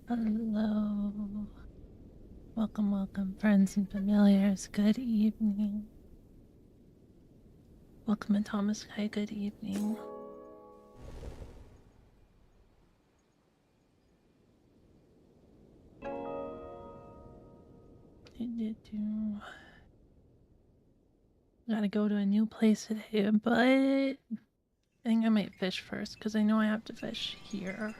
Hello. Welcome, welcome, friends and familiars. Good evening. Welcome, Thomas. Hi, good evening. Gotta go to a new place today, but I think I might fish first because I know I have to fish here.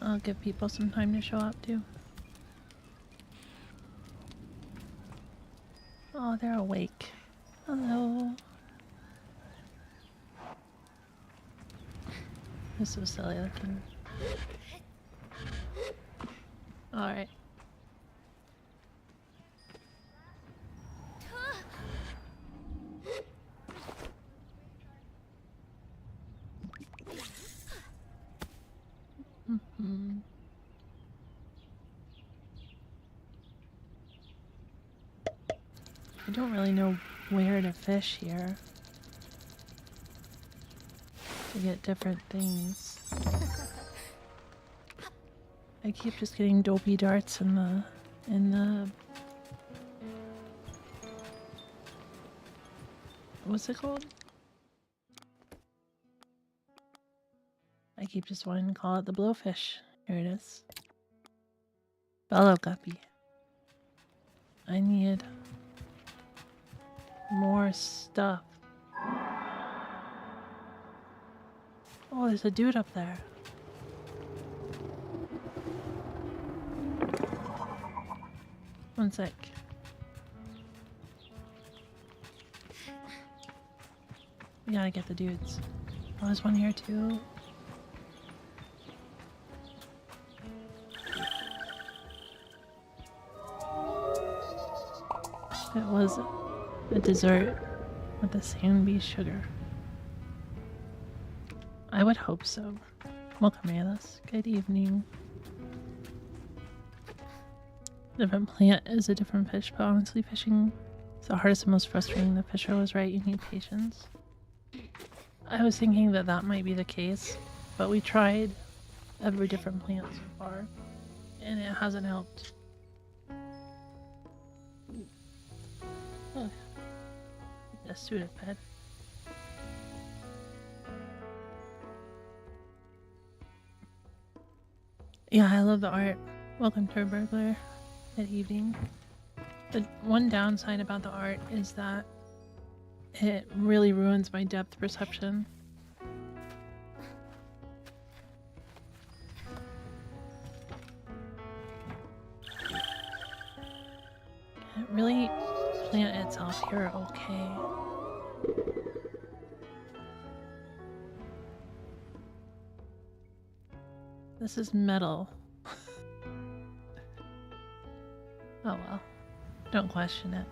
I'll give people some time to show up too. Oh, they're awake. Hello. This is so silly looking. Alright. I don't really know where to fish here to get different things. I keep just getting dopey darts in the what's it called? I keep just wanting to call it the blowfish. Here it is. Bellow guppy. I need more stuff. Oh, there's a dude up there. One sec. We gotta get the dudes. Oh, there's one here too. It was a dessert with the sand bee sugar. I would hope so. Welcome, Alice. Good evening. Different plant is a different fish, but honestly, fishing is the hardest and most frustrating. The fisher was right, you need patience. I was thinking that that might be the case, but we tried every different plant so far, and it hasn't helped. Oh, a Sudafed. Yeah, I love the art. Welcome to Burglar. Good evening. The one downside about the art is that it really ruins my depth perception. It really plant itself here okay. This is metal. Oh well. Don't question it.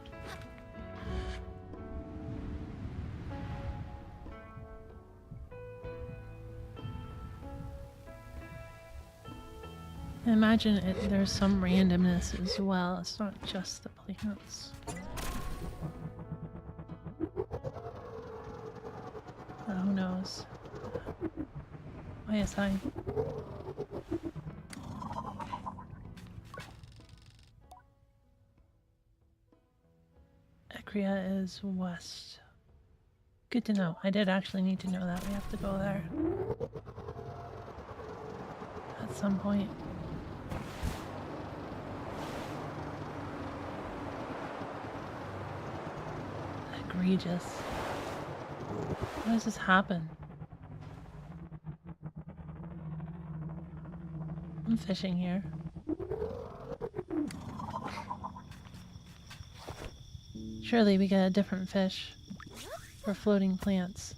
I imagine there's some randomness as well. It's not just the plants. Oh, who knows? YSI. Ekria is west. Good to know. I did actually need to know that. We have to go there at some point. Egregious. How does this happen? I'm fishing here. Surely we get a different fish for floating plants.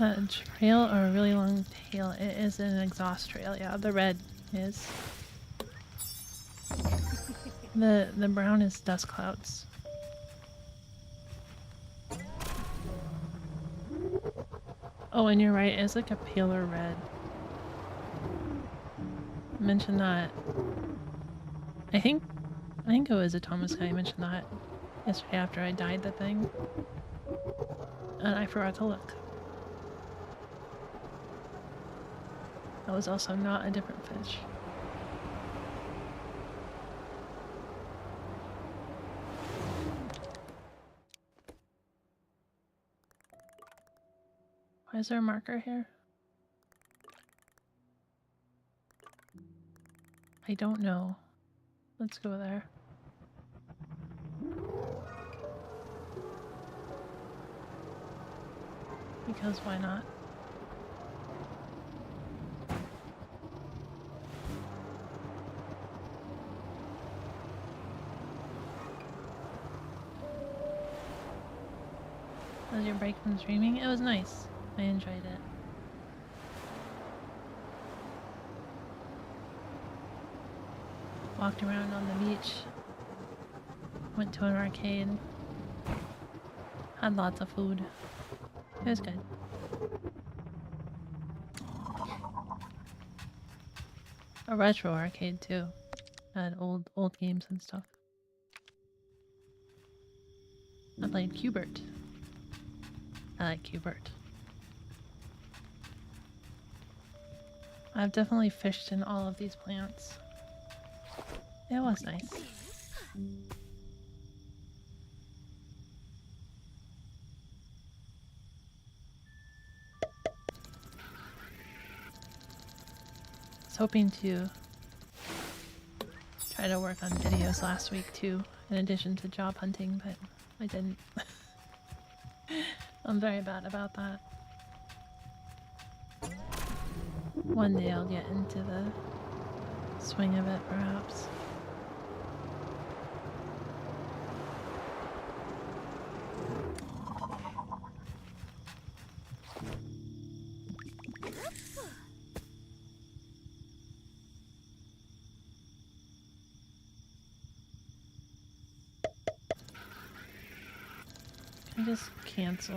A trail or a really long tail? It is an exhaust trail, yeah. The red is. The brown is dust clouds. Oh, and you're right, it's like a paler red. Mention that. I think I think it was a Thomas guy mentioned that yesterday after I dyed the thing. And I forgot to look. That was also not a different fish. Why is there a marker here? I don't know. Let's go there. Because why not? Was your break from streaming? It was nice. I enjoyed it. Walked around on the beach. Went to an arcade. Had lots of food. It was good. A retro arcade too. Had old games and stuff. I played Qbert. I like Qbert. I've definitely fished in all of these plants. It was nice. I was hoping to try to work on videos last week too, in addition to job hunting, but I didn't. I'm very bad about that. One day I'll get into the swing of it, perhaps. Can I just cancel?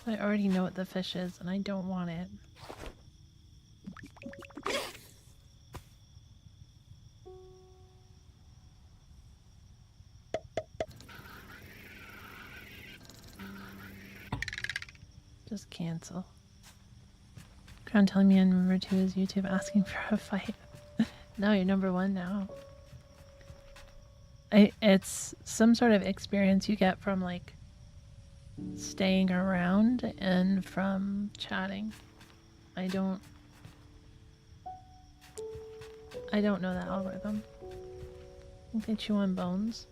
I already know what the fish is and I don't want it. Just cancel. Crown telling me I'm number 2 is YouTube asking for a fight. No, you're number 1 now. It's some sort of experience you get from like staying around and from chatting. I don't know the algorithm. I think they chew on bones.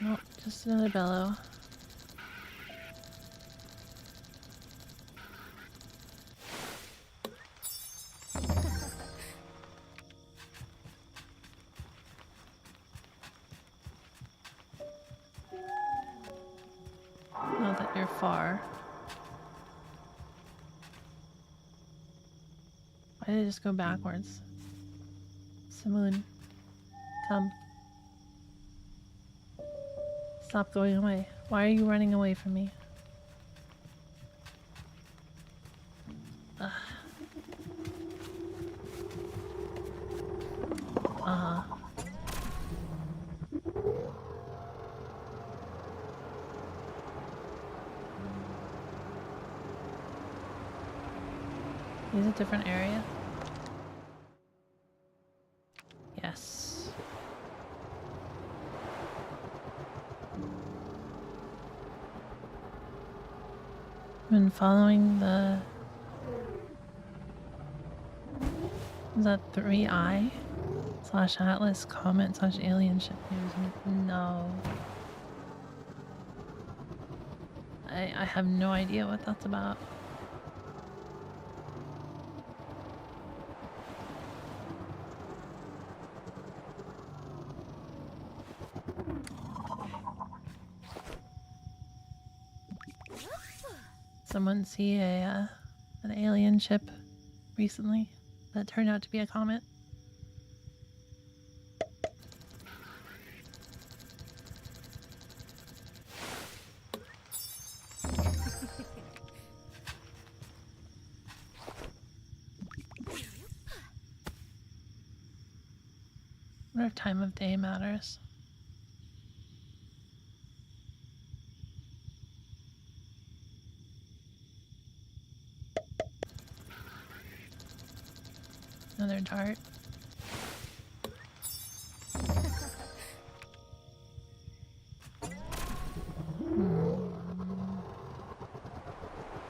Oh, just another bellow. Not that you're far. Why did I just go backwards? Simoon, come. Stop going away. Why are you running away from me? Ugh. Uh-huh. Is it a different area? Yes. I've been following the... Is that 3i? /atlas comment /alien ship news? No. I have no idea what that's about. Someone see an alien ship recently that turned out to be a comet? of time of day matters. Another dart.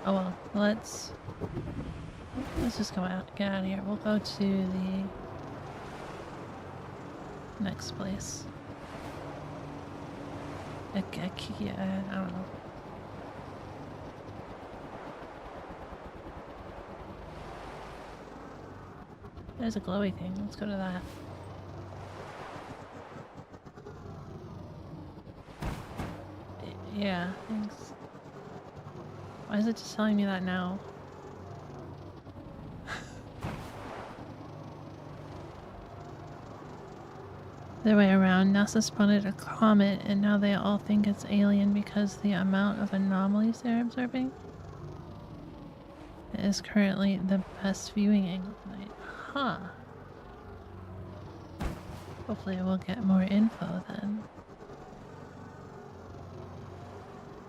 Oh well, let's just get out of here. We'll go to the next place. I don't know. There's a glowy thing. Let's go to that. Yeah, thanks. Why is it just telling me that now? The way around, NASA spotted a comet and now they all think it's alien because the amount of anomalies they're observing. It is currently the best viewing angle tonight. Huh. Hopefully we'll get more info then.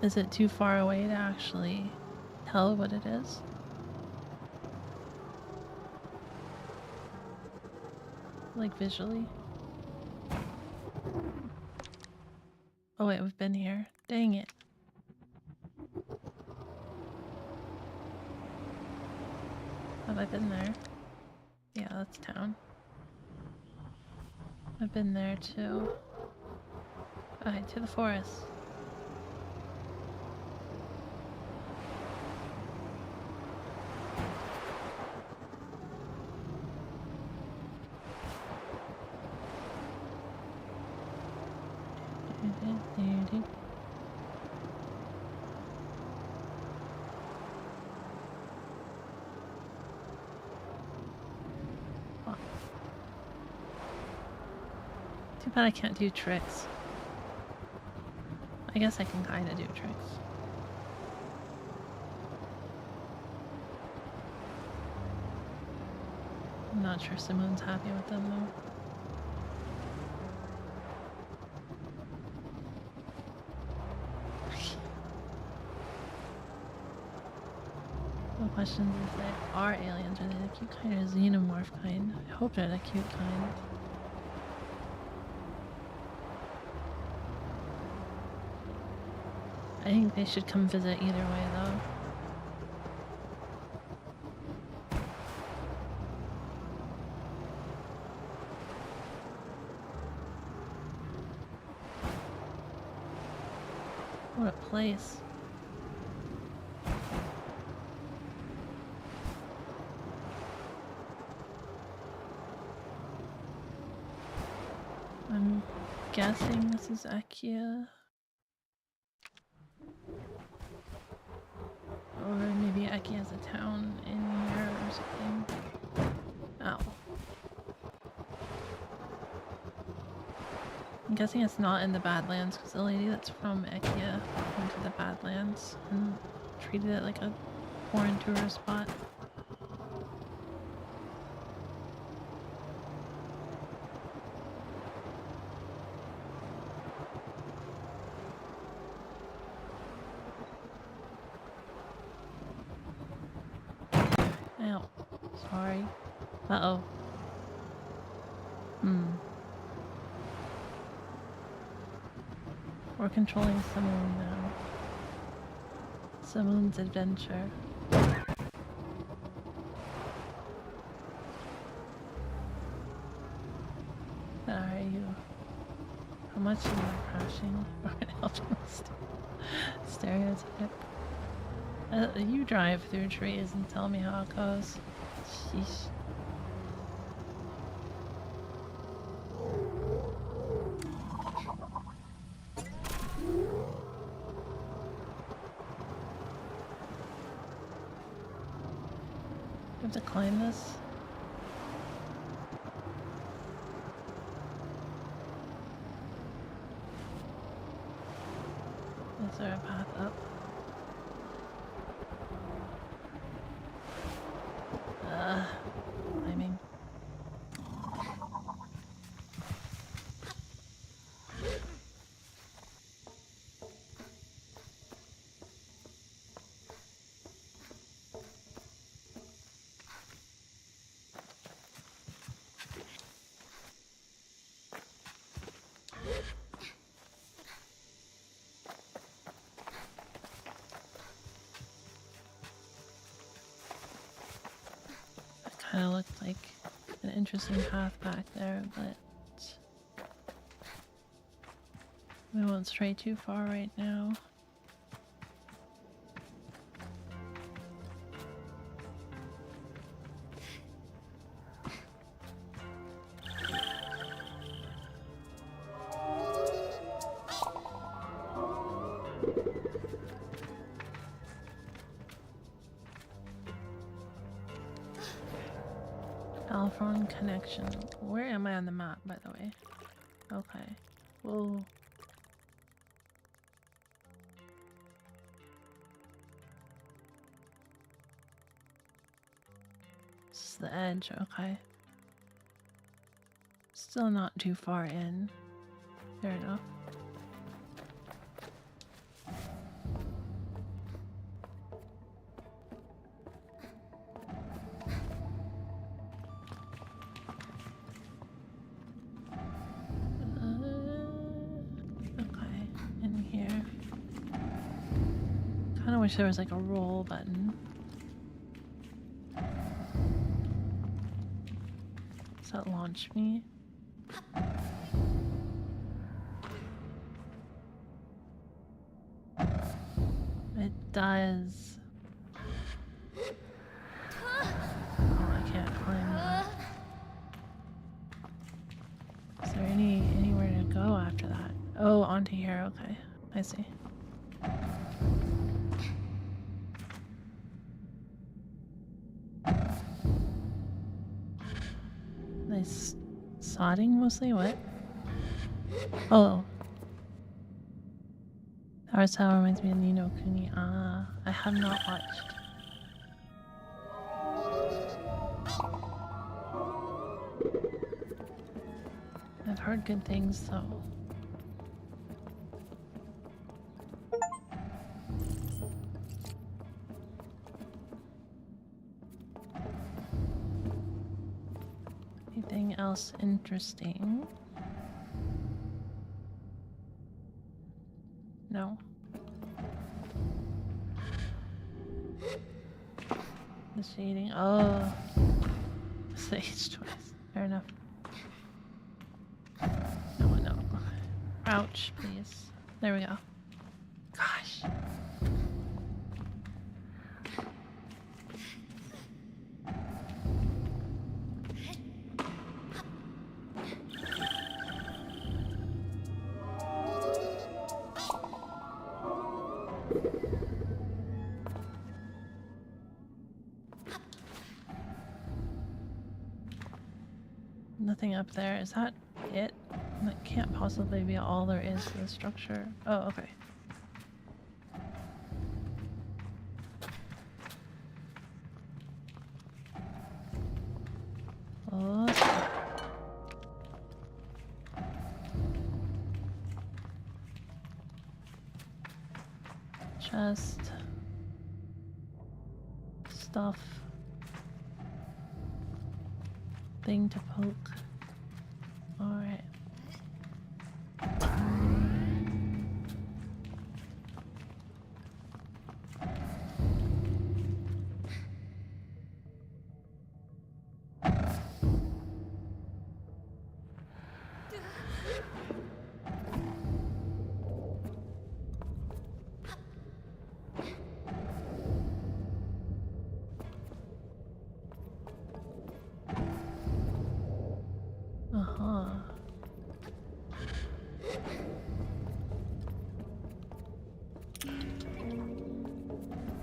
Is it too far away to actually tell what it is? Like visually? Oh wait, we've been here. Dang it. Have I been there? Yeah, that's town. I've been there too. Alright, to the forest. Too bad I can't do tricks. I guess I can kinda do tricks. I'm not sure Simone's happy with them though. The question is if they are aliens, are they the cute kind or xenomorph kind? I hope they're the cute kind. I think they should come visit either way though. What a place. I'm guessing this is Akia. Or maybe Aki has a town in here or something. Ow. I'm guessing it's not in the Badlands because the lady that's from Akia went to the Badlands and treated it like a foreign tourist spot. Ow. Sorry. Uh-oh. We're controlling Simone now. Simone's adventure. Are you? How much are you crashing? Or an alchemist? Stereotype. You drive through trees and tell me how it goes. Sheesh. Do I have to climb this? Is there a path up? Climbing. kind of looked like an interesting path back there, but we won't stray too far right now. Alphron connection. Where am I on the map, by the way? Okay. Whoa. This is the edge, okay. Still not too far in. Fair enough. I wish there was like a roll button. Does that launch me? It does. Oh, I can't climb that. Is there anywhere to go after that? Oh, onto here, okay. I see. Nice sodding mostly? What? Oh. Our Tower reminds me of Ni no Kuni. Ah, I have not watched. I've heard good things though. Anything else interesting? No. The shading. Oh. Sage choice. Fair enough. No. Crouch, please. There we go. Gosh. Nothing up there. Is that it? That can't possibly be all there is to the structure. Oh, okay. Oh, chest. Stuff. Thing to poke. Alright.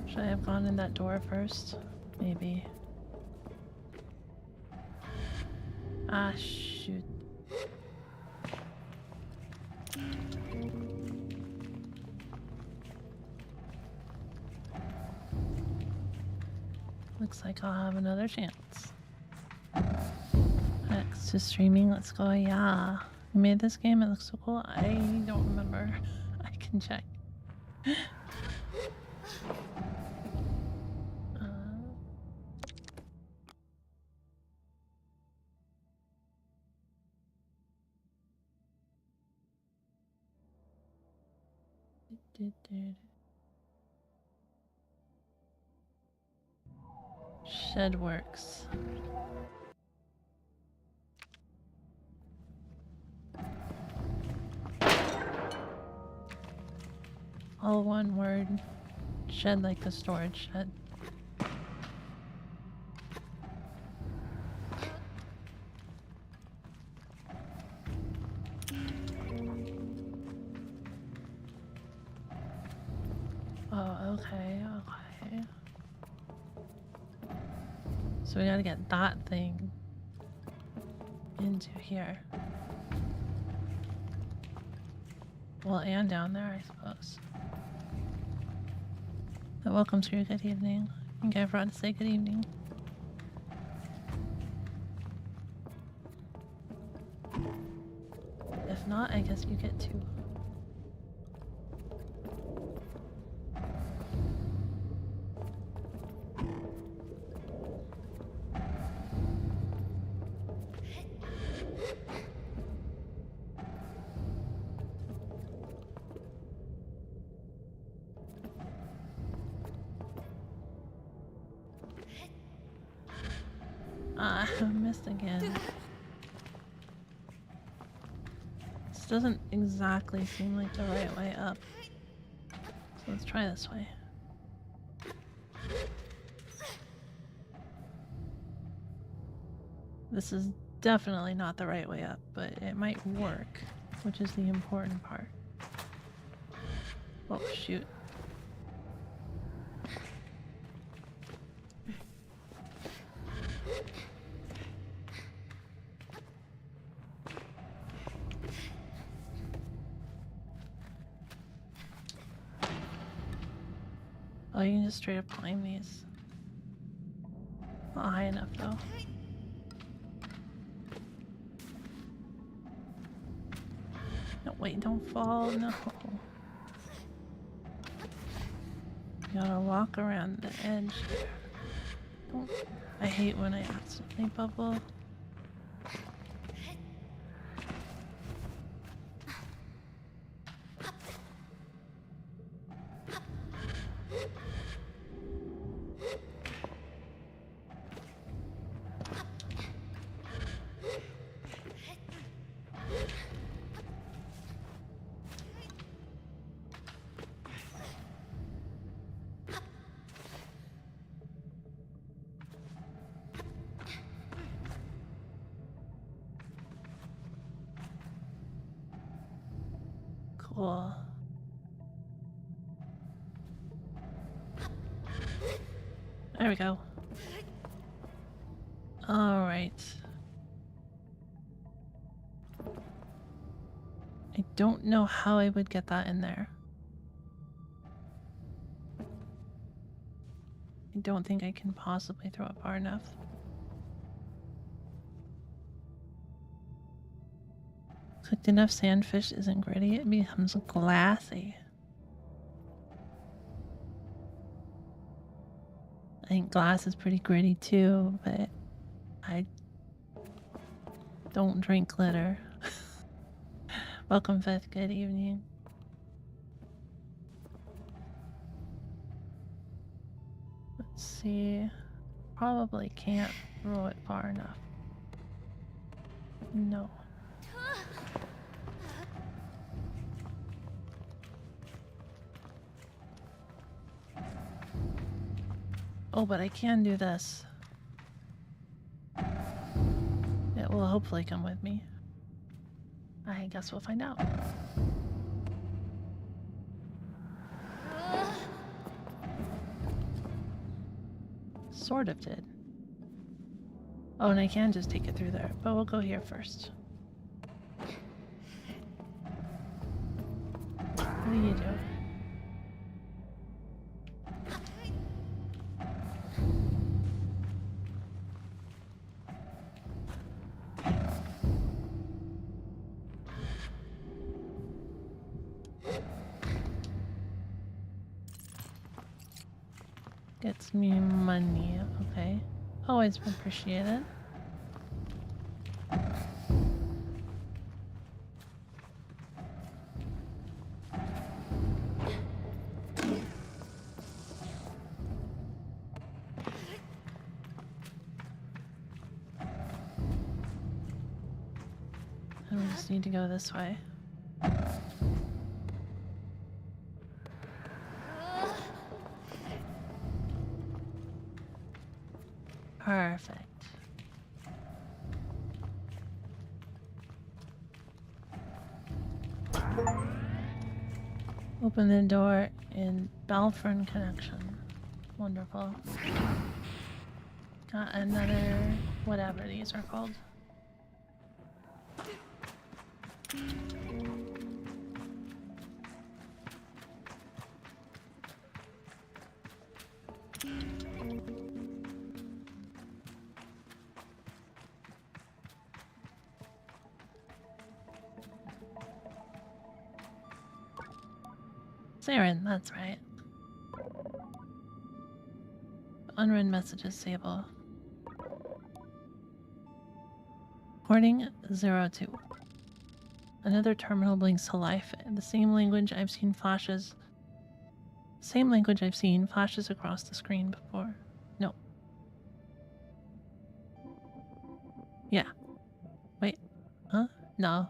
Should I have gone in that door first? Maybe. Ah, shoot. Looks like I'll have another chance. Next to streaming, let's go. Yeah. I made this game, it looks so cool. I don't remember. I can check. Shed works. All one word. Shed like a storage shed. Oh, okay, okay. So we gotta get that thing into here. Well, and down there, I suppose. But welcome to your good evening. I think I forgot to say good evening. If not, I guess you get to. Ah, I missed again. This doesn't exactly seem like the right way up. So let's try this way. This is definitely not the right way up, but it might work, which is the important part. Oh, shoot. Oh, you can just straight up climb these. Not high enough though. No, wait, don't fall, no. You gotta walk around the edge here. Don't. I hate when I accidentally bubble. Cool. There we go. Alright. I don't know how I would get that in there. I don't think I can possibly throw it far enough. Cooked enough sandfish isn't gritty, it becomes glassy. I think glass is pretty gritty too, but I don't drink glitter. Welcome, Fifth. Good evening. Let's see. Probably can't throw it far enough. No. Oh, but I can do this. It will hopefully come with me. I guess we'll find out. Sort of did. Oh, and I can just take it through there, but we'll go here first. What do you do? Gets me money, okay. Always appreciate it. And we just need to go this way. Perfect. Open the door in Balfron connection. Wonderful. Got another whatever these are called. Saren, that's right. Unread messages, Sable. Recording 02. Another terminal blinks to life. The same language I've seen flashes across the screen before. No. Yeah. Wait. Huh? No.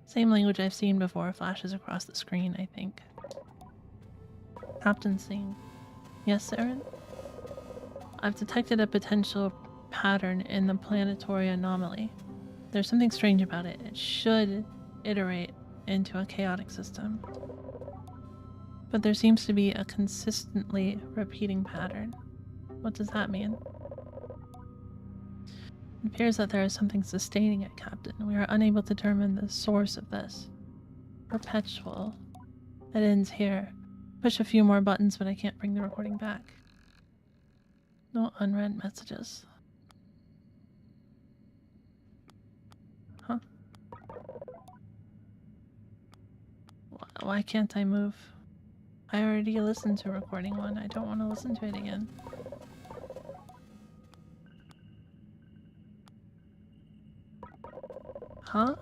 Same language I've seen before flashes across the screen, I think. Captain Singh. Yes, Saren? I've detected a potential pattern in the planetary anomaly. There's something strange about it. It should iterate into a chaotic system. But there seems to be a consistently repeating pattern. What does that mean? It appears that there is something sustaining it, Captain. We are unable to determine the source of this. Perpetual. It ends here. Push a few more buttons, but I can't bring the recording back. No unread messages. Huh? Why can't I move? I already listened to recording 1. I don't want to listen to it again. Huh?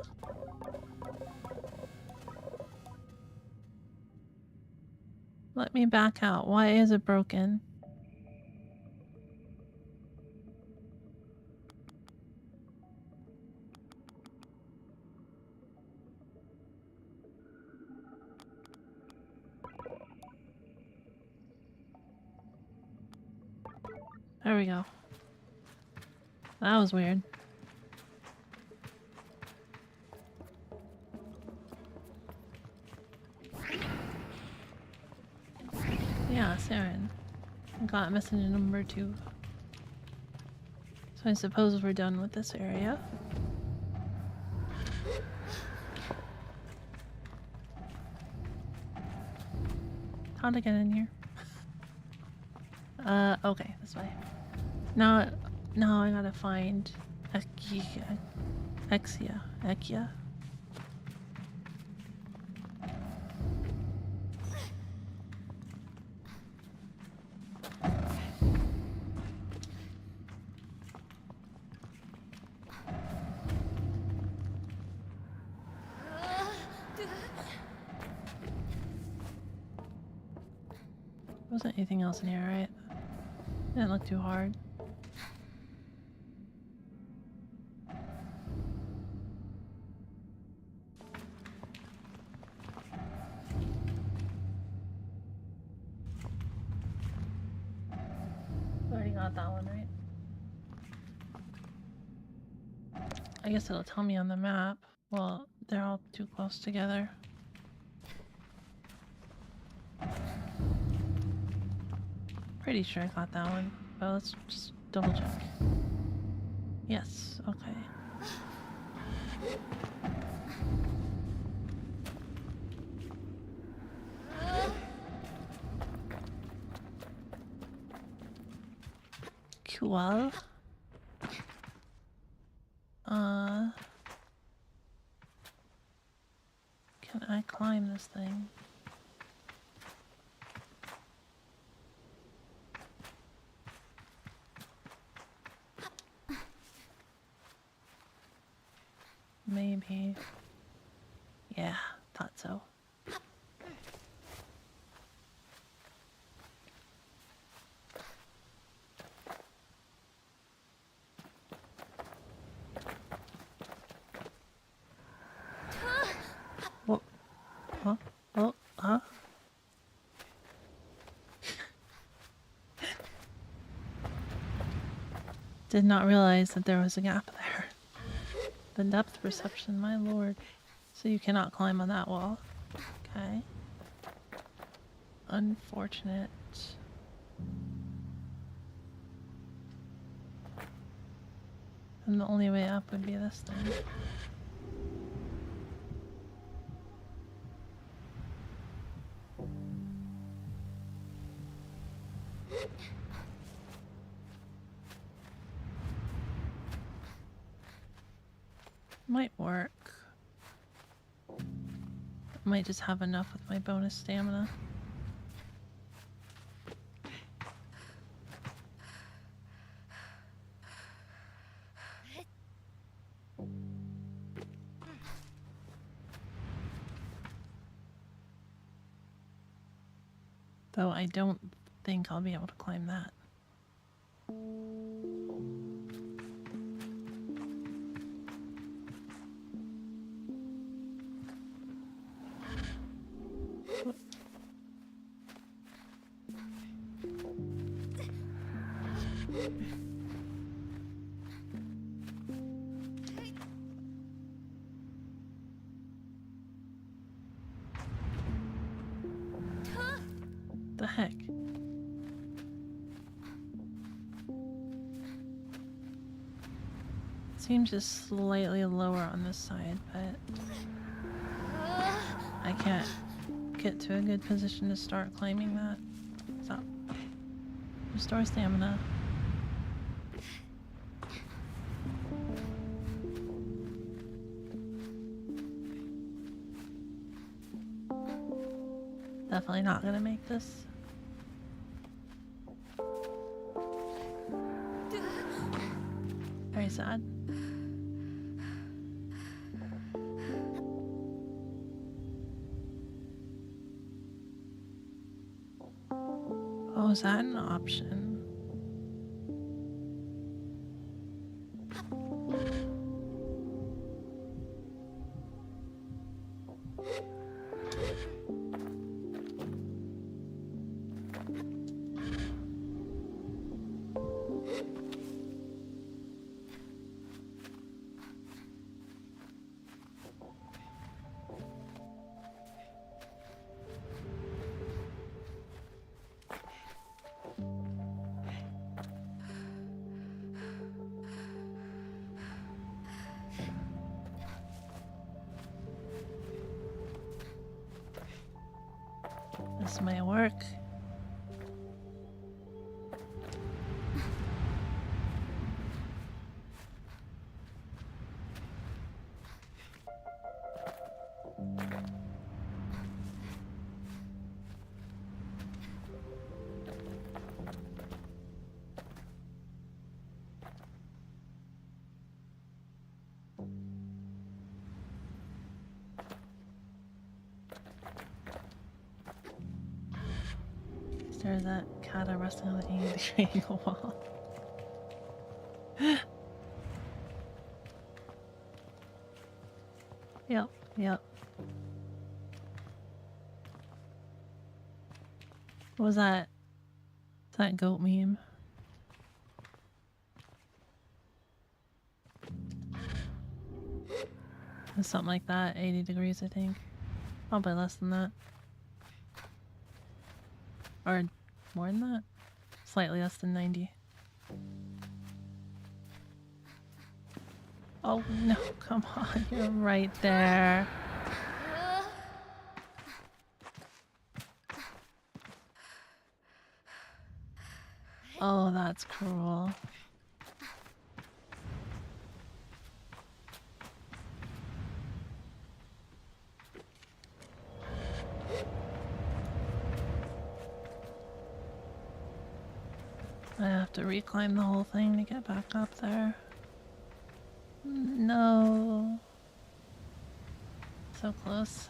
Let me back out. Why is it broken? There we go. That was weird. Yeah, Saren. Got message number 2. So I suppose we're done with this area. How'd I get in here? Okay, this way. Now I gotta find Ekia. Wasn't anything else in here, right? Didn't look too hard. Already got that one, right? I guess it'll tell me on the map. Well, they're all too close together. Pretty sure I got that one, but let's just double check. Yes, okay. Cool. Can I climb this thing? Maybe. Yeah, thought so. What? Huh? Oh, huh? Did not realize that there was a gap there. The depth perception, my lord. So you cannot climb on that wall. Okay. Unfortunate. And the only way up would be this thing. Might work. Might just have enough with my bonus stamina. Though I don't think I'll be able to climb that. The heck? Seems just slightly lower on this side, but I can't get to a good position to start climbing that. So, restore stamina. Definitely not gonna make this. Very sad. Oh, is that an option? This might work. There's that Kata resting on the 80-degree angle wall. Yep, yep. What was that? Is that goat meme? It's something like that, 80 degrees I think. Probably less than that. Or more than that? Slightly less than 90. Oh no, come on, you're right there. Oh, that's cruel. I have to reclimb the whole thing to get back up there. No. So close.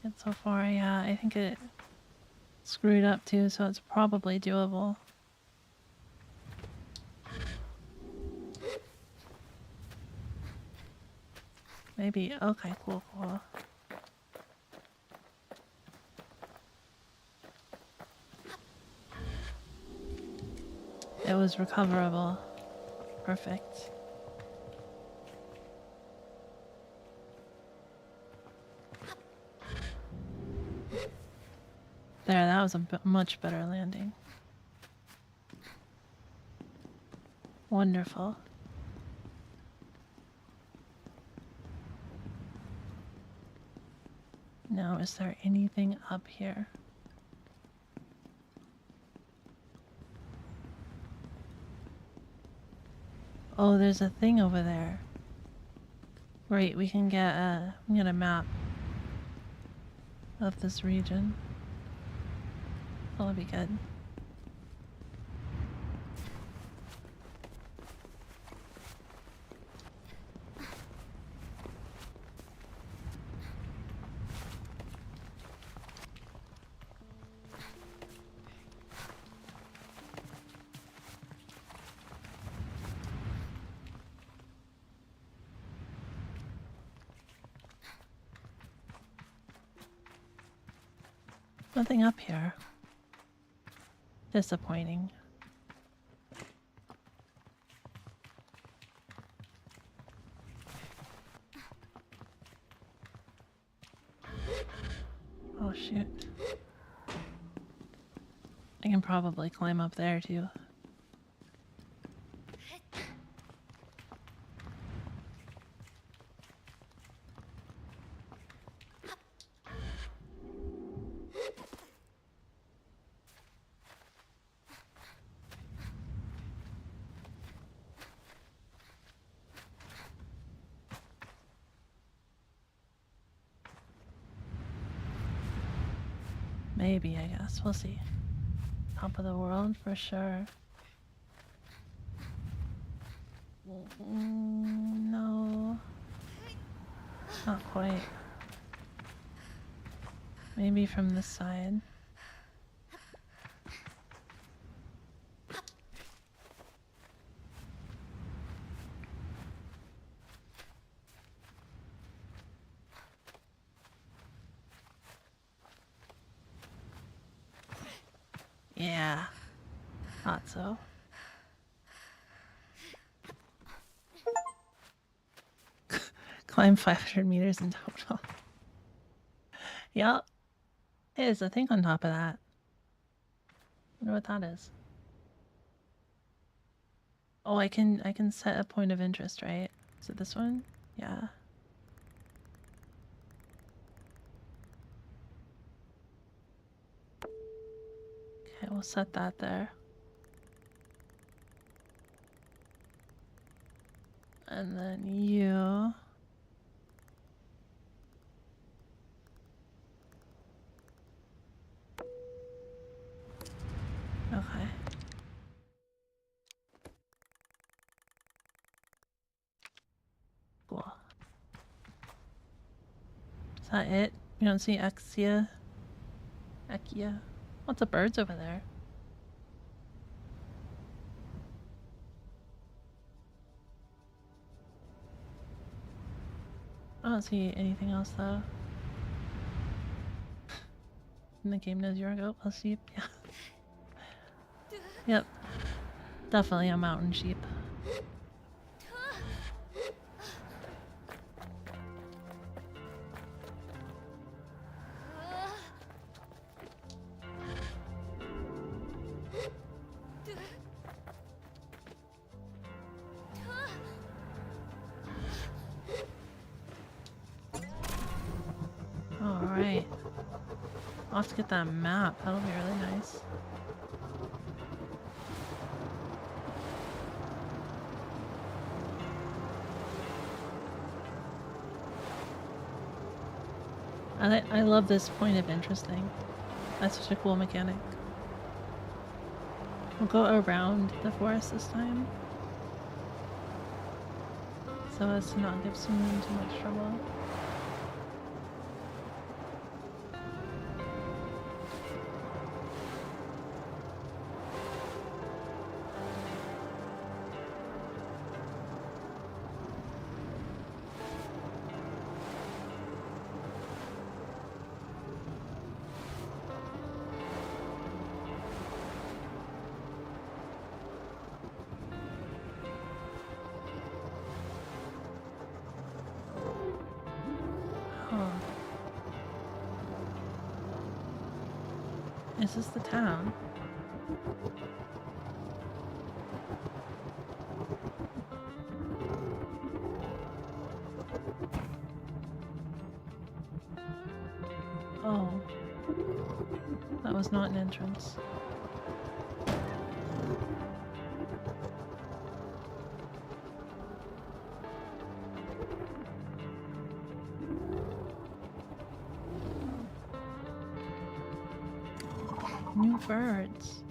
Get so far, yeah. I think it screwed up too, so it's probably doable. Maybe. Okay, cool, cool. It was recoverable. Perfect. There, that was a much better landing. Wonderful. Now, is there anything up here? Oh, there's a thing over there. Right, we can get a map of this region. That'll be good. Nothing up here. Disappointing. Oh shoot. I can probably climb up there too. Maybe, I guess. We'll see. Top of the world for sure. No. Not quite. Maybe from this side. Yeah, thought so. Climb 500 meters in total. Yep. Hey, there's a thing on top of that. Wonder what that is. Oh, I can set a point of interest, right? Is it this one? Yeah. Okay, we'll set that there. And then you. Okay. Cool. Is that it? You don't see Exia? Ekia? Lots of birds over there. I don't see anything else though. And the game knows you're a goat. A sheep. Yeah. Yep. Definitely a mountain sheep. Alright. I'll have to get that map. That'll be really nice. I love this point of interest thing. That's such a cool mechanic. We'll go around the forest this time, so as to not give someone too much trouble. Is this the town? Oh. That was not an entrance. New birds.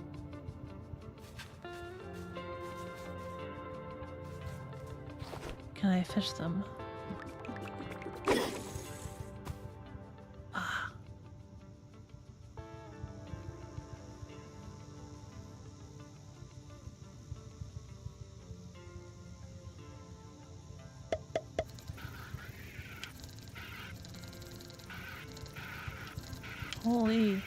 Can I fish them? Ah. Holy.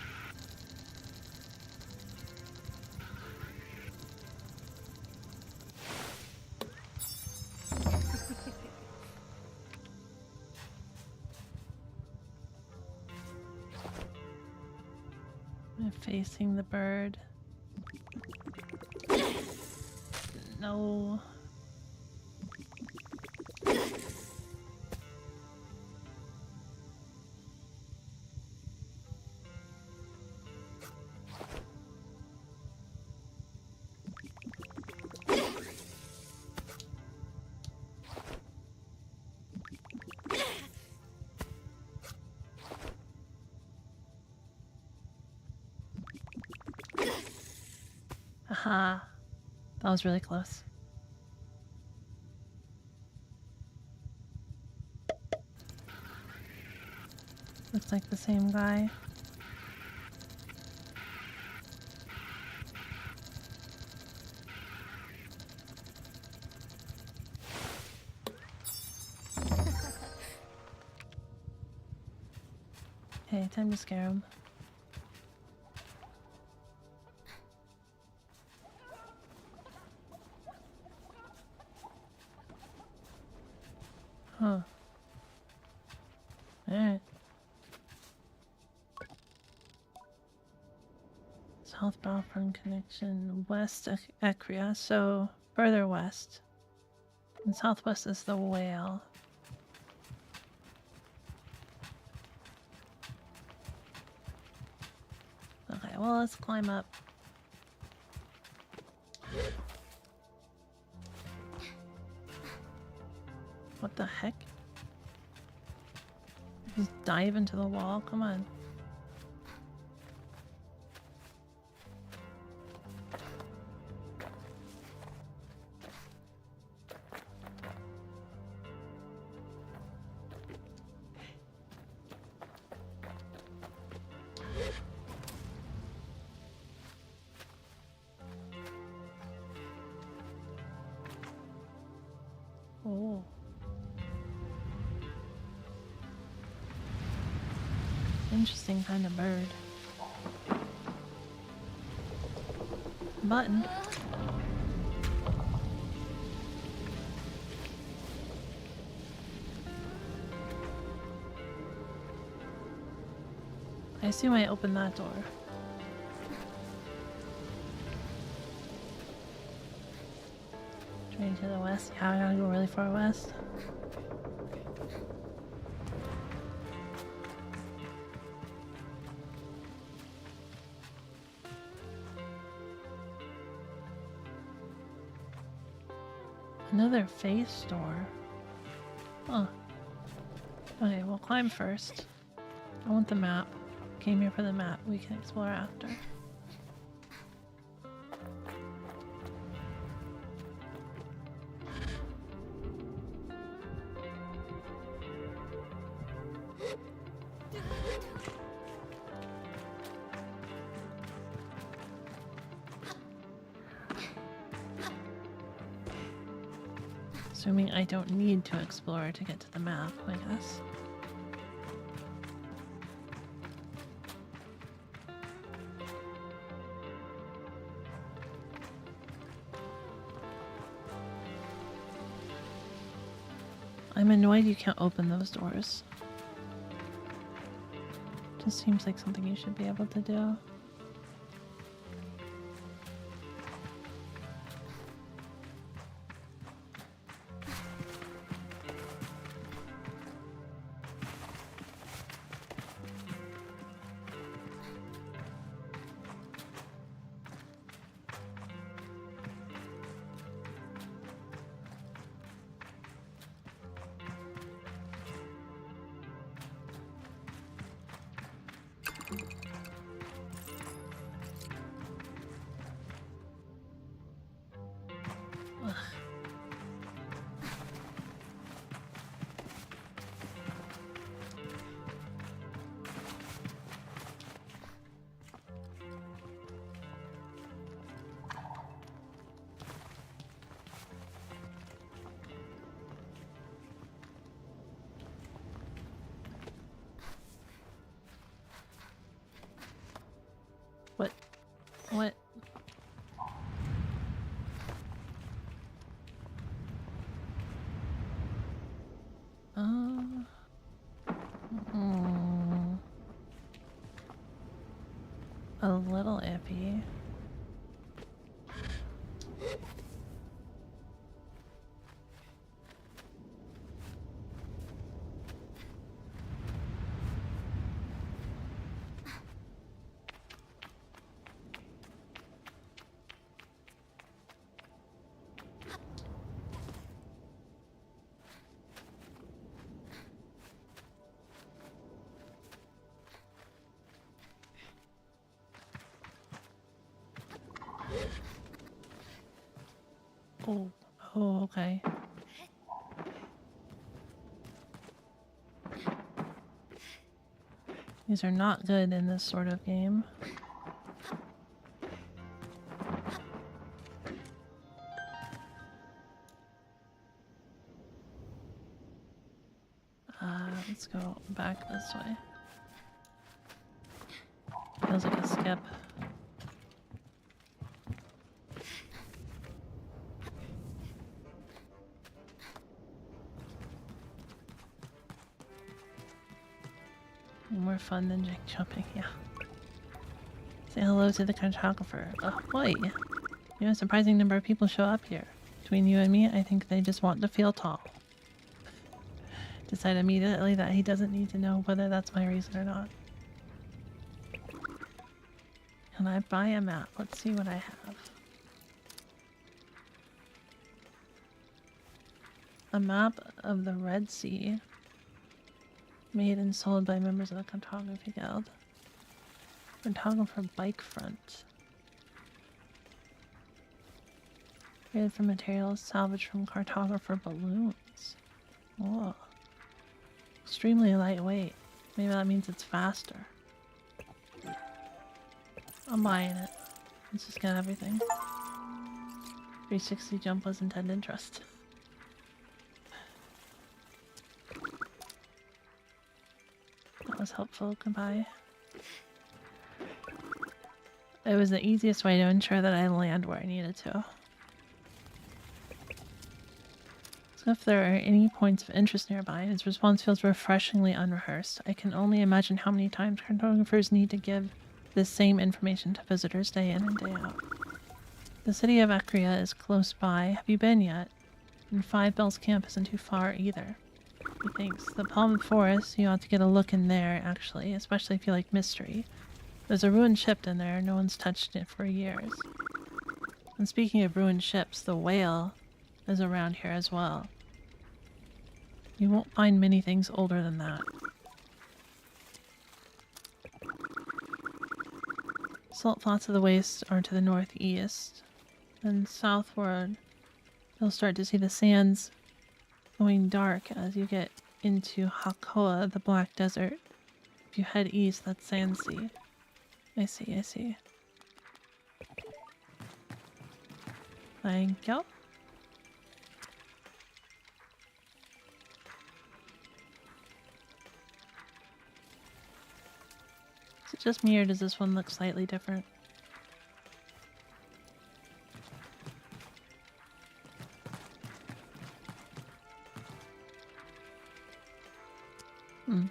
I'm facing the bird. No. Aha. That was really close. Looks like the same guy. Hey, time to scare him. Huh. Alright. Southbound from connection west Ekria, so further west. And southwest is the whale. Okay, well, let's climb up. What the heck? Just dive into the wall? Come on. Oh. Interesting kind of bird. Button. I assume I opened that door. Train to the west. Yeah, I gotta go really far west. Another face door. Huh. Okay, we'll climb first. I want the map. Came here for the map. We can explore after. Assuming I don't need to explore to get to the map, I guess. I'm annoyed you can't open those doors. Just seems like something you should be able to do. Ugh. What? What? Mm, a little iffy. Oh, oh, okay. These are not good in this sort of game. Let's go back this way. Feels like a skip. More fun than jig jumping, yeah. Say hello to the cartographer. Oh boy! You know, a surprising number of people show up here. Between you and me, I think they just want to feel tall. Decide immediately that he doesn't need to know whether that's my reason or not. Can I buy a map? Let's see what I have. A map of the Red Sea. Made and sold by members of the Cartography Guild. Cartographer bike front. Created from materials salvaged from cartographer balloons. Whoa. Extremely lightweight. Maybe that means it's faster. I'm buying it. Let's just get everything. 360 jump was intended trust. That was helpful. Goodbye. It was the easiest way to ensure that I land where I needed to. So if there are any points of interest nearby, his response feels refreshingly unrehearsed. I can only imagine how many times cartographers need to give this same information to visitors day in and day out. The city of Akria is close by. Have you been yet? And Five Bells Camp isn't too far either. He thinks. The Palm Forest, you ought to get a look in there, actually, especially if you like mystery. There's a ruined ship in there. No one's touched it for years. And speaking of ruined ships, the Whale is around here as well. You won't find many things older than that. Salt flats of the waste are to the northeast. Then southward, you'll start to see the sands going dark as you get into Hakoa, the Black Desert. If you head east, that's Sandsea. I see, I see. Thank you. Is it just me or does this one look slightly different? Hmm.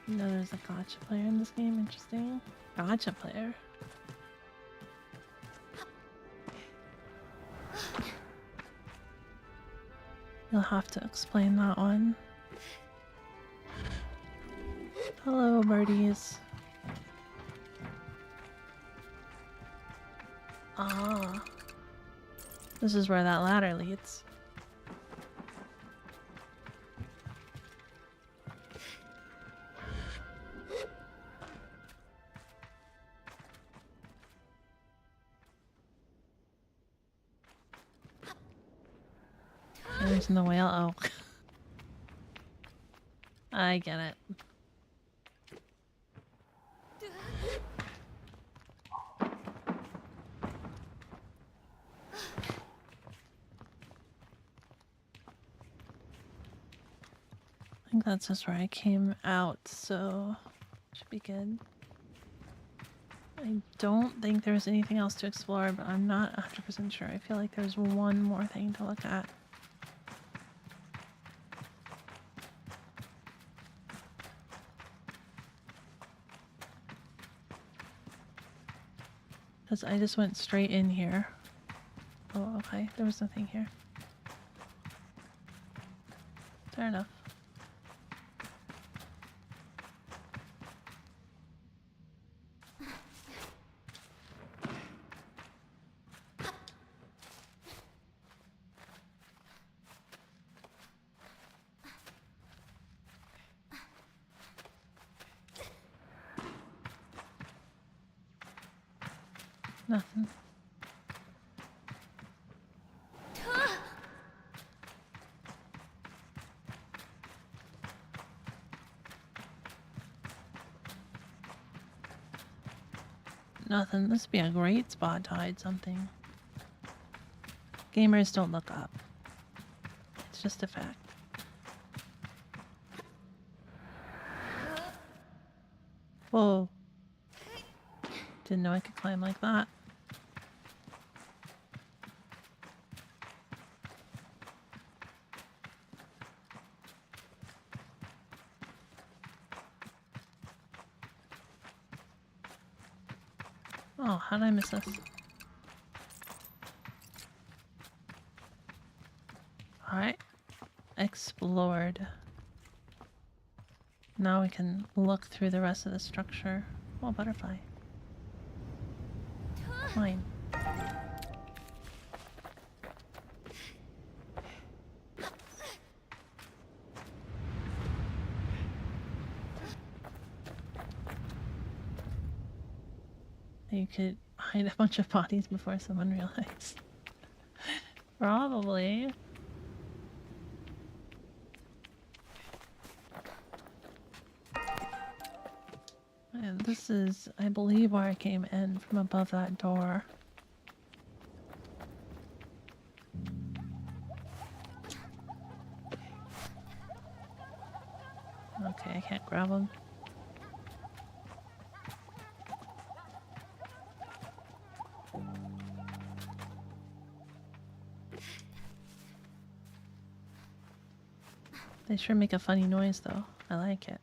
No, there's a gacha player in this game. Interesting. Gacha player. You'll have to explain that one. Hello, birdies. Ah. This is where that ladder leads. There's the whale. Oh. I get it. I think that's just where I came out, so should be good. I don't think there's anything else to explore, but I'm not 100% sure. I feel like there's one more thing to look at. Because I just went straight in here. Oh, okay. There was nothing here. Fair enough. Nothing. Nothing. This would be a great spot to hide something. Gamers don't look up. It's just a fact. Whoa. Didn't know I could climb like that. Oh, how did I miss this? Alright. Explored. Now we can look through the rest of the structure. Oh, butterfly. Fine. You could hide a bunch of bodies before someone realized. Probably. And this is, I believe, where I came in from above that door. Okay, I can't grab them. They sure make a funny noise though. I like it.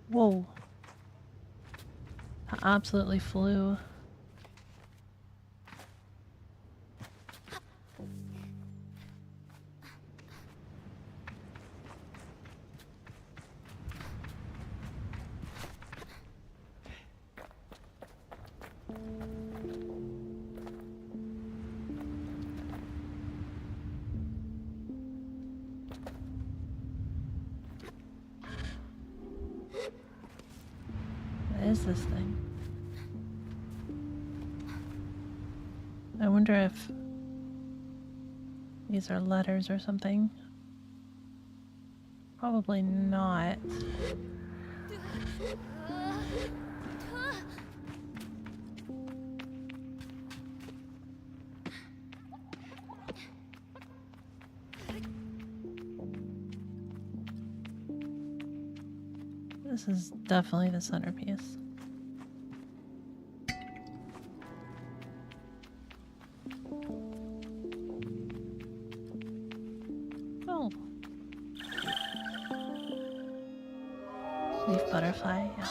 Whoa. That absolutely flew. What is this thing? I wonder if these are letters or something. Probably not. This is definitely the centerpiece. Oh. Leaf butterfly, yeah.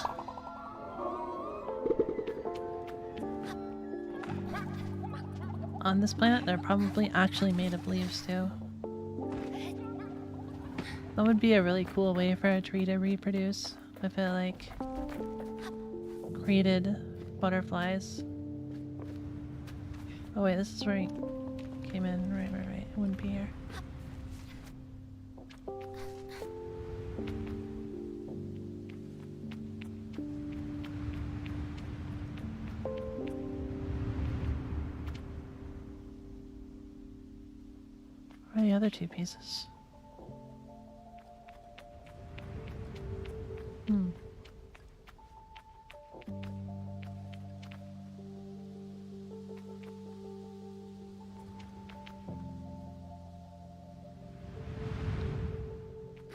On this planet, they're probably actually made of leaves too. That would be a really cool way for a tree to reproduce. If it like created butterflies. Oh wait, this is where he came in. Right. It wouldn't be here. other two pieces? Hmm.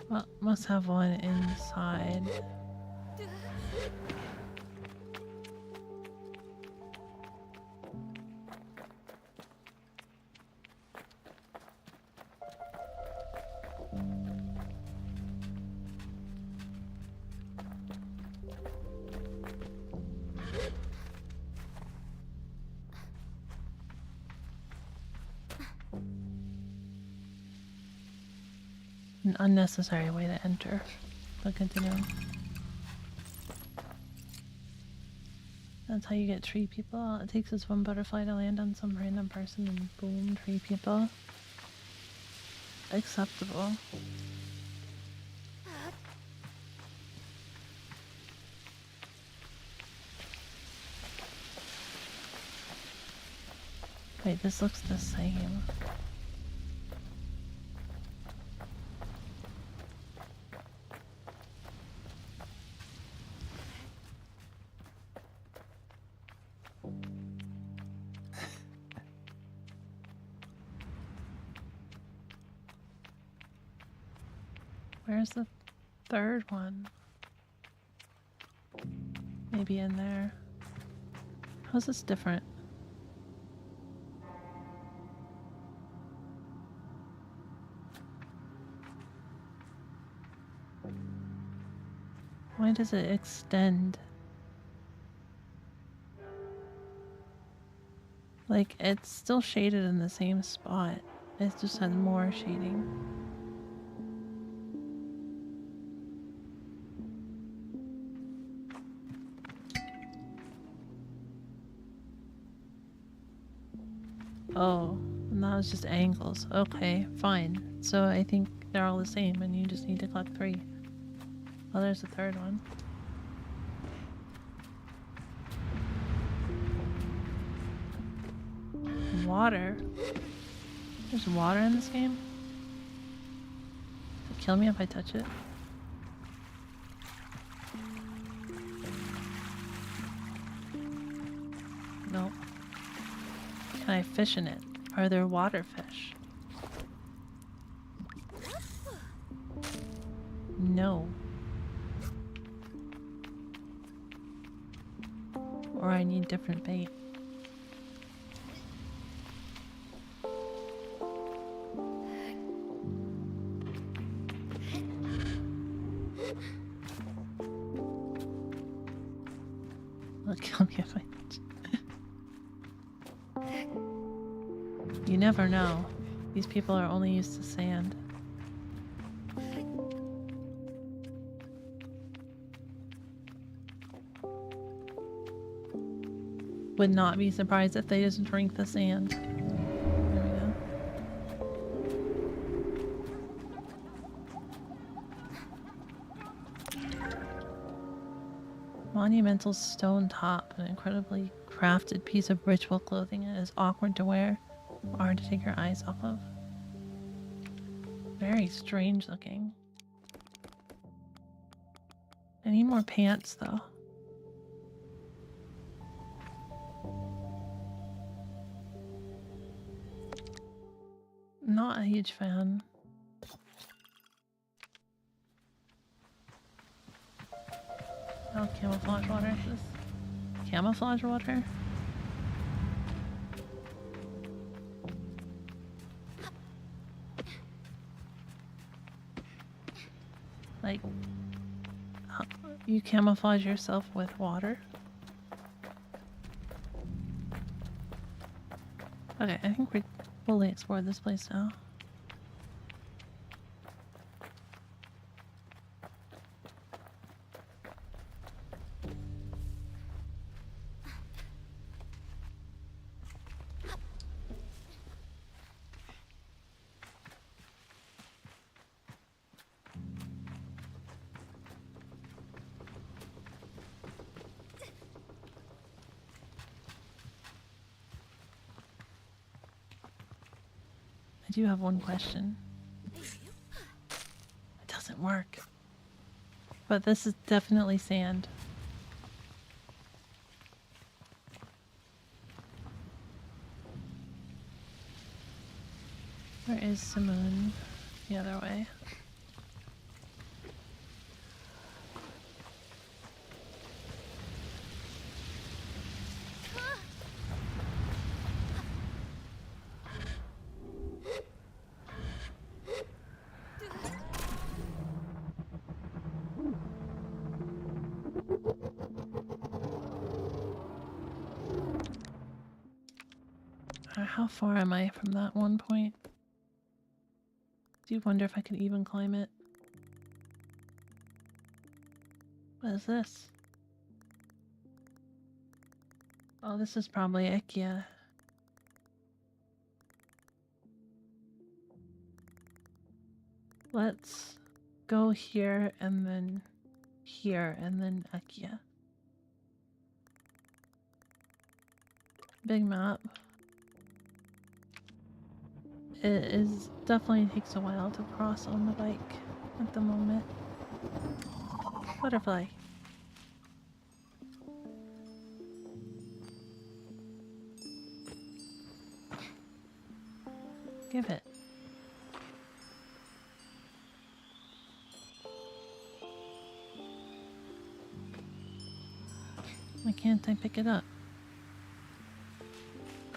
Well, must have one inside. An unnecessary way to enter, but continuing. That's how you get tree people. All it takes is one butterfly to land on some random person and boom, tree people. Acceptable. Wait, this looks the same. Where's the third one? Maybe in there. How's this different? Why does it extend? Like, it's still shaded in the same spot. It just has more shading. Oh, and that was just angles. Okay, fine. So I think they're all the same and you just need to collect 3. Oh, there's the third one. Water? There's water in this game? Does it kill me if I touch it? Nope. Can I fish in it? Are there water fish? No. Or I need different bait. It'll kill me if I touch it. You never know. These people are only used to sand. Would not be surprised if they just drink the sand. There we go. Monumental stone top, an incredibly crafted piece of ritual clothing. It is awkward to wear, hard to take your eyes off of. Very strange looking. I need more pants though. Not a huge fan. Oh, camouflage water is this? Camouflage water? Like, you camouflage yourself with water? Okay, I think we fully explored this place now. I do have one question. It doesn't work. But this is definitely sand. Where is Simone? The other way. How far am I from that one point? Do you wonder if I could even climb it? What is this? Oh, this is probably Ikea. Let's go here and then Ikea. Big map. It definitely takes a while to cross on the bike at the moment. Butterfly. Give it. Why can't I pick it up?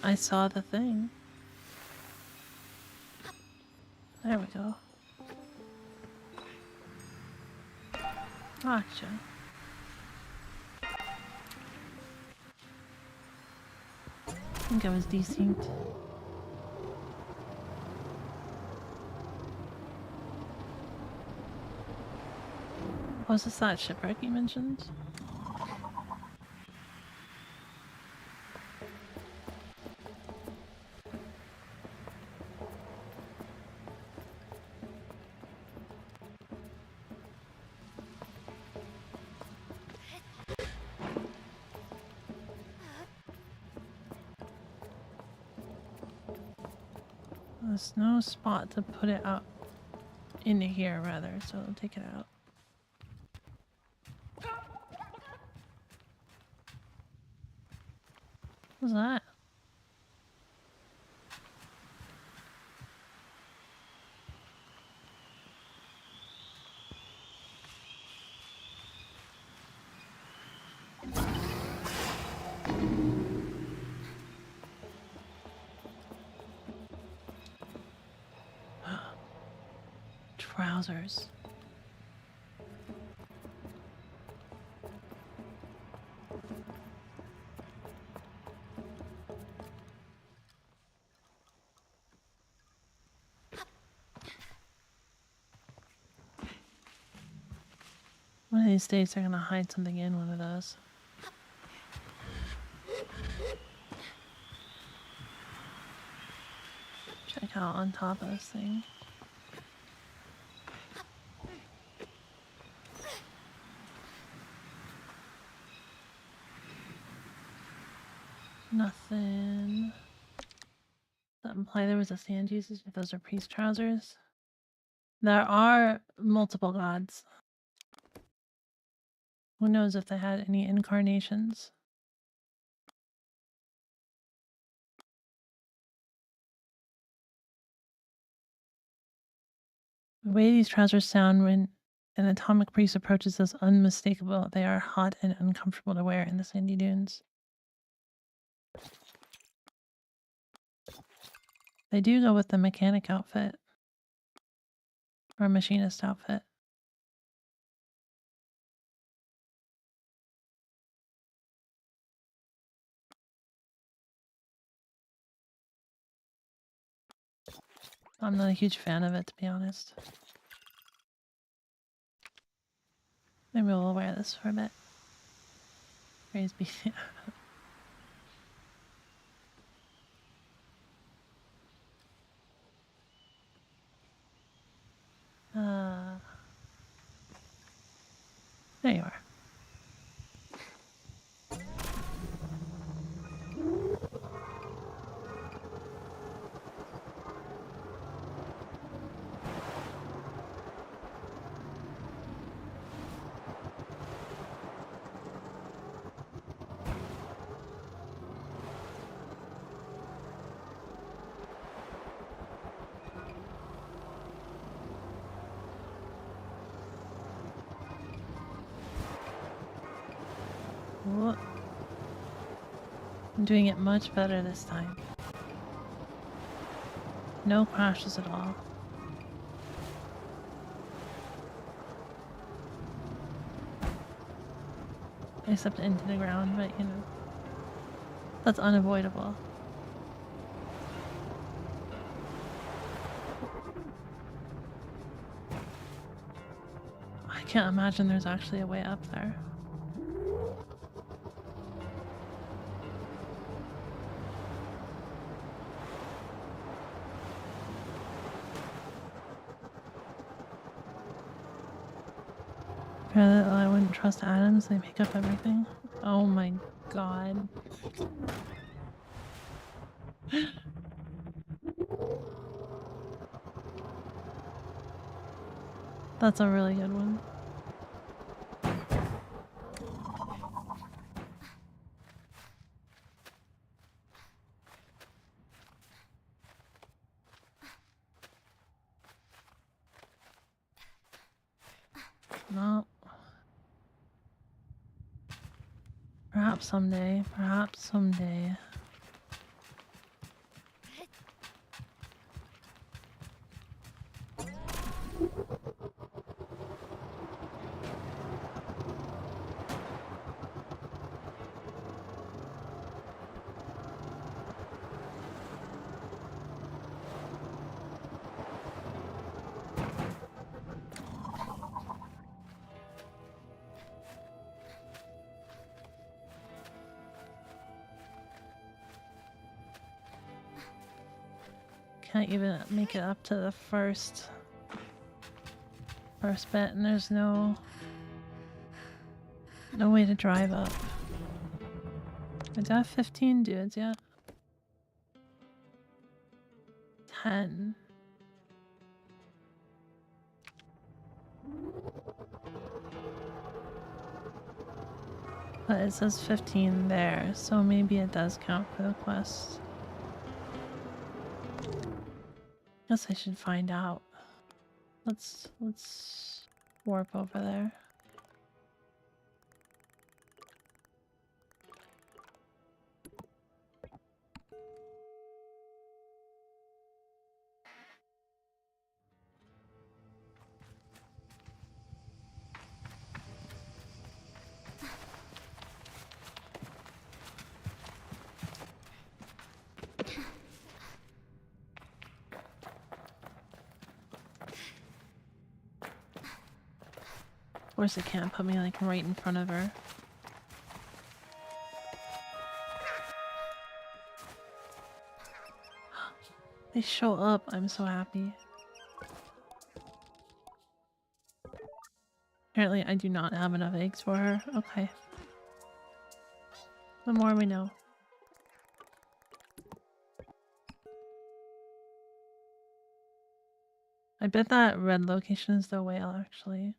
I saw the thing. There we go. Gotcha. I think I was desynced. Was this that shipwreck you mentioned? There's no spot to put it out into here, rather, so I'll take it out. What's that? Trousers. One of these days they're gonna hide something in one of those. Check out on top of this thing. Nothing. Does that imply there was a sand usage if those are priest trousers? There are multiple gods. Who knows if they had any incarnations? The way these trousers sound when an atomic priest approaches is unmistakable. They are hot and uncomfortable to wear in the sandy dunes. They do go with the mechanic outfit. Or machinist outfit. I'm not a huge fan of it, to be honest. Maybe we'll wear this for a bit. Praise be. There you are. Whoa. I'm doing it much better this time. No crashes at all. Except into the ground, but you know. That's unavoidable. I can't imagine there's actually a way up there. I wouldn't trust atoms, they make up everything. Oh my god. That's a really good one. No. Perhaps someday. Perhaps someday. Can't even make it up to the first bit, and there's no way to drive up. I have 15 dudes yet. 10. But it says 15 there, so maybe it does count for the quest. Guess I should find out. Let's warp over there. Of course it can't put me like right in front of her. They show up, I'm so happy. Apparently I do not have enough eggs for her. Okay. The more we know. I bet that red location is the whale, actually.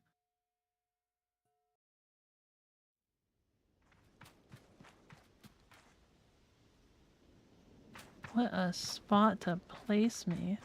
What a spot to place me.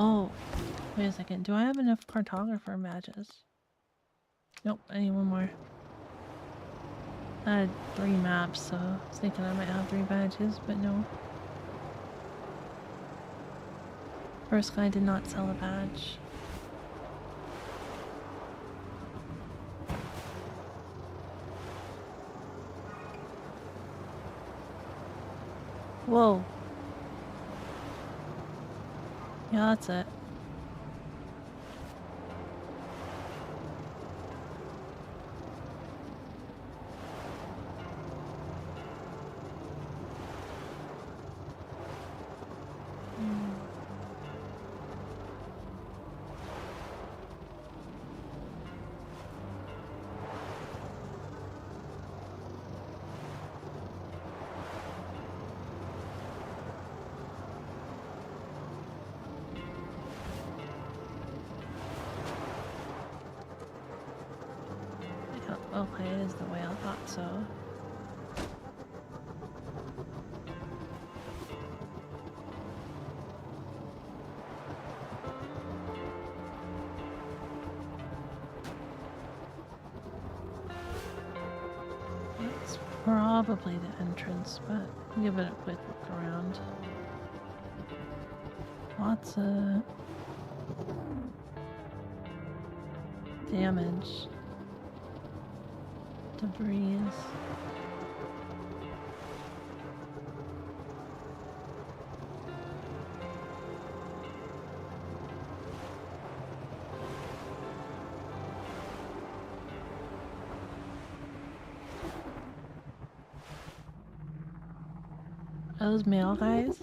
Oh, wait a second. Do I have enough cartographer badges? Nope, I need one more. I had 3 maps, so I was thinking I might have 3 badges, but no. First guy did not sell a badge. Whoa. Yeah, that's it. Okay, it is the way I thought so. It's probably the entrance, but give it a quick look around. Lots of damage. Debris. Are those male guys?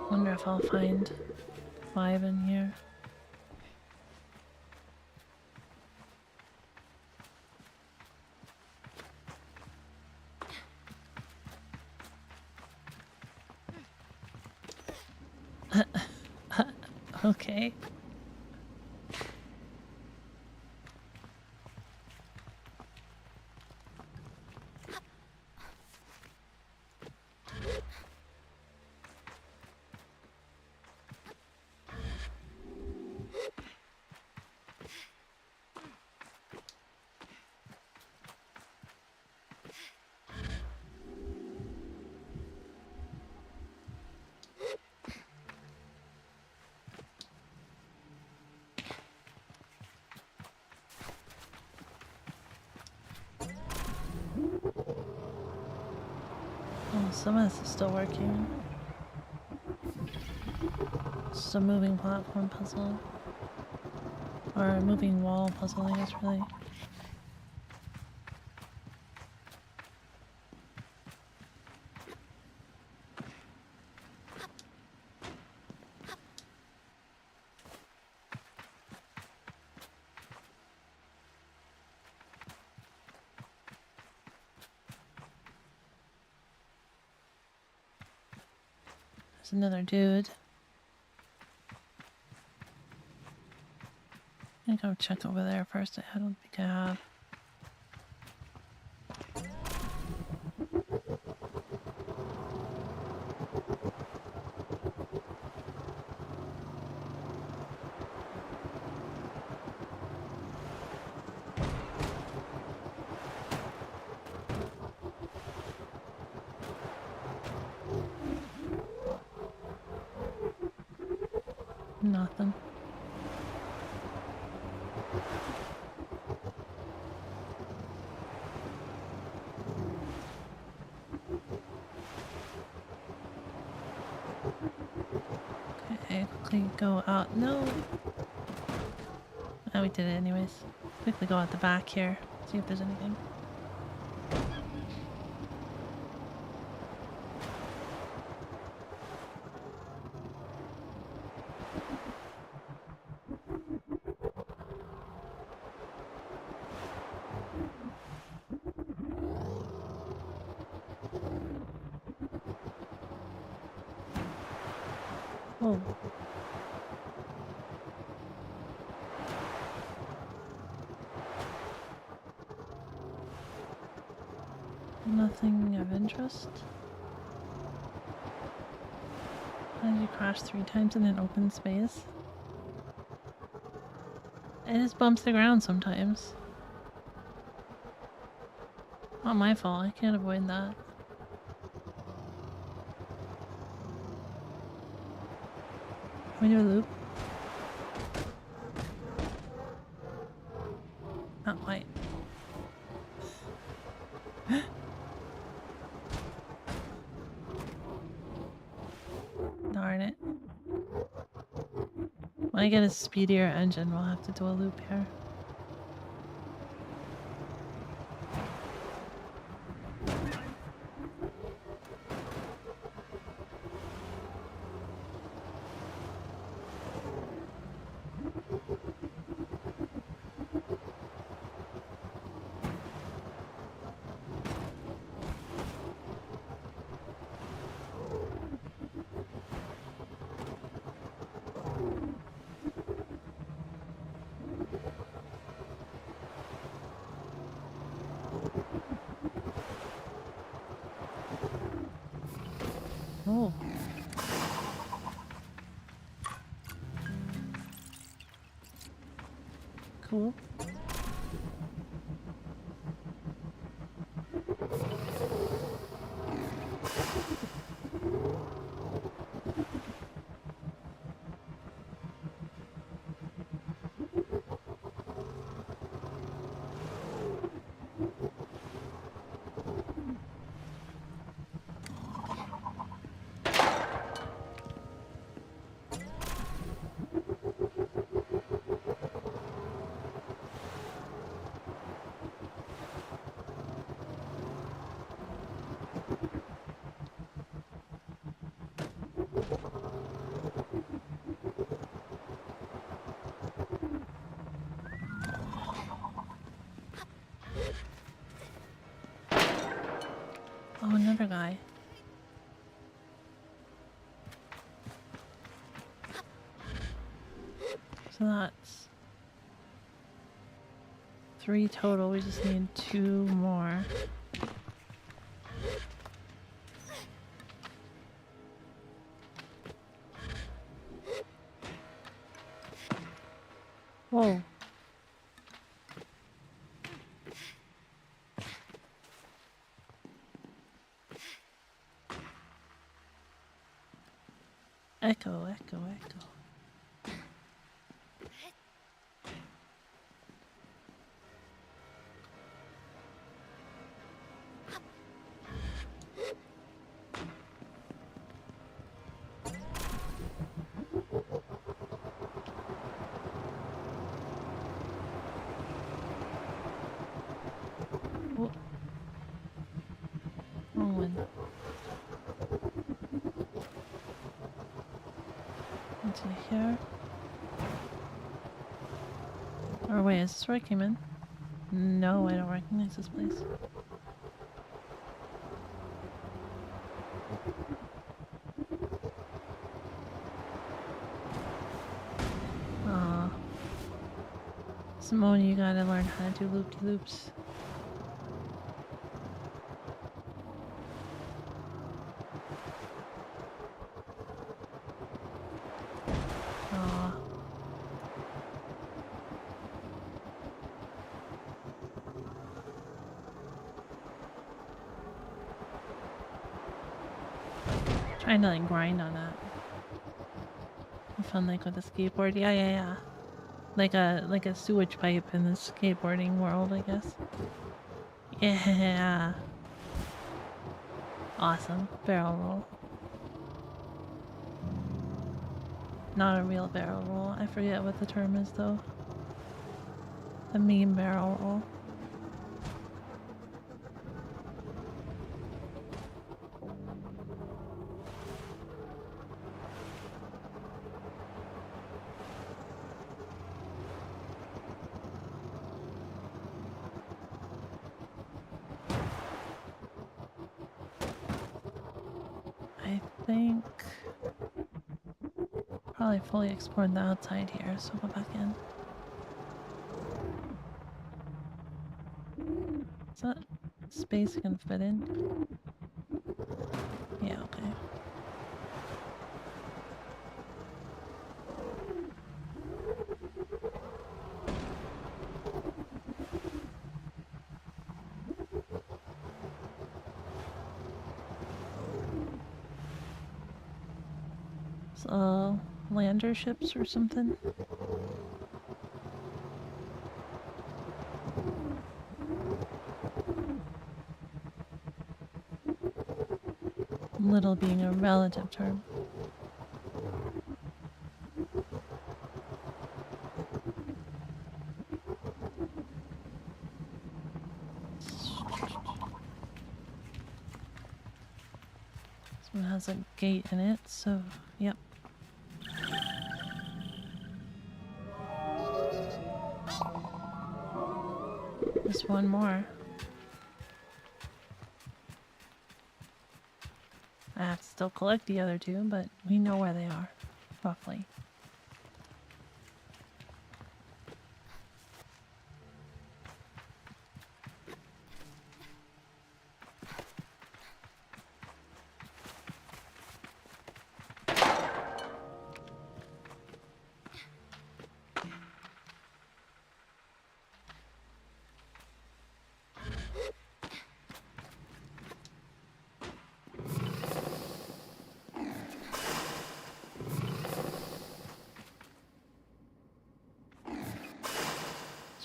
Wonder if I'll find 5 in here. Okay. Oh, some of this is still working. It's a moving platform puzzle. Or a moving wall puzzle, I guess, really. There's another dude. I'm gonna go check over there first. I don't think I have. Nothing. Okay, quickly go out. No! Oh, we did it anyways. Quickly go out the back here. See if there's anything. Oh. Nothing of interest. How did you crash 3 times in an open space? It just bumps the ground sometimes. Not my fault, I can't avoid that. Can we do a loop? Not quite. Darn it. When I get a speedier engine, we'll have to do a loop here. Oh. Cool. Oh, another guy. So that's 3 total. We just need 2 more. Whoa. Echo, echo, echo. Oh. Wrong one. Into here. Or wait, is this where I came in? No, I don't recognize this place. Aw. Simone, you gotta learn how to do loop-de-loops. Aw. Trying to like grind on that. Fun like with a skateboard. Yeah, yeah, yeah. Like a sewage pipe in the skateboarding world, I guess. Yeah. Awesome. Barrel roll. Not a real barrel roll. I forget what the term is though. The meme barrel roll. I think probably fully explored the outside here, so go back in. Is that space I can fit in? Yeah, okay. So, lander ships or something? Little being a relative term. This one has a gate in it, so yep. Just one more. I have to still collect the other 2, but we know where they are, roughly.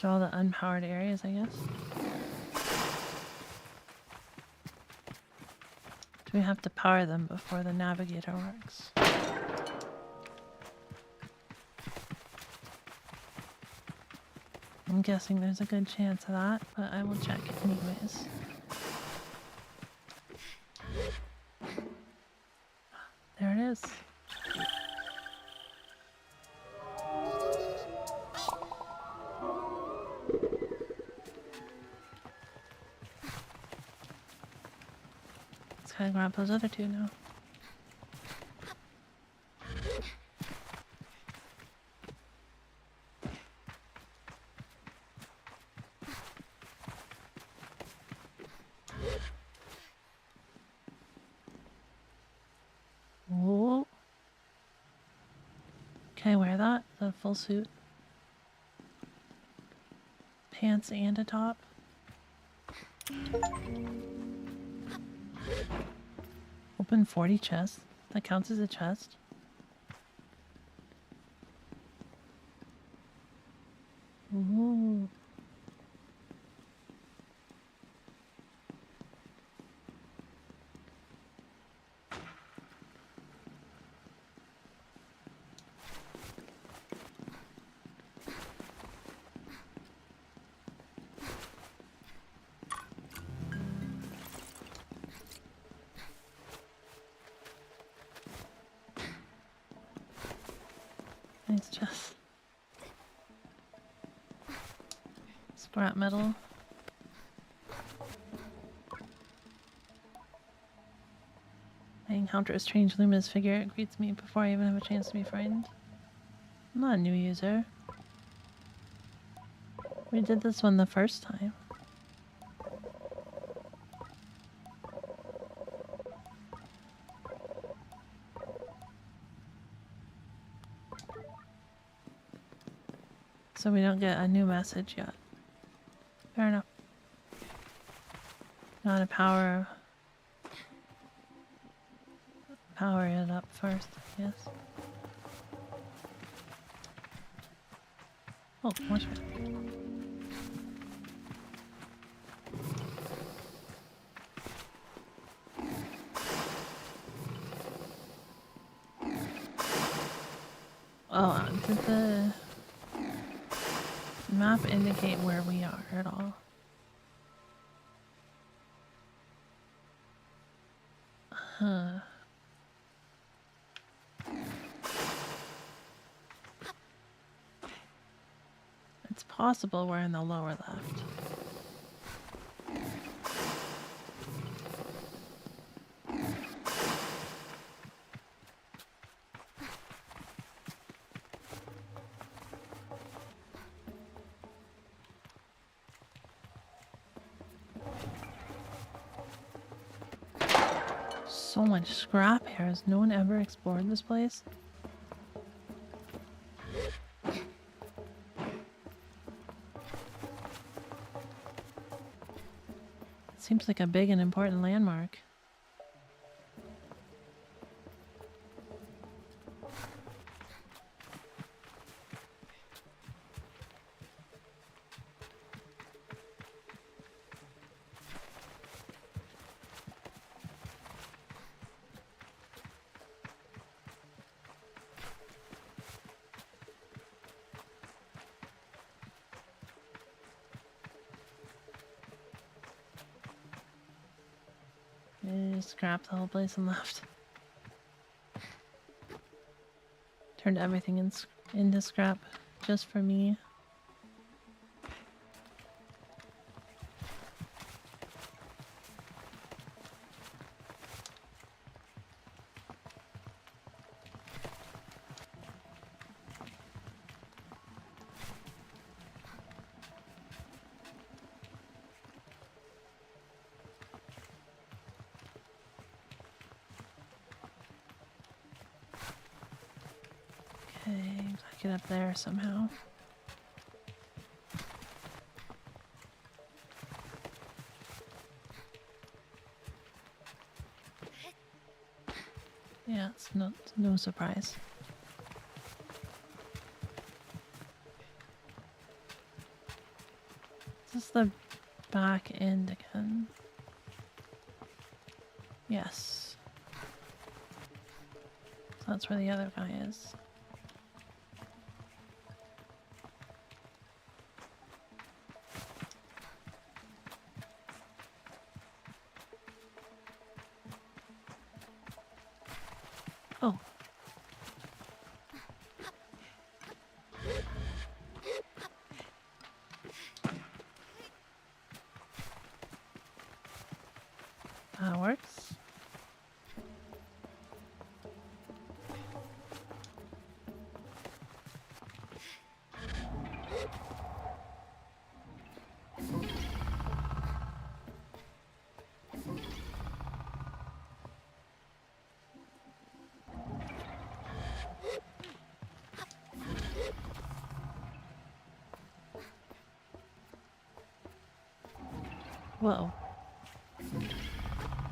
Those are all the unpowered areas, I guess. Do we have to power them before the navigator works? I'm guessing there's a good chance of that, but I will check anyways. There it is. Let's kind of grab those other two now. Whoa. Can I wear that? The full suit? Pants and a top? Open 40 chests. That counts as a chest. Ooh. Nice chest. Scrap metal. I encounter a strange luminous figure. It greets me before I even have a chance to be frightened. I'm not a new user. We did this one the first time. So we don't get a new message yet. Fair enough. Gotta power it up first, I guess. Oh, watch it. Oh, did the map indicate where we are at all? Huh. It's possible we're in the lower left. So much scrap here. Has no one ever explored this place? Seems like a big and important landmark. Scrapped the whole place and left. Turned everything into scrap just for me. Okay, gotta get up there somehow. Yeah, it's no surprise. This is the back end again. Yes. So that's where the other guy is. Oh. That works. Whoa.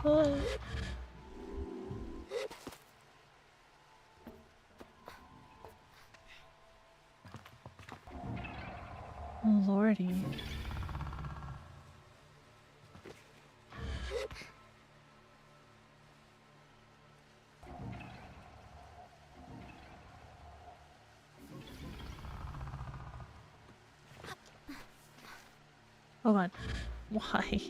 Whoa. Lordy. Oh god. Why?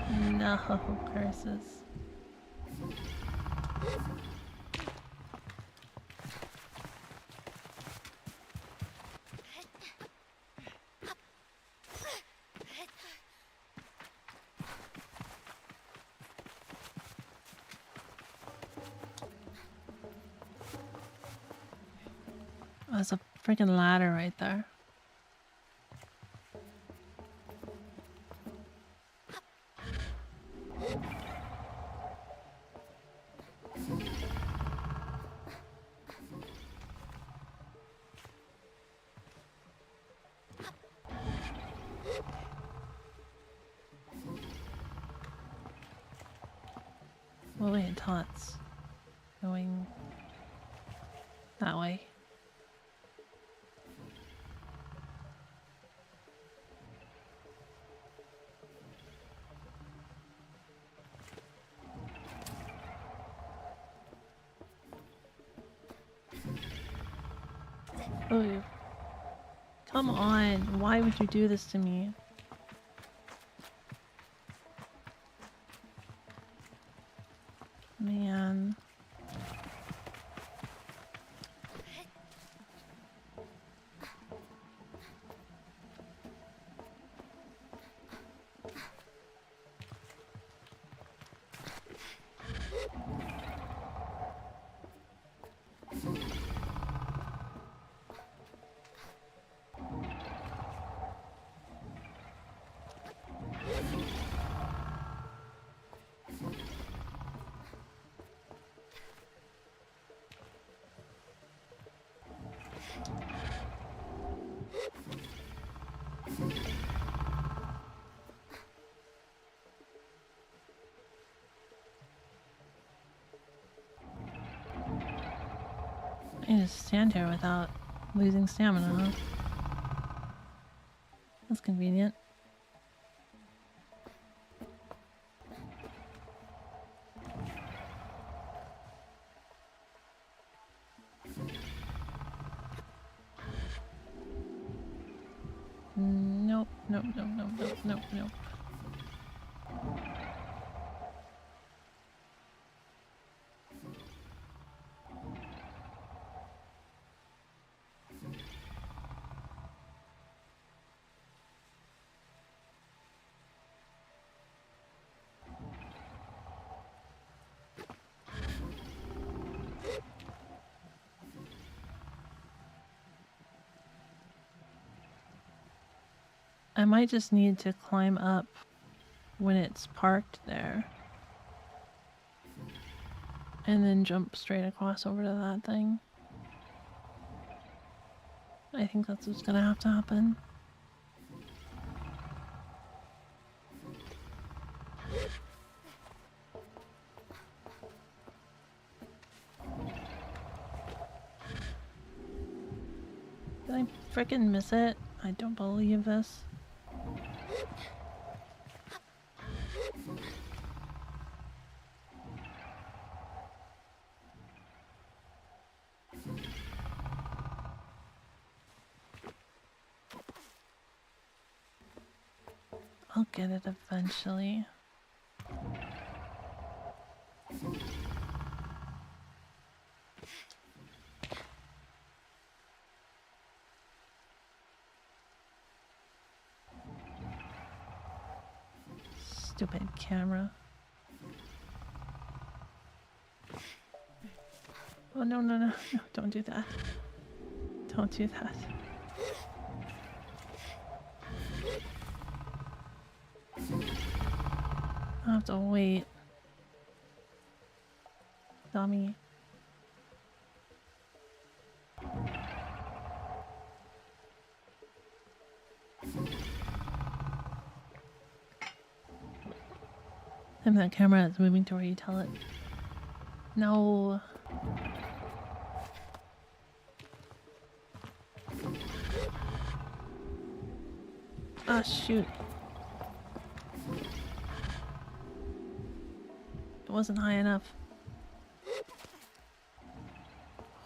No, curses. Oh, there's a freaking ladder right there. Well, wait until it's going that way. Oh, come on. Why would you do this to me? Man. I need to stand here without losing stamina, huh? That's convenient. Nope, nope, nope, nope, nope, nope, nope. I might just need to climb up when it's parked there. And then jump straight across over to that thing. I think that's what's gonna have to happen. Did I frickin' miss it? I don't believe this. I'll get it eventually. Stupid camera. Oh no, no, no, no, don't do that. Don't do that. I have to wait. Dummy. And that camera is moving to where you tell it. No. Ah, shoot. It wasn't high enough.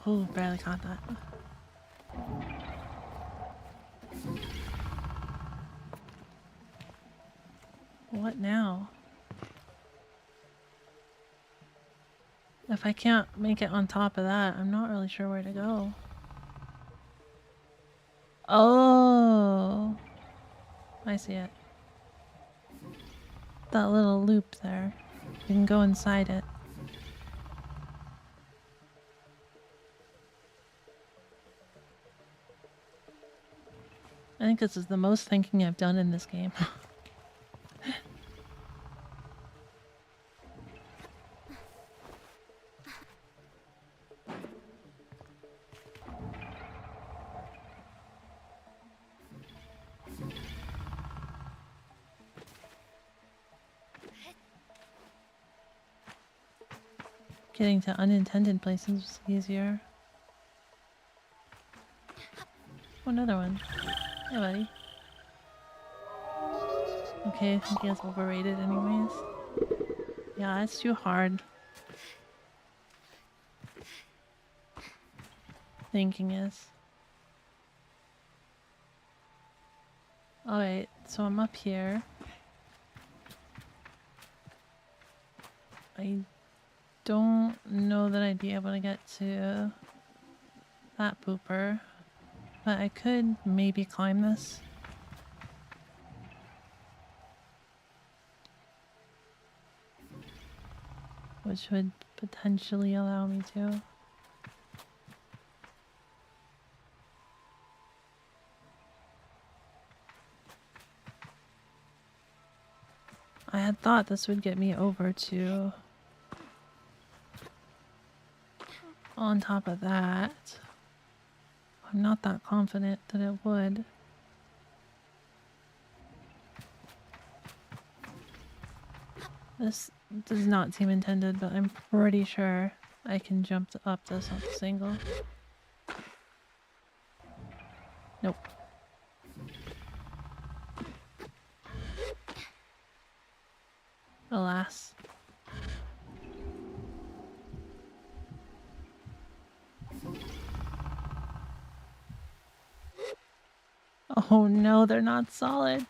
Oh, barely caught that. What now? If I can't make it on top of that, I'm not really sure where to go. Oh, I see it. That little loop there. You can go inside it. I think this is the most thinking I've done in this game. Getting to unintended places was easier. Oh, another one. Hey, buddy. Okay, I think he has overrated anyways. Yeah, it's too hard. Thinking is. Alright, so I'm up here. I don't know that I'd be able to get to that pooper, but I could maybe climb this. Which would potentially allow me to. I had thought this would get me over to on top of that. I'm not that confident that it would. This does not seem intended, but I'm pretty sure I can jump up this on the single. Nope. Alas. Oh no, they're not solid.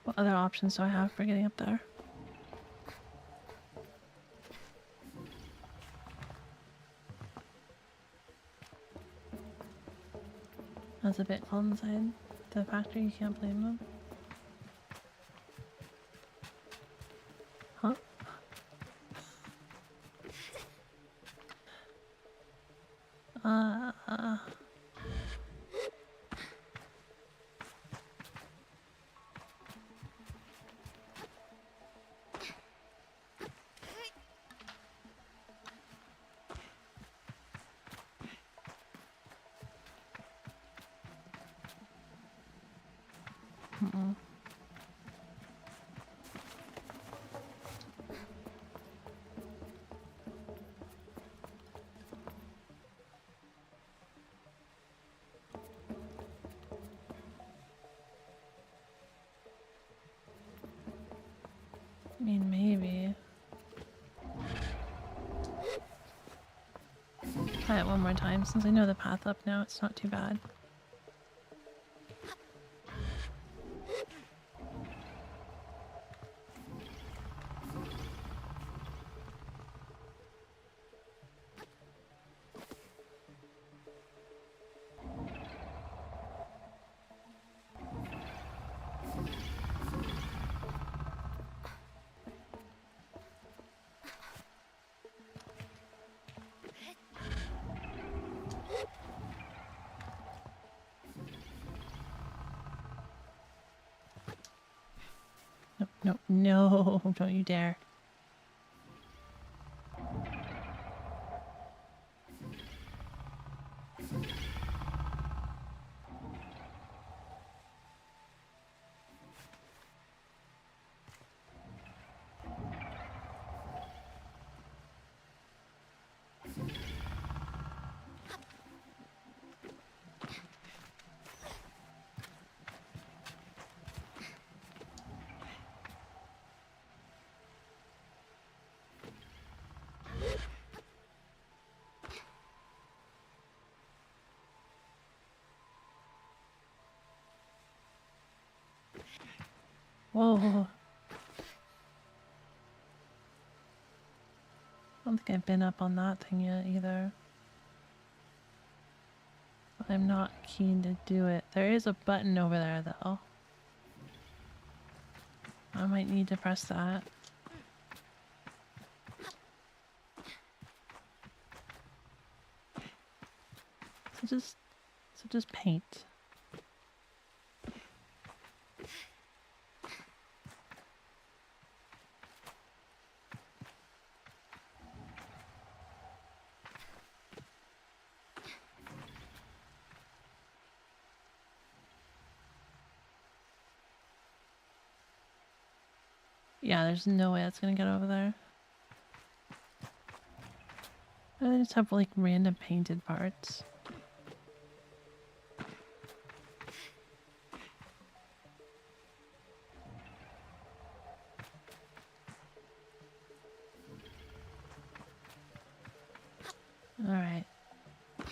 What other options do I have for getting up there? That's a bit cold inside the factory, you can't blame them. Huh? try it one more time. Since I know the path up now, it's not too bad. No, no, no, don't you dare. Whoa. I don't think I've been up on that thing yet either. But I'm not keen to do it. There is a button over there though. I might need to press that. So just paint. Yeah, there's no way that's gonna get over there. I just have like random painted parts. Alright. Let's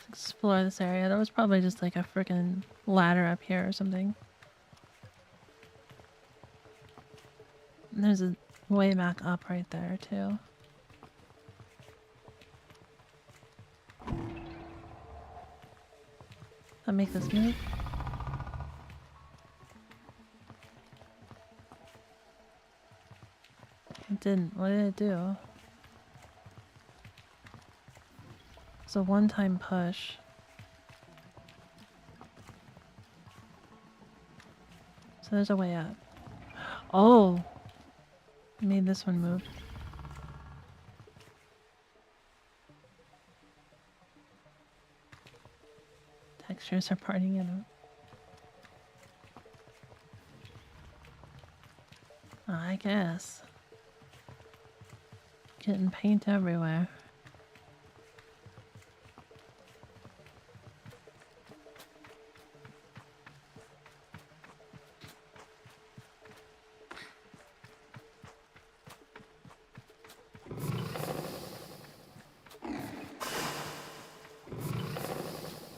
explore this area. There was probably just like a freaking ladder up here or something. And there's a way back up right there too. That make this move? It didn't. What did it do? It's a one-time push. So there's a way up. Oh! Made this one move. Textures are parting it up. I guess. Getting paint everywhere.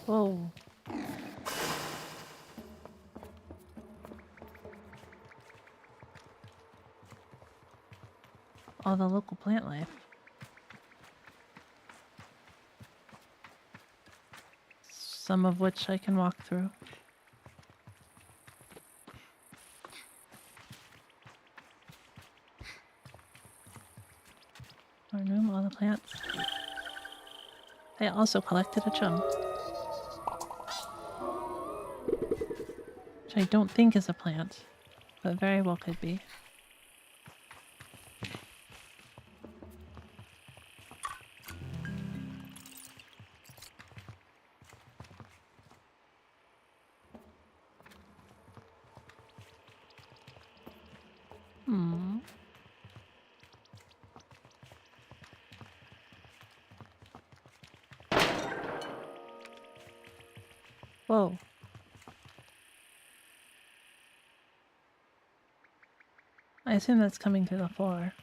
Whoa. All the local plant life. Some of which I can walk through. Barn room, all the plants. I also collected a chum. Which I don't think is a plant, but very well could be. Whoa. I assume that's coming through the floor.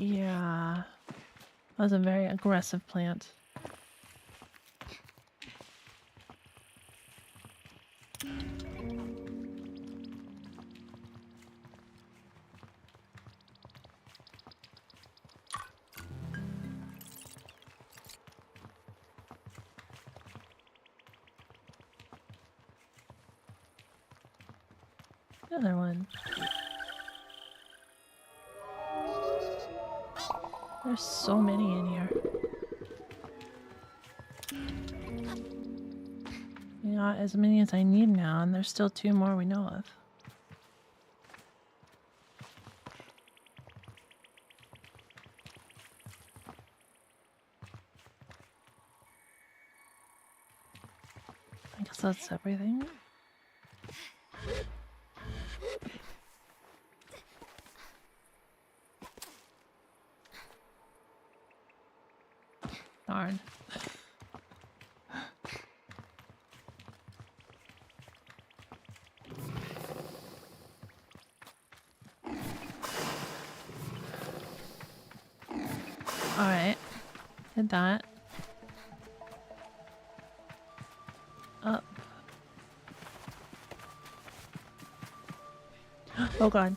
Yeah. That was a very aggressive plant. Another one. There's so many in here. We got as many as I need now, and there's still 2 more we know of. I guess that's everything. Darn. Alright. Did that. Up. Oh god.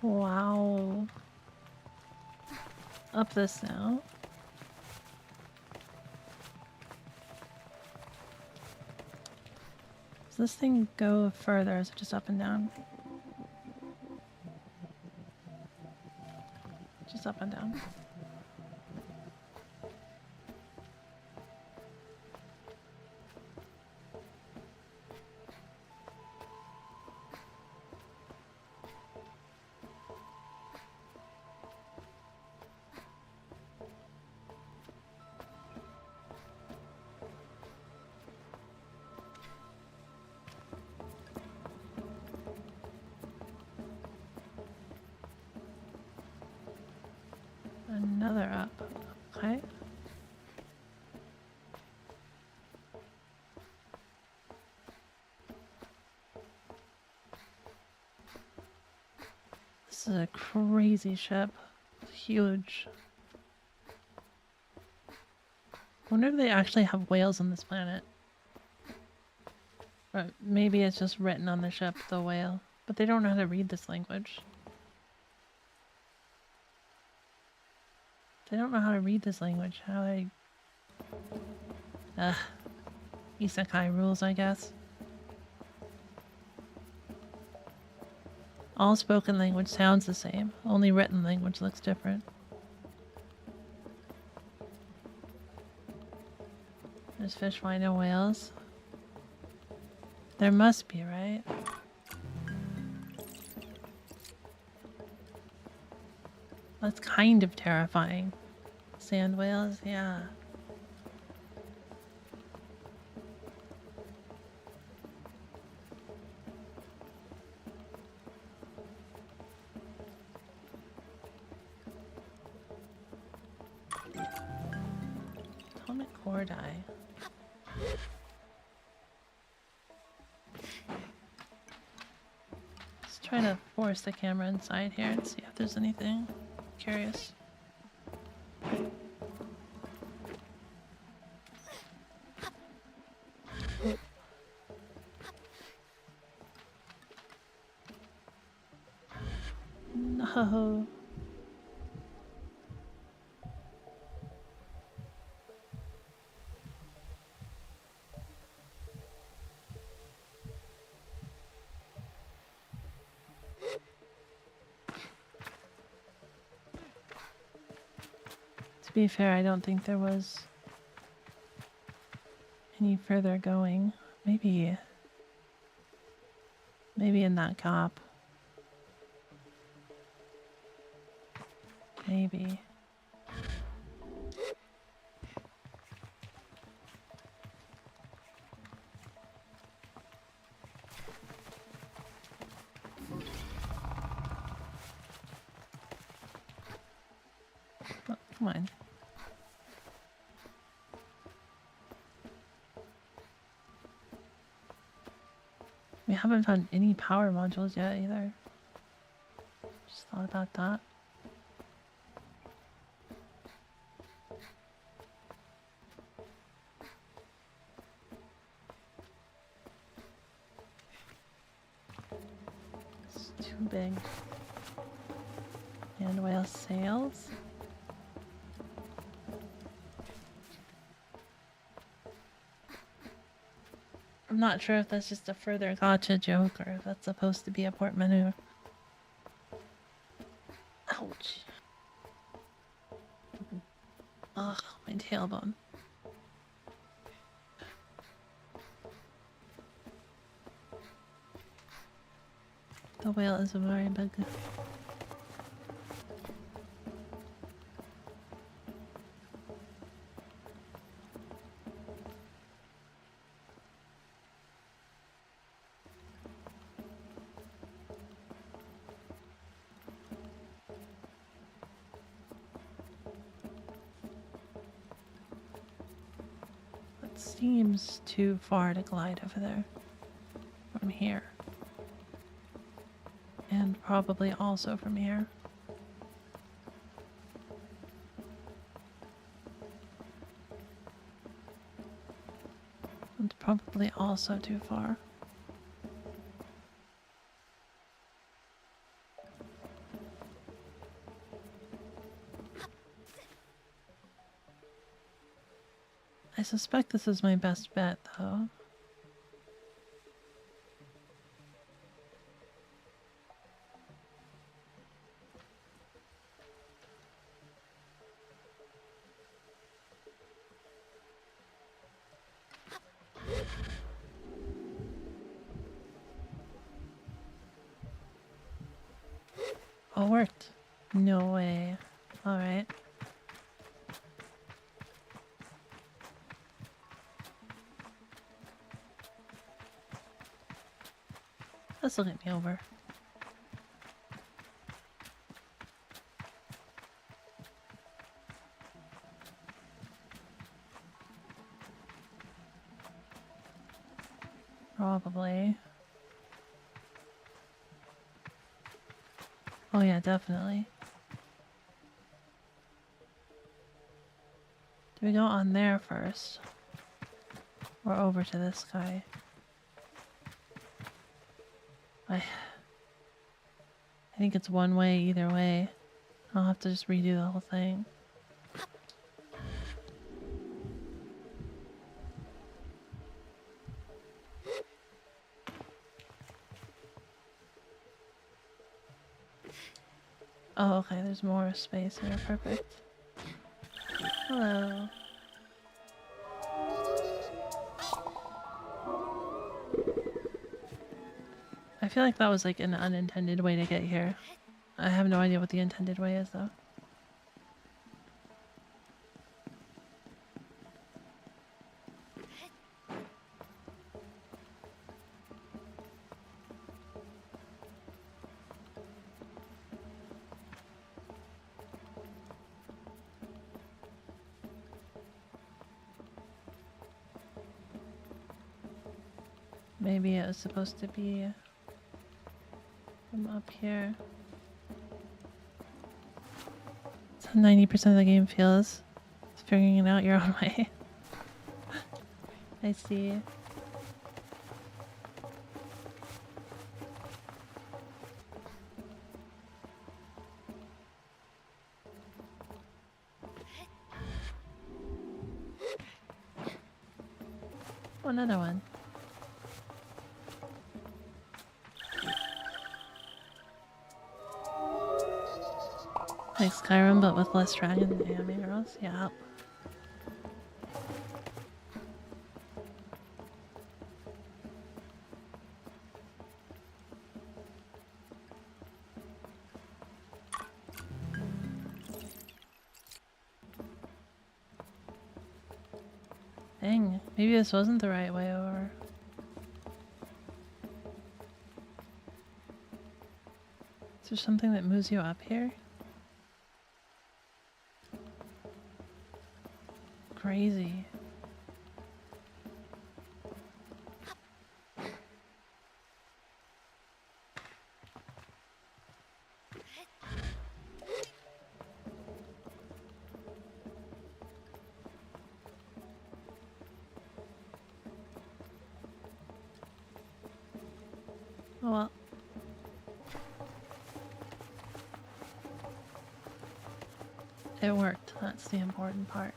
Wow. Up this now. Does this thing go further? Or is it just up and down? Just up and down. Another up. Okay. This is a crazy ship. It's huge. I wonder if they actually have whales on this planet. Or maybe it's just written on the ship, the whale. But they don't know how to read this language. They don't know how to read this language. How they... Isekai rules, I guess. All spoken language sounds the same. Only written language looks different. There's fish, why no whales? There must be, right? That's kind of terrifying. Sand whales, yeah. Atomic core dye. Let's try to force the camera inside here and see if there's anything. Curious. No. To be fair, I don't think there was any further going. Maybe in that cop. Maybe. Oh, come on. We haven't found any power modules yet either. Just thought about that. It's too big. And whale sails. I'm not sure if that's just a further gotcha joke or if that's supposed to be a portmanteau. Ouch. Ugh, my tailbone. The whale is very big. Seems too far to glide over there from here, and probably also from here. It's probably also too far. I suspect this is my best bet, though. Oh, it worked. No way. Alright. Let's look at me over. Probably. Oh yeah, definitely. Do we go on there first? Or over to this guy? I think it's one way either way. I'll have to just redo the whole thing. Oh, okay, there's more space here. Perfect. Hello. I feel like that was like an unintended way to get here. I have no idea what the intended way is, though. Maybe it was supposed to be from up here. That's how 90% of the game feels. It's figuring it out your own way. I see. Oh, another one. Like Skyrim, but with less dragon and anime arrows? Yeah. Dang, maybe this wasn't the right way over. Is there something that moves you up here? Crazy. Oh well. It worked. That's the important part.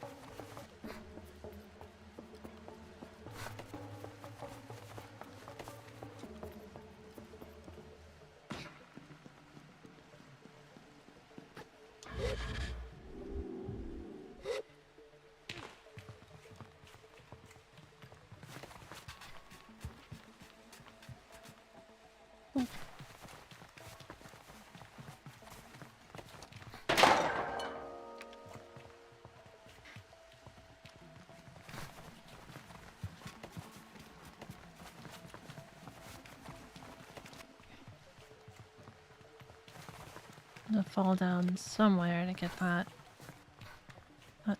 I'm gonna fall down somewhere to get that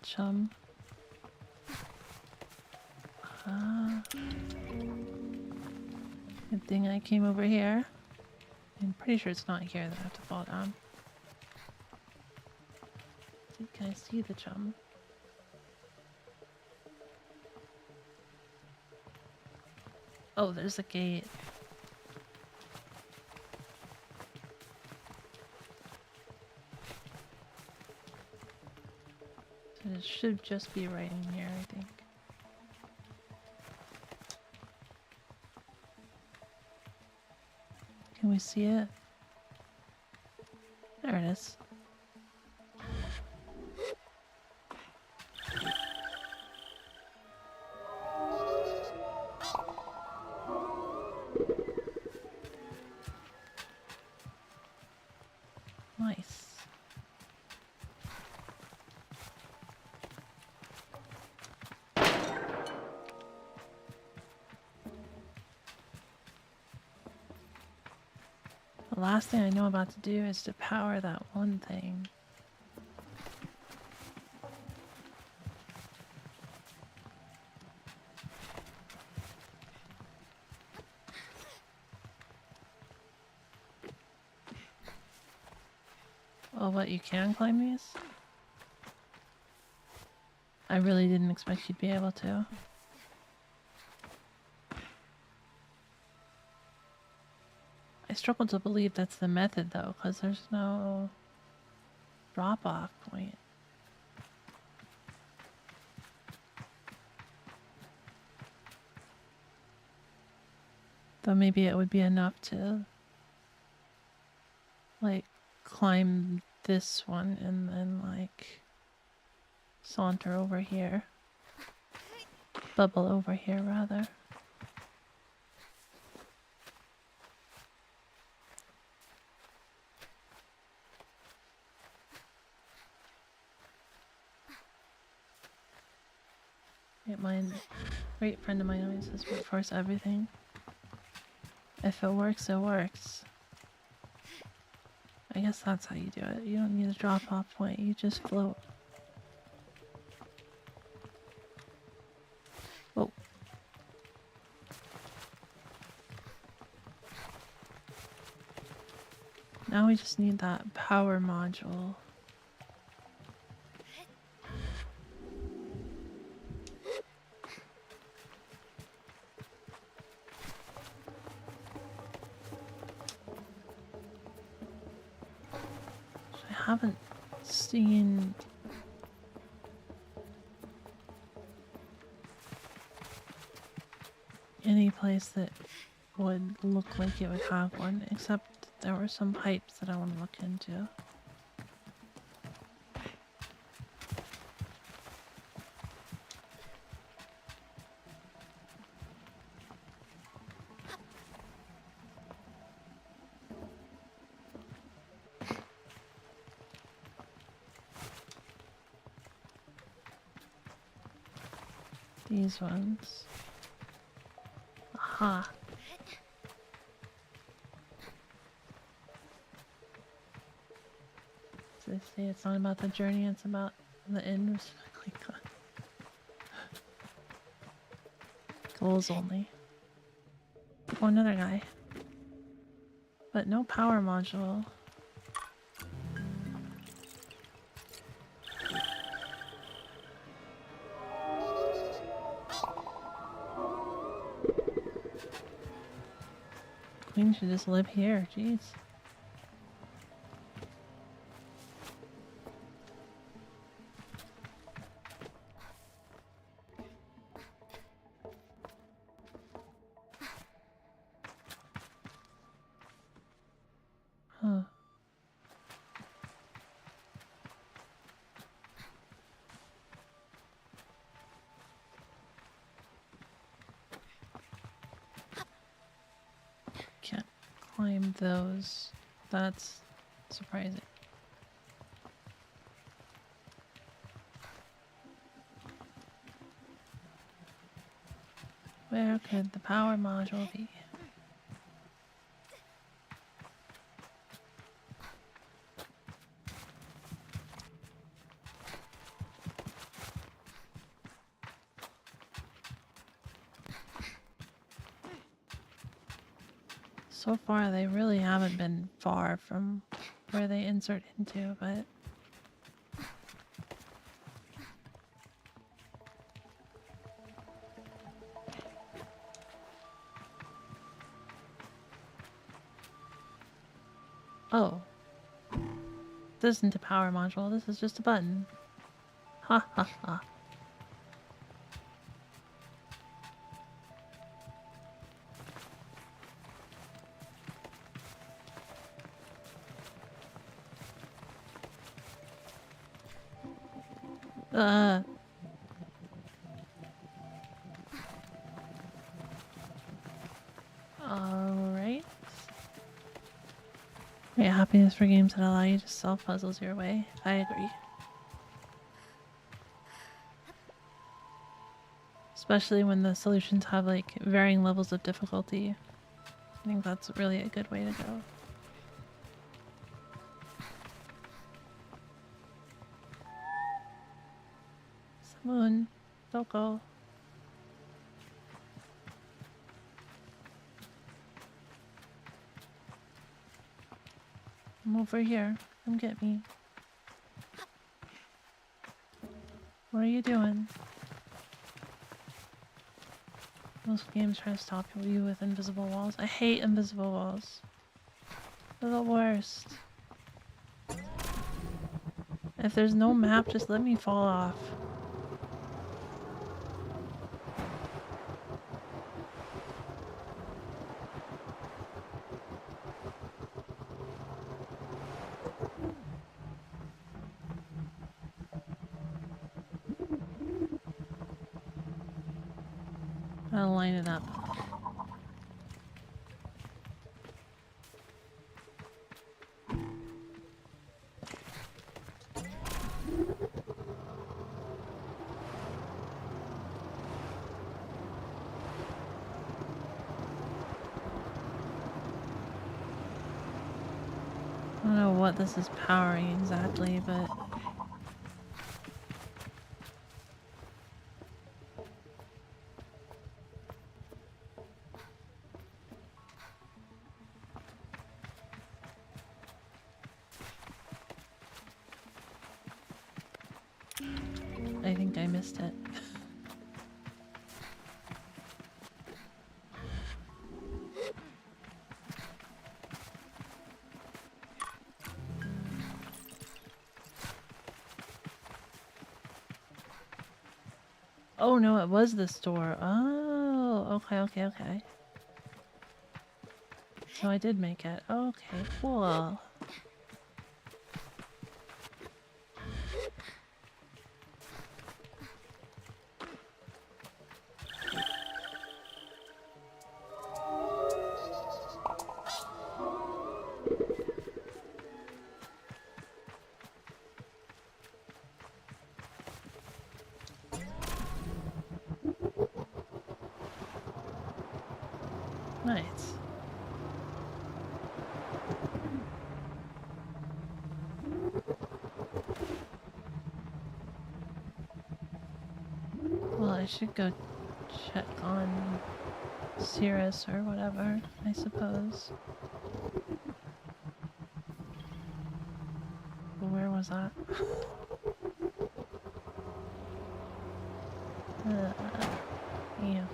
chum. Good thing I came over here. I'm pretty sure it's not here that I have to fall down. Can I see the chum? Oh, there's a gate. So it should just be right in here, I think. Can we see it? There it is. Nice. The last thing I know about to do is to power that one thing. Oh, what, you can climb these? I really didn't expect you'd be able to. I struggle to believe that's the method though, because there's no drop-off point. Though maybe it would be enough to, like, climb this one and then, like, saunter over here. Bubble over here, rather. Yeah, mine, great friend of mine always says brute force everything. If it works, it works. I guess that's how you do it. You don't need a drop-off point, you just float. Oh. Now we just need that power module. I haven't seen any place that would look like it would have one, except there were some pipes that I want to look into. These ones. Aha. So they say it's not about the journey, it's about the end. Goals only. Oh, another guy. But no power module. queen should just live here. Jeez. Huh. Can't climb those. That's surprising. Where could the power module be? So far, they really haven't been far from where they insert into, but... Oh. This isn't a power module, this is just a button. Ha ha ha. Alright. Yeah, happiness for games that allow you to solve puzzles your way. I agree. Especially when the solutions have like varying levels of difficulty. I think that's really a good way to go. Moon, don't go. I'm over here. Come get me. What are you doing? Most games try to stop you with invisible walls. I hate invisible walls. They're the worst. If there's no map, just let me fall off. I'll line it up. I don't know what this is powering exactly, but... I think I missed it. Oh no, it was this door. Oh, okay. So I did make it. Okay, cool. Nice. Well, I should go check on Cirrus or whatever, I suppose. Where was that? Yeah.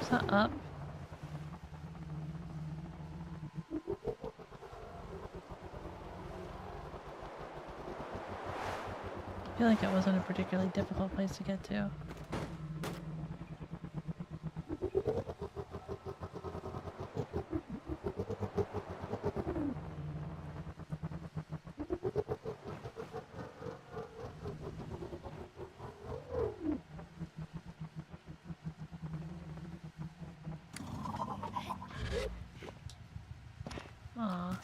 Is that up? I feel like it wasn't a particularly difficult place to get to. Aw.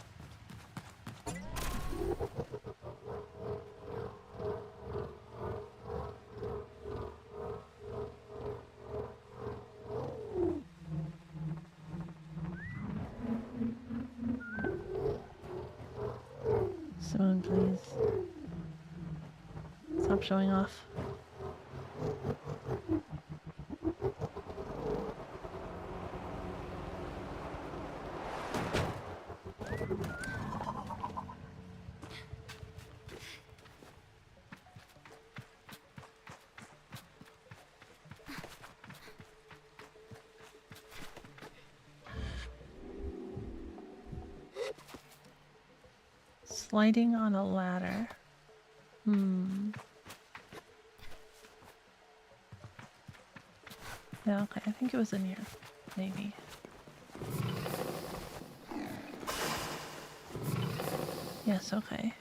Spoon, please. Stop showing off. Sliding on a ladder. Yeah, okay, I think it was in here. Maybe. Yes, okay.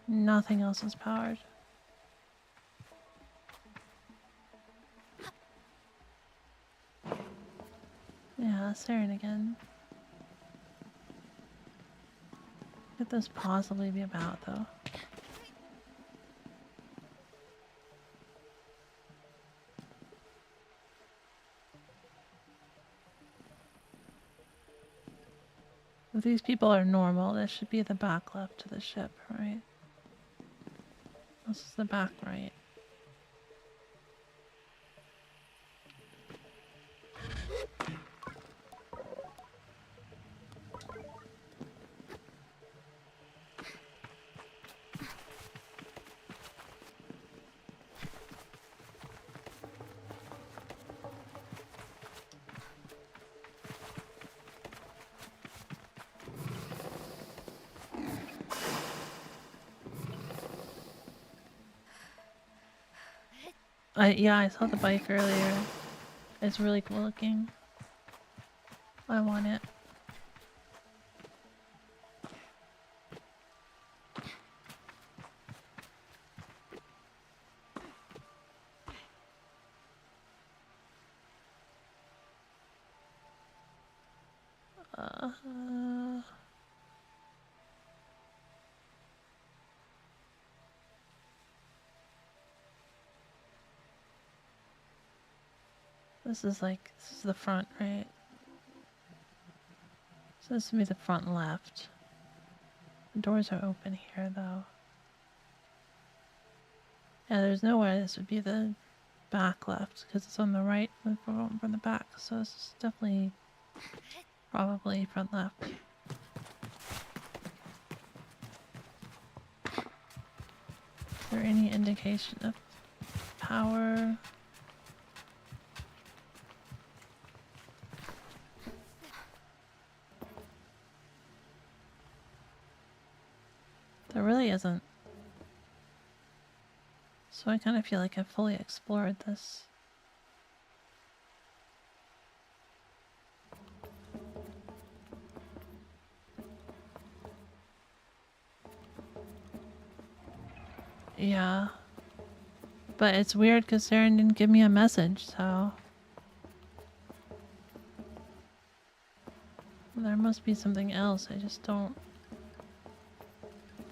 Nothing else is powered. Yeah, Siren again. What could this possibly be about, though? If these people are normal, this should be the back left to the ship, right? This is the back right. Yeah, I saw the bike earlier. It's really cool looking. I want it. This is the front, right? So this would be the front left. The doors are open here, though. Yeah, there's nowhere this would be the back left, because it's on the right from the back, so this is definitely probably front left. Is there any indication of power? There really isn't. So I kind of feel like I've fully explored this. Yeah. But it's weird because Saren didn't give me a message, so... There must be something else, I just don't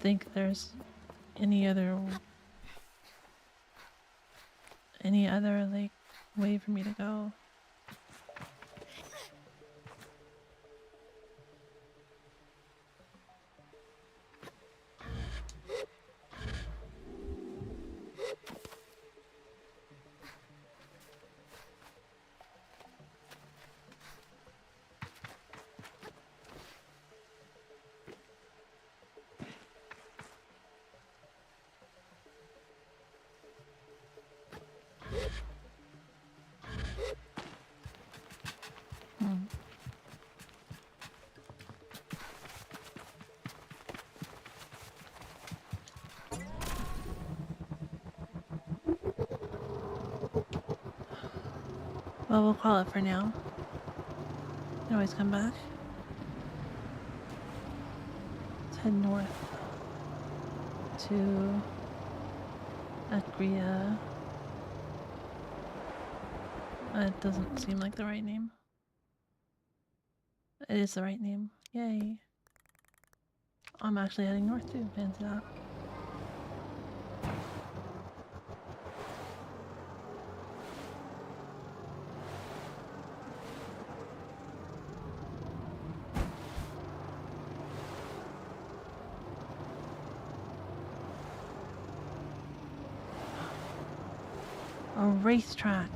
think there's any other like way for me to go. Well, we'll call it for now. You can always come back. Let's head north to Agria. It doesn't seem like the right name. It is the right name. Yay. I'm actually heading north too. Fancy that. A racetrack.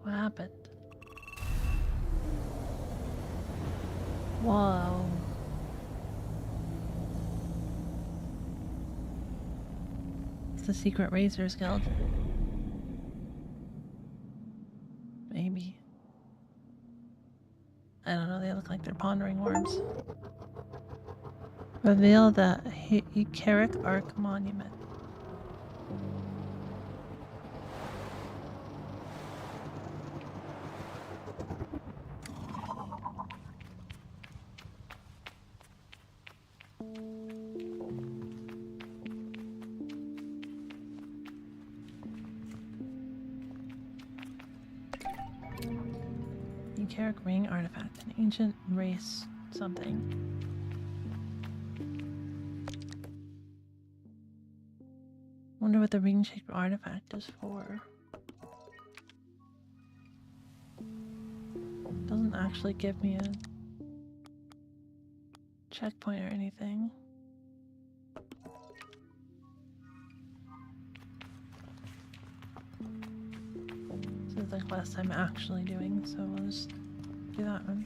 What happened? Whoa. It's the Secret Racers Guild. Maybe. I don't know, they look like they're pondering worms. Reveal the Eucharic Arc Monument. Eucharic Ring Artifact, an ancient race something. Wonder what the ring-shaped artifact is for. Doesn't actually give me a checkpoint or anything. This is the quest I'm actually doing, so we'll just do that one.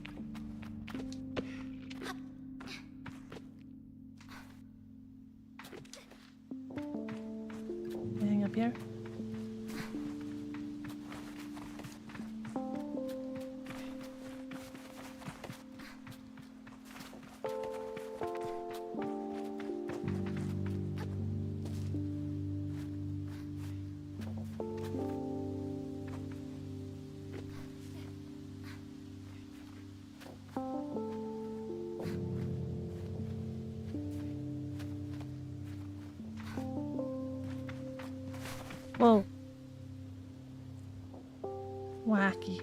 Anything up here? Whoa. Wacky.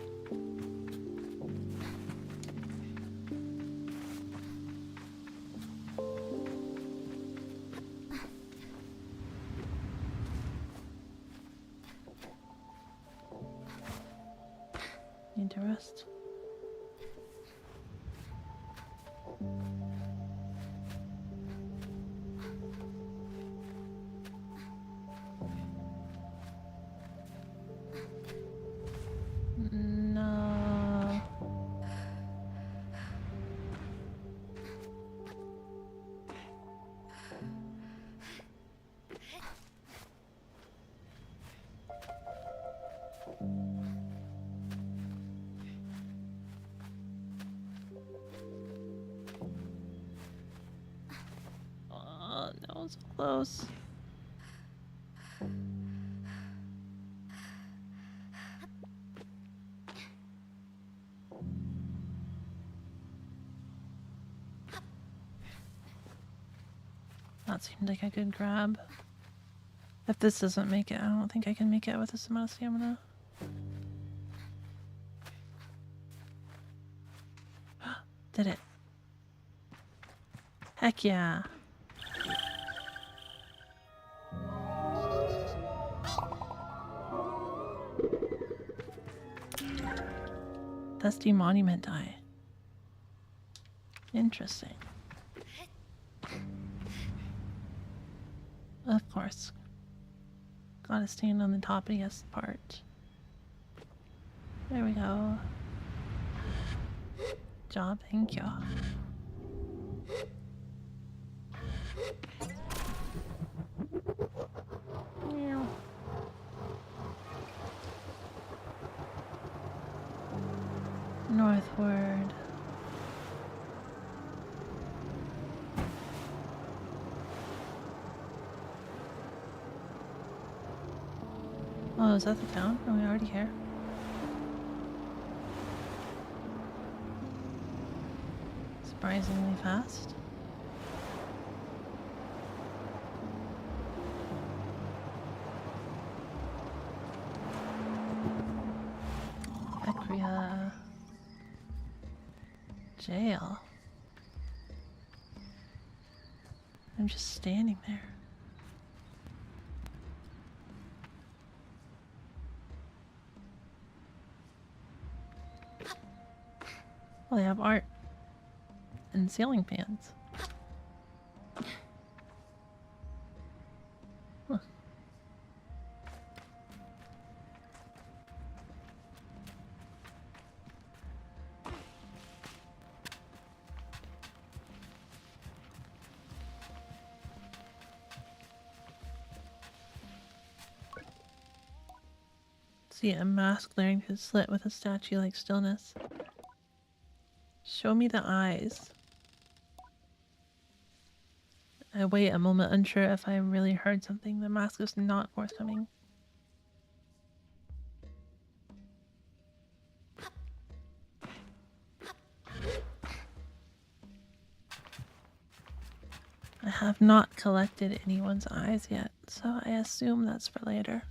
Need to rest. No. Oh, no, so close. That seemed like a good grab. If this doesn't make it, I don't think I can make it with this amount of stamina. Did it. Heck yeah. Dusty Monument Die. Interesting. Of course. Gotta stand on the toppiest part. There we go. Job, thank you. Northward. Oh, is that the town? Are we already here? Surprisingly fast. Ekria. Jail. I'm just standing there. Well, they have art and ceiling fans. Huh. See a mask glaring through the slit with a statue-like stillness. Show me the eyes. I wait a moment, unsure if I really heard something. The mask is not forthcoming. I have not collected anyone's eyes yet, so I assume that's for later.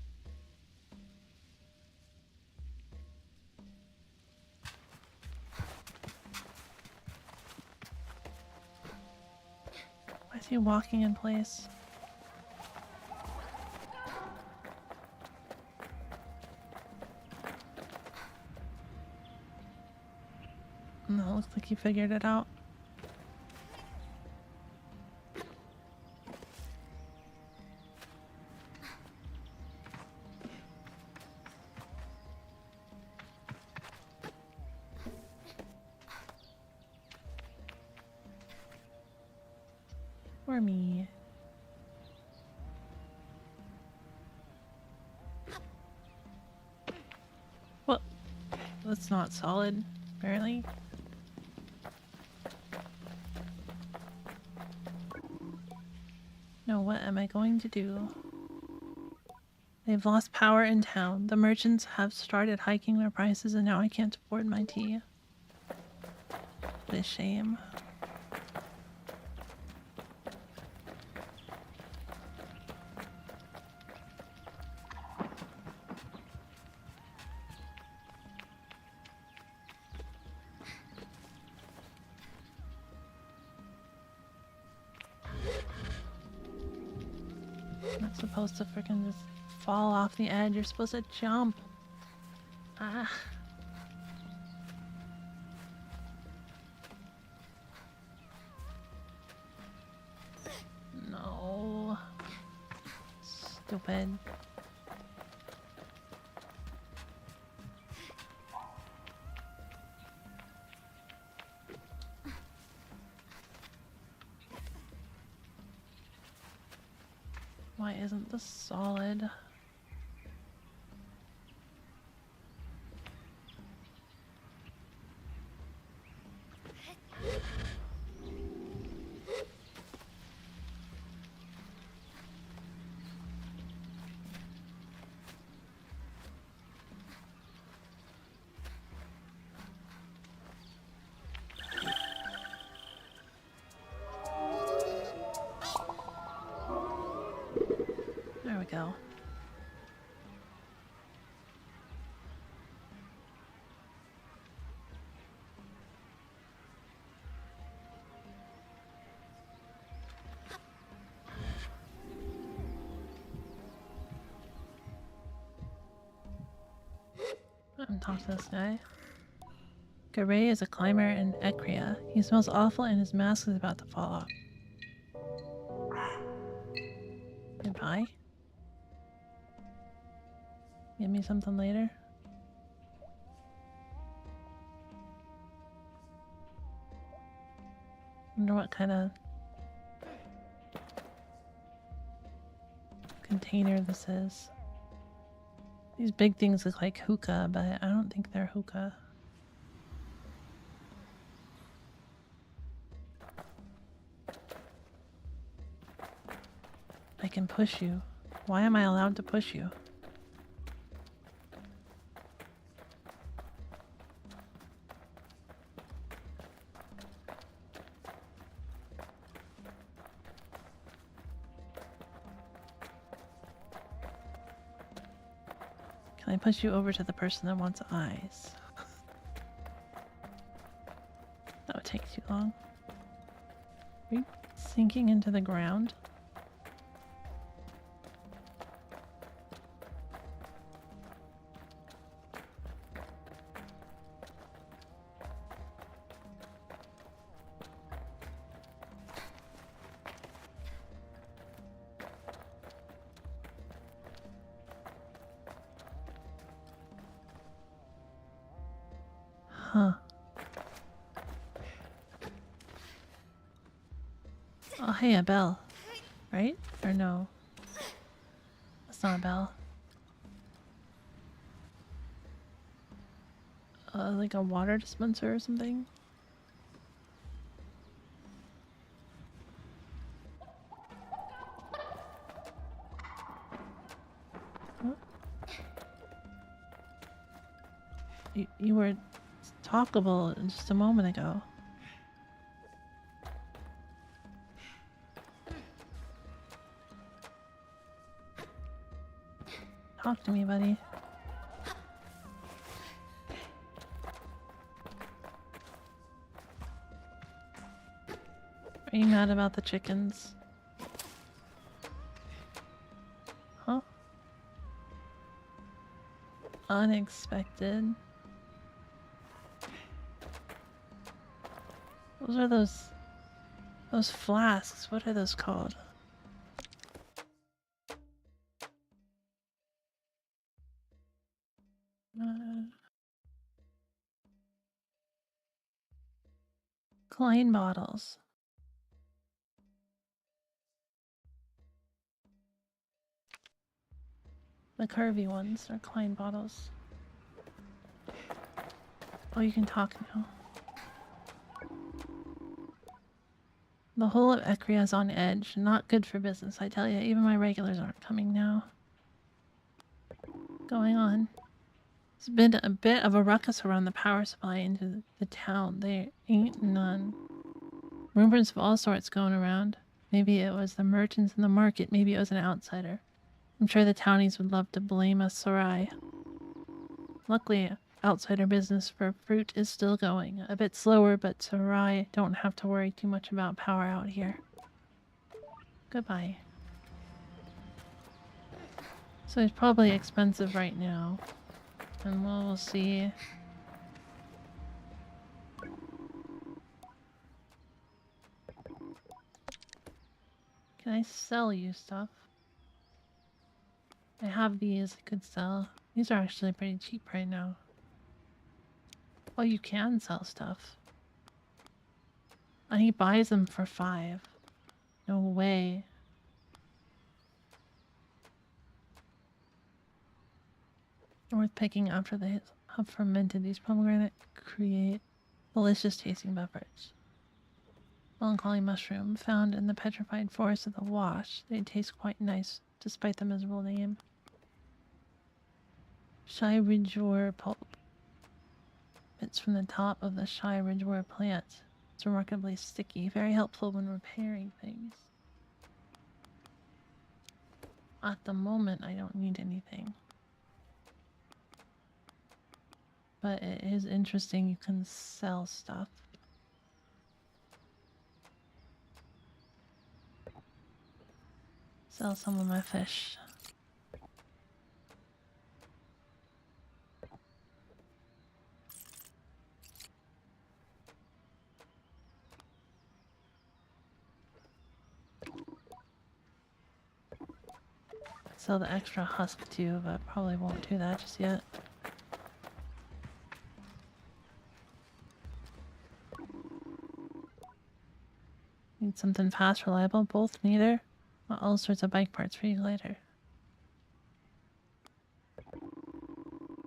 Why is he walking in place? No, it looks like he figured it out. Or me. Well, that's not solid, apparently. No, what am I going to do? They've lost power in town. The merchants have started hiking their prices and now I can't afford my tea. What a shame. Not supposed to freaking just fall off the edge. You're supposed to jump. Ah. No. Stupid. Why isn't this solid? There we go. I haven't talked to this guy. Garay is a climber in Ekria. He smells awful and his mask is about to fall off. Goodbye. Give me something later. Wonder what kind of container this is. These big things look like hookah, but I don't think they're hookah. I can push you. Why am I allowed to push you? Can I push you over to the person that wants eyes? That would take too long. Are you sinking into the ground? Huh. Oh, hey, a bell. Right? Or no? That's not a bell. Like a water dispenser or something? Huh? You were talkable just a moment ago. Talk to me, buddy. Are you mad about the chickens? Huh? Unexpected. Those are those flasks. What are those called? Klein bottles. The curvy ones are Klein bottles. Oh, you can talk now. The whole of Ekria is on edge. Not good for business, I tell you. Even my regulars aren't coming now. Going on. There's been a bit of a ruckus around the power supply into the town. There ain't none. Rumors of all sorts going around. Maybe it was the merchants in the market. Maybe it was an outsider. I'm sure the townies would love to blame us Sarai. Luckily, outsider business for fruit is still going. A bit slower, but Sarai don't have to worry too much about power out here. Goodbye. So it's probably expensive right now. And we'll see. Can I sell you stuff? I have these I could sell. These are actually pretty cheap right now. Oh, you can sell stuff. And he buys them for 5. No way. Worth picking after they have fermented. These pomegranate create delicious tasting beverage. Melancholy mushroom found in the petrified forest of the Wash. They taste quite nice despite the miserable name. Shy ridgewort pulp. Bits from the top of the shy ridgewort plant. It's remarkably sticky, very helpful when repairing things. At the moment, I don't need anything. But it is interesting you can sell stuff. Sell some of my fish. Sell the extra husk too, but probably won't do that just yet. Need something fast, reliable? Both, neither? Well, all sorts of bike parts for you later.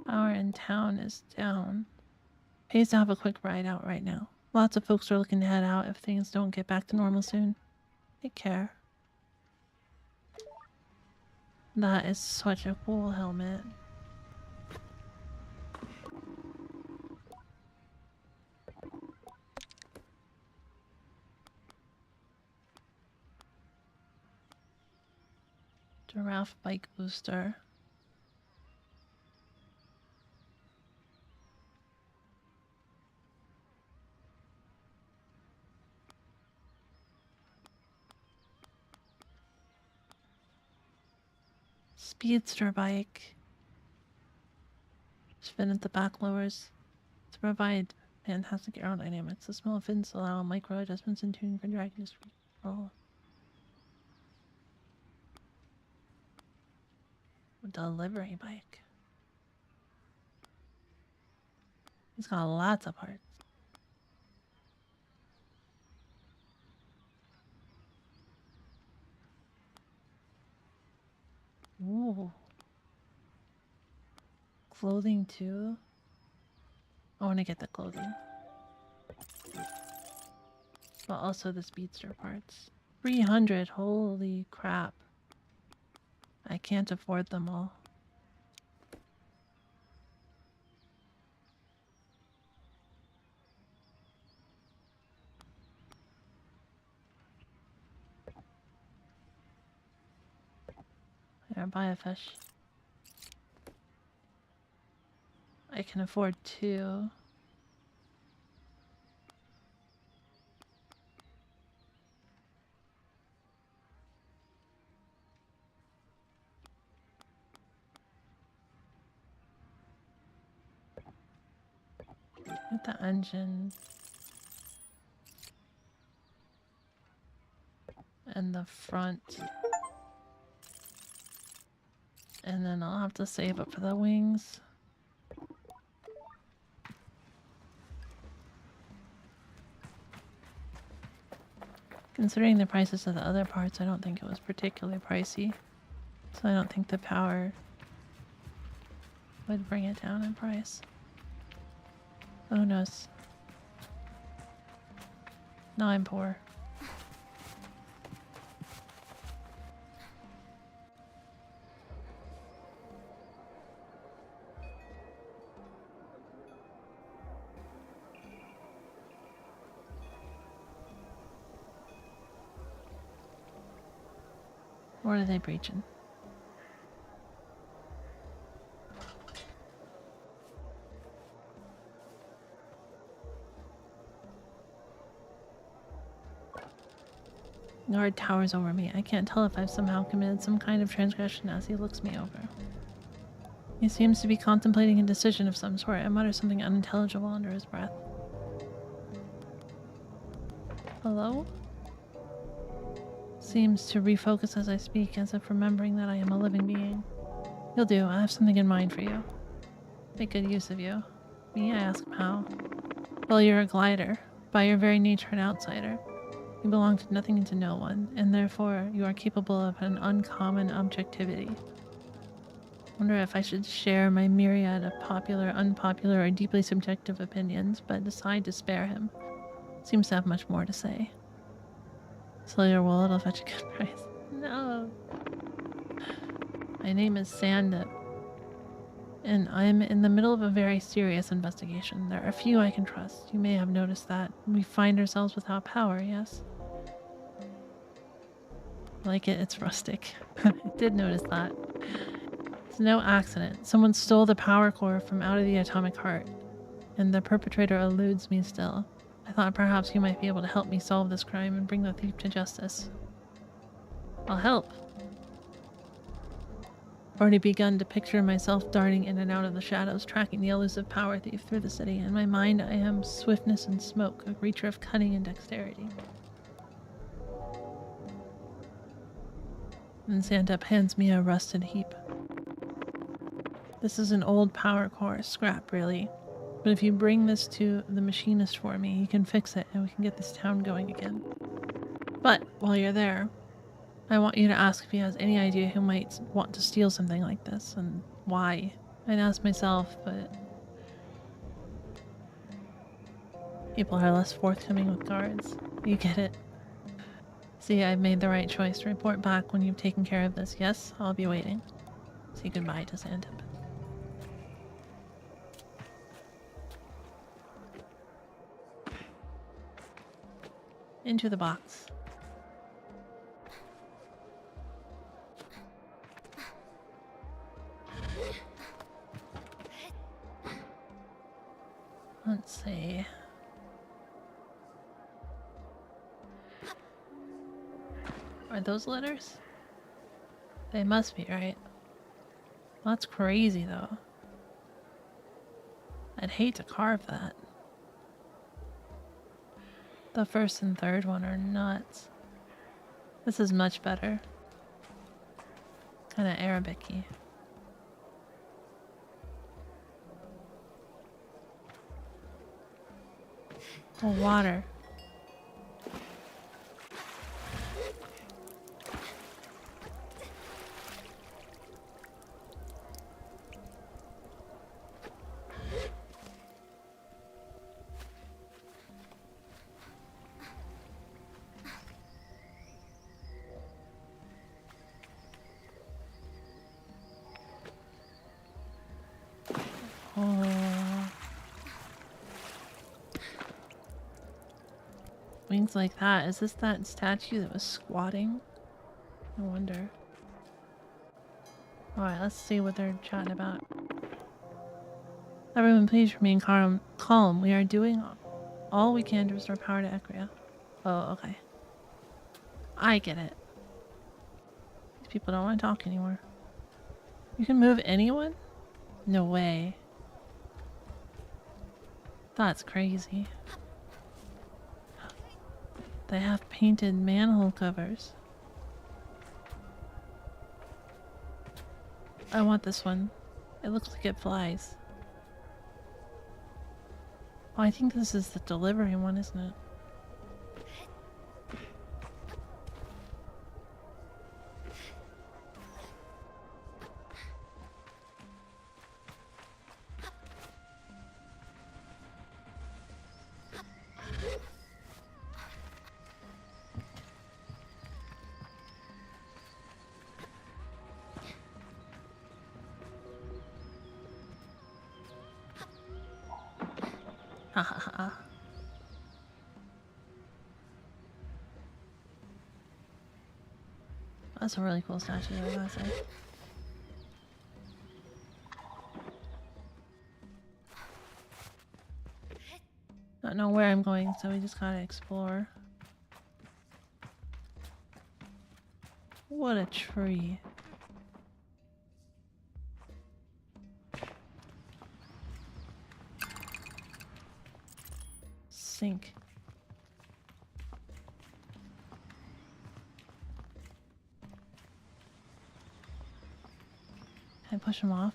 Power in town is down. Pays to have a quick ride out right now. Lots of folks are looking to head out if things don't get back to normal soon. Take care. That is such a cool helmet. Giraffe bike booster. Speedster bike. Spin at the back lowers to provide fantastic aerodynamics. The small fins allow micro adjustments in tuning for dragging speed control. Delivery bike. He's got lots of parts. Ooh. Clothing too. I want to get the clothing. But also the speedster parts. 300, holy crap. I can't afford them all. Here, buy a fish. I can afford 2. Get the engine. And the front. And then I'll have to save up for the wings. Considering the prices of the other parts, I don't think it was particularly pricey. So I don't think the power would bring it down in price. Who knows? Now I'm poor. What are they breaching? Guard towers over me. I can't tell if I've somehow committed some kind of transgression as he looks me over. He seems to be contemplating a decision of some sort and mutters something unintelligible under his breath. Hello? Seems to refocus as I speak, as if remembering that I am a living being. You'll do. I have something in mind for you. Make good use of you. Me? I ask him how. Well, you're a glider. By your very nature an outsider. You belong to nothing and to no one, and therefore you are capable of an uncommon objectivity. Wonder if I should share my myriad of popular, unpopular, or deeply subjective opinions, but decide to spare him. Seems to have much more to say. Sell your wool, it'll fetch a good price. No. My name is Sandip, and I'm in the middle of a very serious investigation. There are few I can trust. You may have noticed that. We find ourselves without power, yes? Like it, it's rustic. I did notice that. It's no accident. Someone stole the power core from out of the atomic heart, and the perpetrator eludes me still. I thought perhaps you might be able to help me solve this crime and bring the thief to justice. I'll help. Already begun to picture myself darting in and out of the shadows, tracking the elusive power thief through the city. In my mind, I am swiftness and smoke, a creature of cunning and dexterity. And Santa hands me a rusted heap. This is an old power core, scrap really. But if you bring this to the machinist for me, he can fix it and we can get this town going again. But while you're there, I want you to ask if he has any idea who might want to steal something like this and why. I'd ask myself, but people are less forthcoming with guards. You get it. See, I've made the right choice. Report back when you've taken care of this. Yes, I'll be waiting. Say goodbye to Santa. Into the box. Let's see. Are those letters? They must be, right? That's crazy, though. I'd hate to carve that. The first and third one are nuts. This is much better. Kinda Arabic-y. Oh, water. Oh. Wings like that. Is this that statue that was squatting? I wonder. Alright, let's see what they're chatting about. Everyone please remain calm. We are doing all we can to restore power to Ekria. Oh, okay. I get it. These people don't want to talk anymore. You can move anyone? No way. That's crazy. They have painted manhole covers. I want this one. It looks like it flies. Oh, I think this is the delivery one, isn't it? Ha ha ha. That's a really cool statue, I gotta say. Don't know where I'm going, so we just gotta explore. What a tree. Sink. Can I push him off?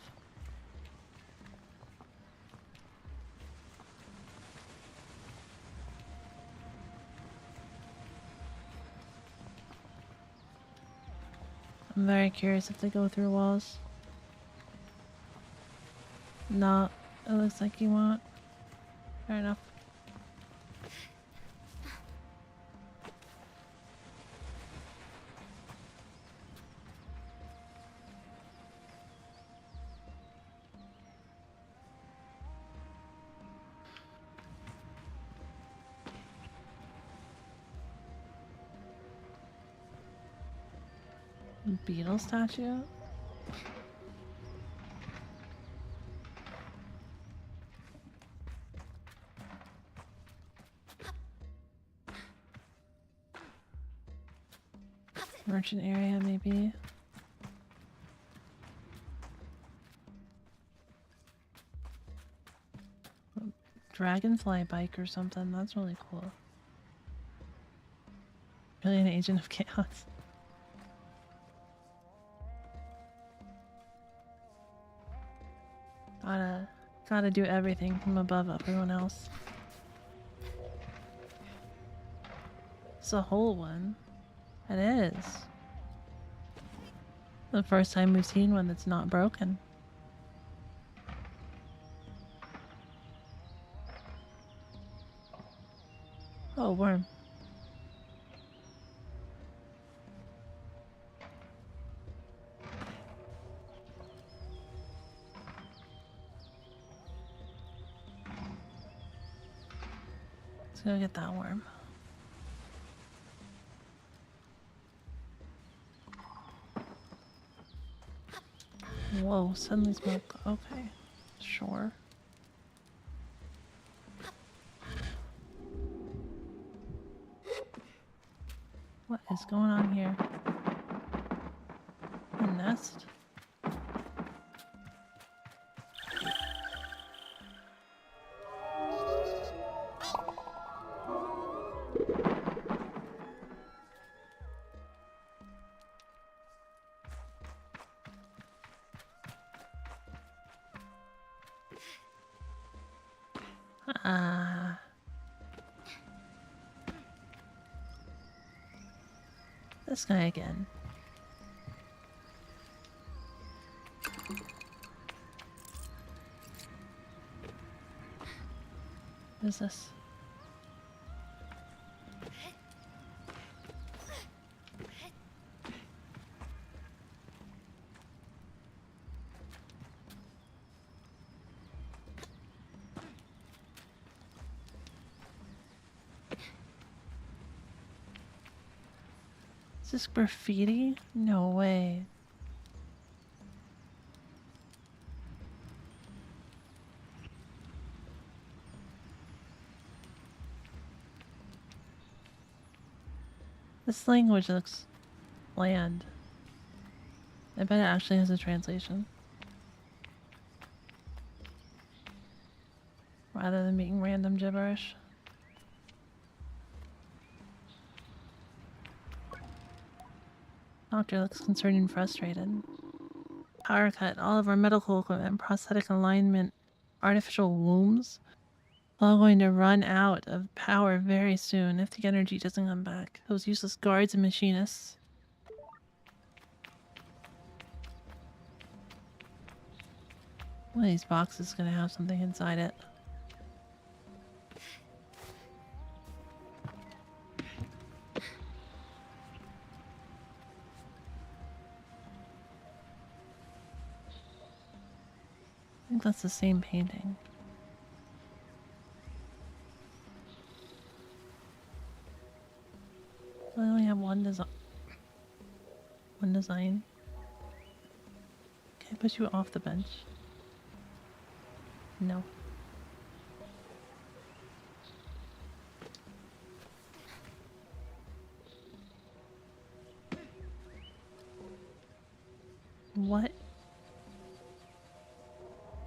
I'm very curious if they go through walls. No, it looks like you won't. Fair enough. Beetle statue? Merchant area, maybe. Dragonfly bike or something. That's really cool. Really an agent of chaos. Gotta do everything from above everyone else. It's a whole one. It is. The first time we've seen one that's not broken. Oh, worm. Let's go get that worm. Whoa, suddenly smoke. Okay, sure. What is going on here? A nest? Ah. This guy again. What is this? Is this graffiti? No way. This language looks bland. I bet it actually has a translation. Rather than being random gibberish. Doctor looks concerned and frustrated. Power cut. All of our medical equipment, prosthetic alignment, artificial wombs. All going to run out of power very soon if the energy doesn't come back. Those useless guards and machinists. One of these boxes is going to have something inside it. I think that's the same painting. I only have one design. One design. Can I put you off the bench? No. What?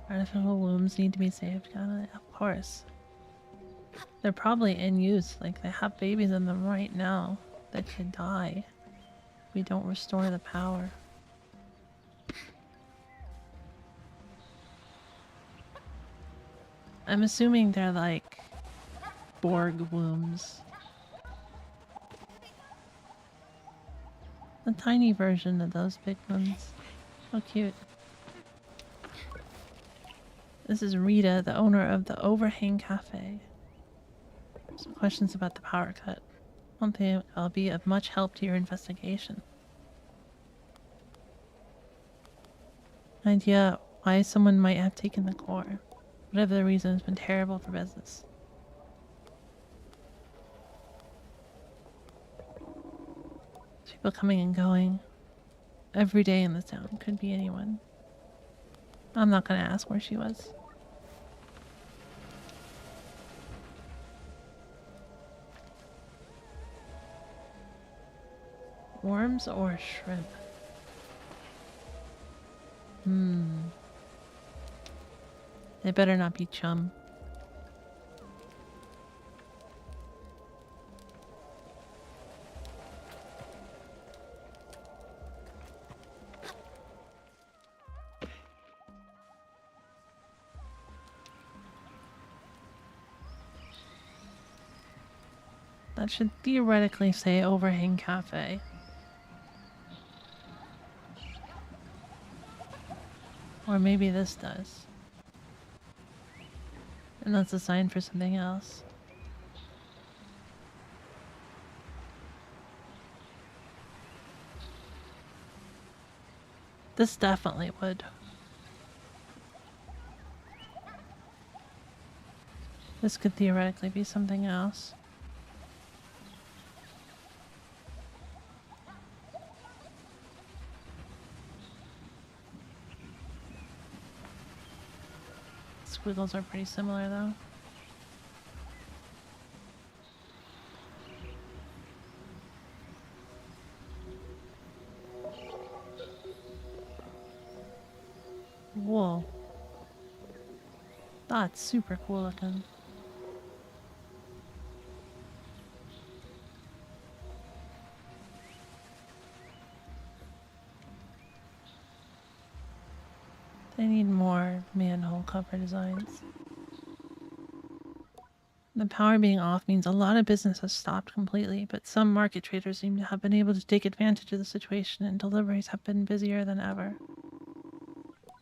Artificial wombs need to be saved. Of course. They're probably in use. Like, they have babies in them right now that could die if we don't restore the power. I'm assuming they're like Borg wombs. A tiny version of those big ones. How cute. This is Rita, the owner of the Overhang Cafe. Some questions about the power cut. I don't think I'll be of much help to your investigation. Idea why someone might have taken the core. Whatever the reason, has been terrible for business. People coming and going. Every day in this town. Could be anyone. I'm not gonna ask where she was. Worms or shrimp? They better not be chum. That should theoretically say Overhang Cafe. Or maybe this does. And that's a sign for something else. This definitely would. This could theoretically be something else. Squiggles are pretty similar though. Whoa. That's super cool looking. They need more manhole cover designs. The power being off means a lot of business has stopped completely, but some market traders seem to have been able to take advantage of the situation and deliveries have been busier than ever.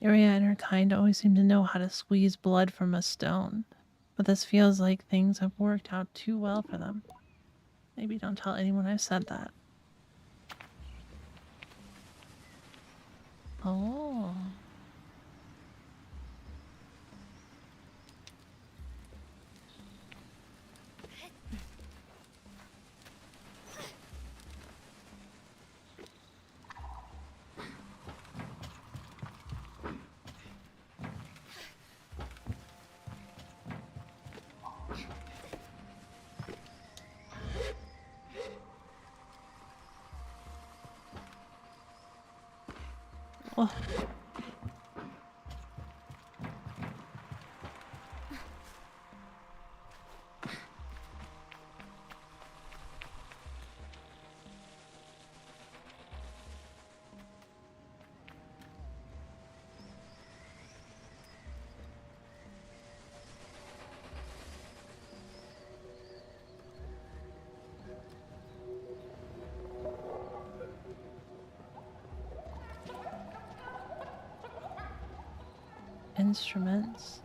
Iria and her kind always seem to know how to squeeze blood from a stone, but this feels like things have worked out too well for them. Maybe don't tell anyone I've said that. Oh. Oh. Instruments.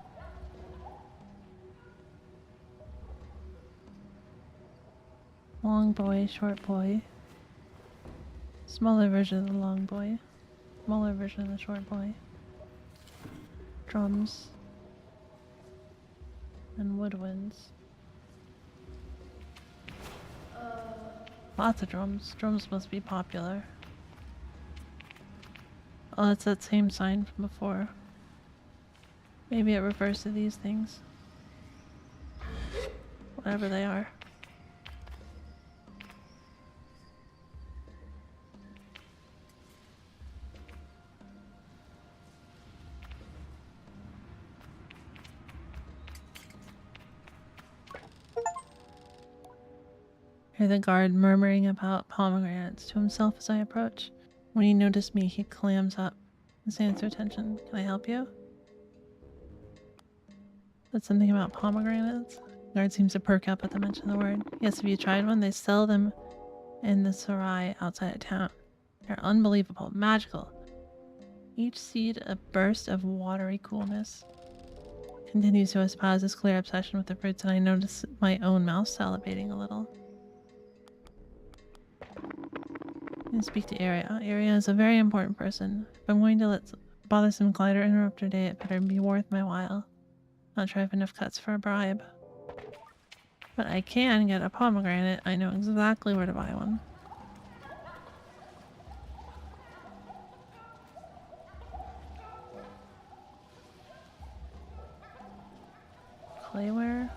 Long boy, short boy. Smaller version of the long boy. Smaller version of the short boy. Drums. And woodwinds. Lots of drums. Drums must be popular. Oh, it's that same sign from before. Maybe it refers to these things. Whatever they are. Hear the guard murmuring about pomegranates to himself as I approach. When he noticed me, he clams up and stands to attention. Can I help you? That's something about pomegranates. Guard seems to perk up at the mention of the word. Yes, have you tried one? They sell them in the Sarai outside of town. They're unbelievable, magical. Each seed a burst of watery coolness. Continues to espouse his clear obsession with the fruits, and I notice my own mouth salivating a little. I speak to Aria. Aria is a very important person. If I'm going to let bothersome glider interrupt her day, it better be worth my while. Not sure I have enough cuts for a bribe. But I can get a pomegranate. I know exactly where to buy one. Clayware.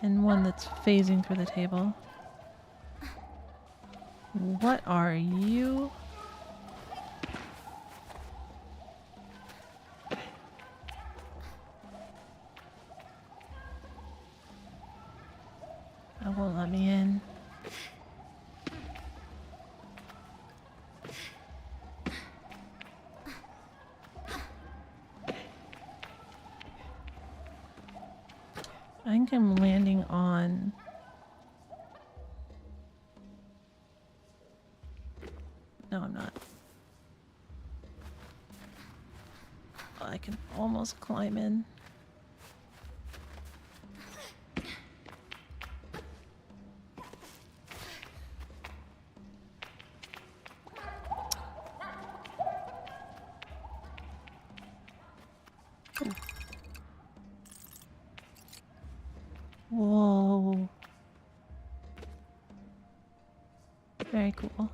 And one that's phasing through the table. What are you? That won't let me in. I think I'm landing on I can almost climb in. Whoa. Very cool.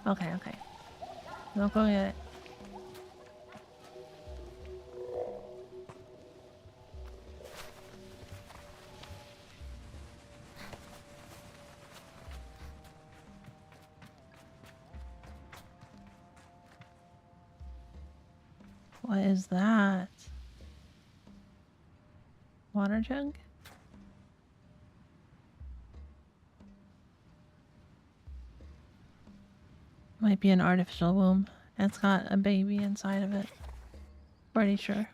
Okay, okay. Don't go get it. What is that? Water jug? Might be an artificial womb. It's got a baby inside of it. Pretty sure.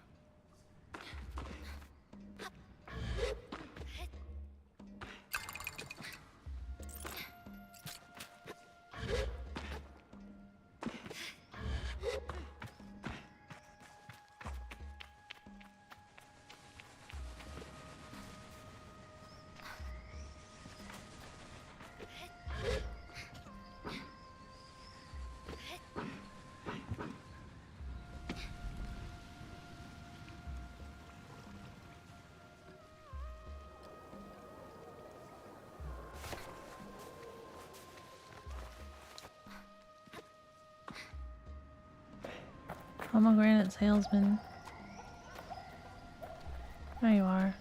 Pomegranate salesman. There you are.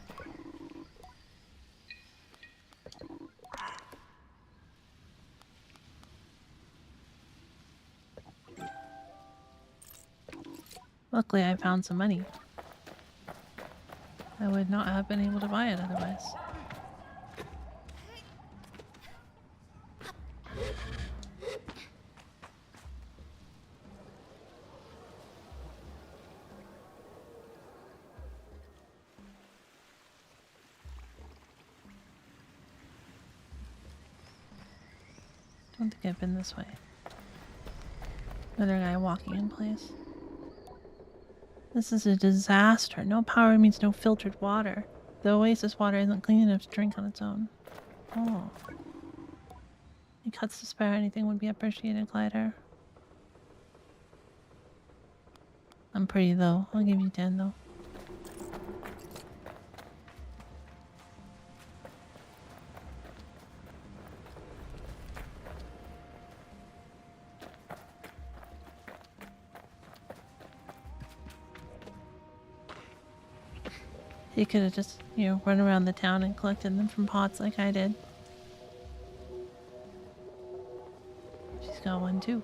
Luckily, I found some money. I would not have been able to buy it otherwise. Don't think I've been this way. Another guy walking in place. This is a disaster. No power means no filtered water. The oasis water isn't clean enough to drink on its own. Oh. Any cuts to spare? Anything would be appreciated, Glider. I'm pretty though. I'll give you 10 though. You could have just, you know, run around the town and collected them from pots like I did. She's got one too.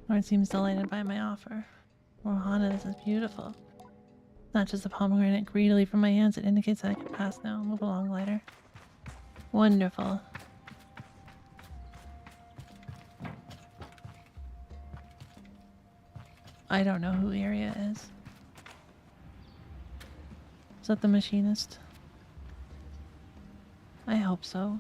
Lord seems delighted by my offer. Rohana, this is beautiful. Not just a pomegranate greedily from my hands, it indicates that I can pass now. Move along, Glider. Wonderful. I don't know who Area is. Is that the machinist? I hope so.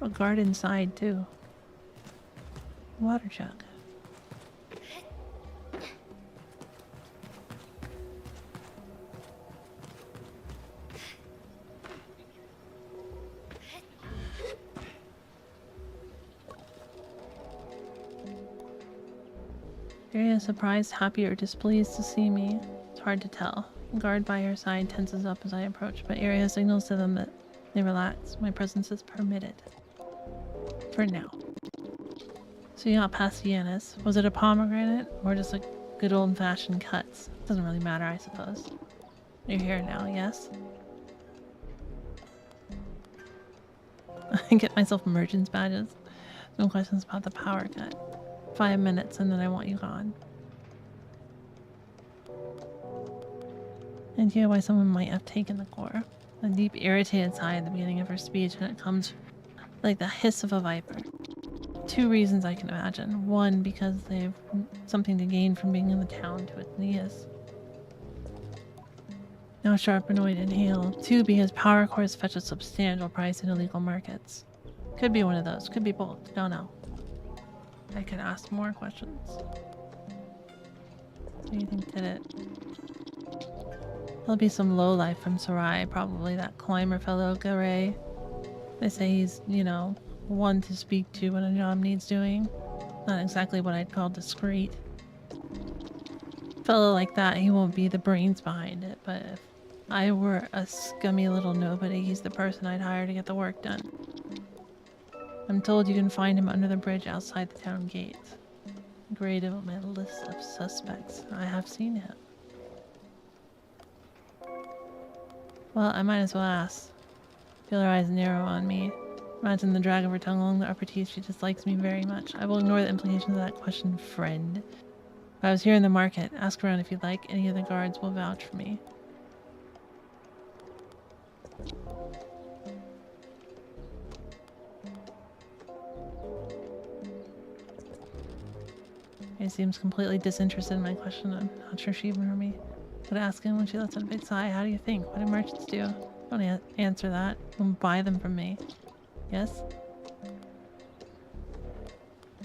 A guard inside too. Water jug. Area surprised, happy, or displeased to see me. It's hard to tell. The guard by her side tenses up as I approach, but Area signals to them that they relax. My presence is permitted. For now. So you got past Yanis. Was it a pomegranate or just a Good old-fashioned cuts. Doesn't really matter, I suppose. You're here now, yes? I get myself merchant's badges. No questions about the power cut. 5 minutes and then I want you gone. Idea why someone might have taken the core. A deep irritated sigh at the beginning of her speech, and it comes like the hiss of a viper. 2 reasons I can imagine. 1, because they have something to gain from being in the town to its knees. Now sharp, annoyed inhale. 2, because power cores fetch a substantial price in illegal markets. Could be one of those. Could be both. Don't know. I could ask more questions. What do you think did it? He'll be some lowlife from Sarai, probably that climber fellow, Garay. They say he's, you know, one to speak to when a job needs doing. Not exactly what I'd call discreet. Fellow like that, he won't be the brains behind it, but if I were a scummy little nobody, he's the person I'd hire to get the work done. I'm told you can find him under the bridge outside the town gate. Grade of my list of suspects. I have seen him. Well, I might as well ask. Feel her eyes narrow on me. Imagine the drag of her tongue along the upper teeth. She dislikes me very much. I will ignore the implications of that question, friend. If I was here in the market, ask around if you'd like. Any of the guards will vouch for me. He seems completely disinterested in my question. I'm not sure she even heard me. But ask him when she lets out a big sigh. How do you think? What do merchants do? Don't answer that. Don't buy them from me. Yes?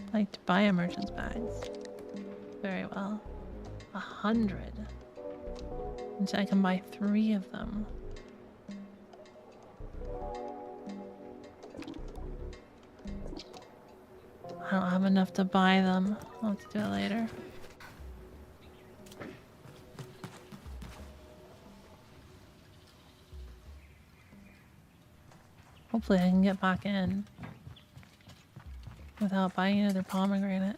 I'd like to buy a merchant's bags. Very well. 100. And I can buy 3 of them. I don't have enough to buy them. I'll have to do it later. Hopefully I can get back in without buying another pomegranate.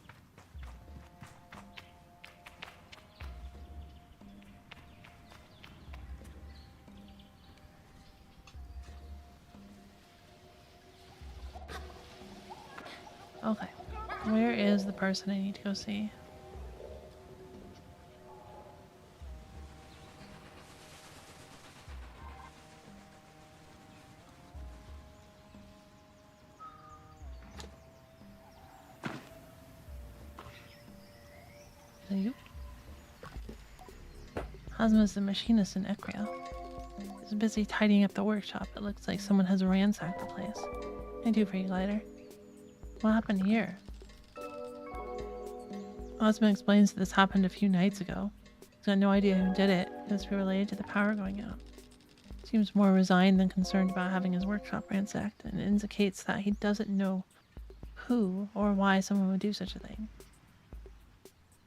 Okay. Where is the person I need to go see? You? Hazma is the machinist in Ekria. He's busy tidying up the workshop. It looks like someone has ransacked the place. What can I do for you, Glider? What happened here? Osmond explains that this happened a few nights ago. He's got no idea who did it. It must be related to the power going out. Seems more resigned than concerned about having his workshop ransacked, and indicates that he doesn't know who or why someone would do such a thing.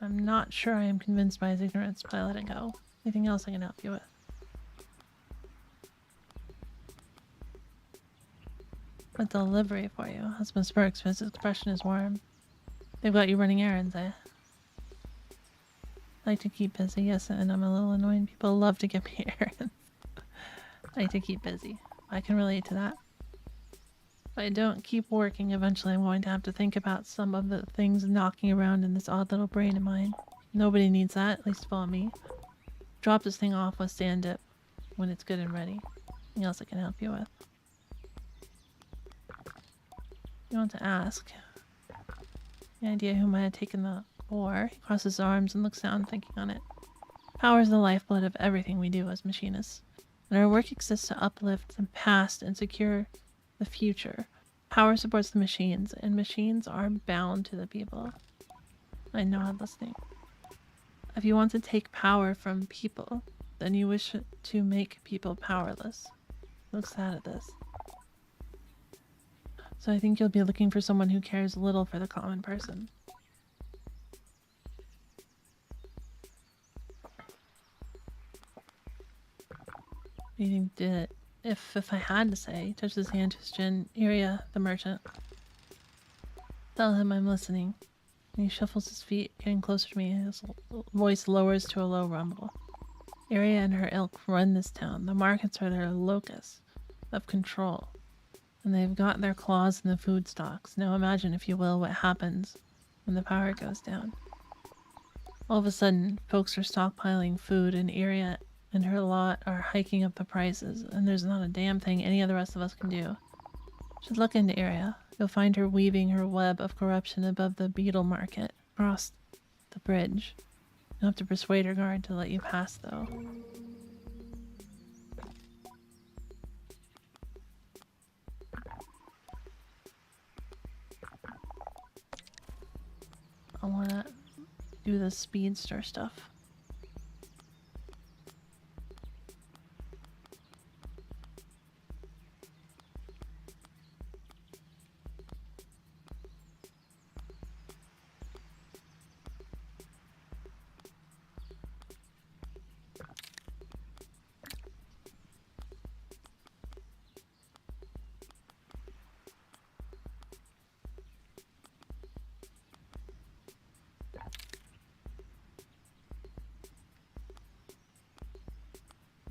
I'm not sure I am convinced by his ignorance, but I let it go. Anything else I can help you with? A delivery for you. Husband smirks, but his expression is warm. They've got you running errands, eh? I like to keep busy, yes, and I'm a little annoying. People love to give me errands. I like to keep busy. I can relate to that. If I don't keep working, eventually I'm going to have to think about some of the things knocking around in this odd little brain of mine. Nobody needs that, at least of all me. Drop this thing off with stand dip when it's good and ready. Anything else I can help you with? You want to ask? Any idea who might have taken the ore? He crosses his arms and looks down, thinking on it. Power is the lifeblood of everything we do as machinists. And our work exists to uplift the past and secure the future. Power supports the machines, and machines are bound to the people. I nod, listening. If you want to take power from people, then you wish to make people powerless. Look sad at this. So I think you'll be looking for someone who cares little for the common person. Do you think did it? If I had to say, touches his hand to his chin. Iria, the merchant. Tell him I'm listening. He shuffles his feet, getting closer to me. His voice lowers to a low rumble. Area and her ilk run this town. The markets are their locus of control, and they've got their claws in the food stocks. Now imagine, if you will, what happens when the power goes down. All of a sudden, folks are stockpiling food, and Area and her lot are hiking up the prices, and there's not a damn thing any of the rest of us can do. You should look into Area. You'll find her weaving her web of corruption above the beetle market, across the bridge. You'll have to persuade her guard to let you pass, though. I wanna do the speedster stuff.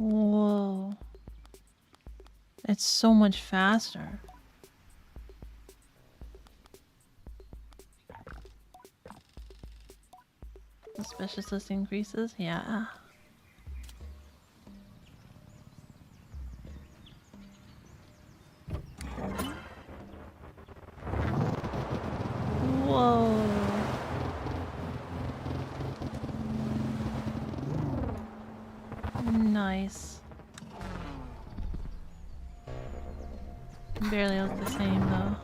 Whoa. It's so much faster. Suspicious list increases? Yeah. Whoa. Nice. Barely look the same though.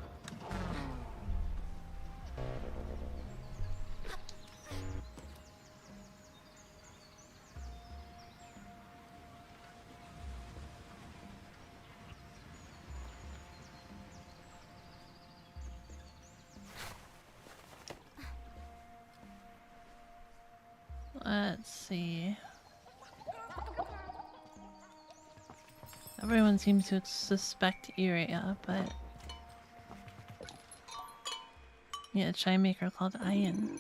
Let's see. Everyone seems to suspect Area, but yeah, a chime maker called Ian.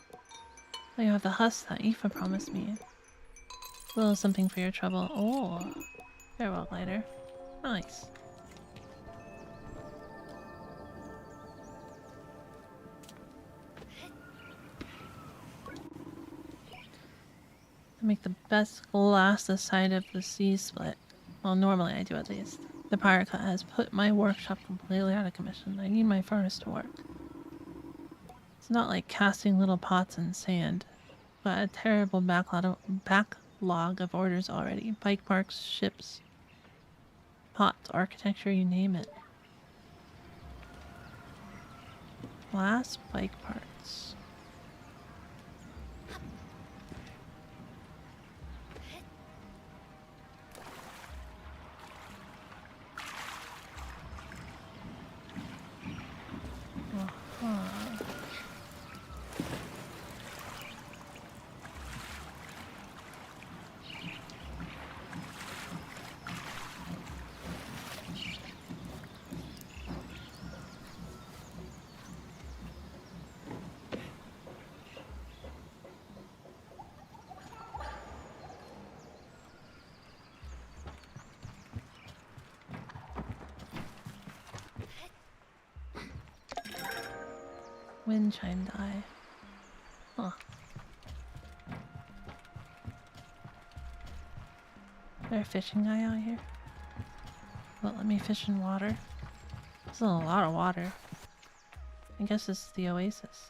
Oh, you have the husk that Aoife promised me. A little something for your trouble. Oh, farewell glider. Nice. To make the best glass this side of the sea split. Well, normally I do at least. The pirate cut has put my workshop completely out of commission. I need my furnace to work. It's not like casting little pots in sand, but a terrible backlog of orders already. Bike parks, ships, pots, architecture, you name it. Glass bike parts. Wind chime die. Huh. Is there a fishing guy out here? Won't let me fish in water. This is a lot of water. I guess this is the oasis.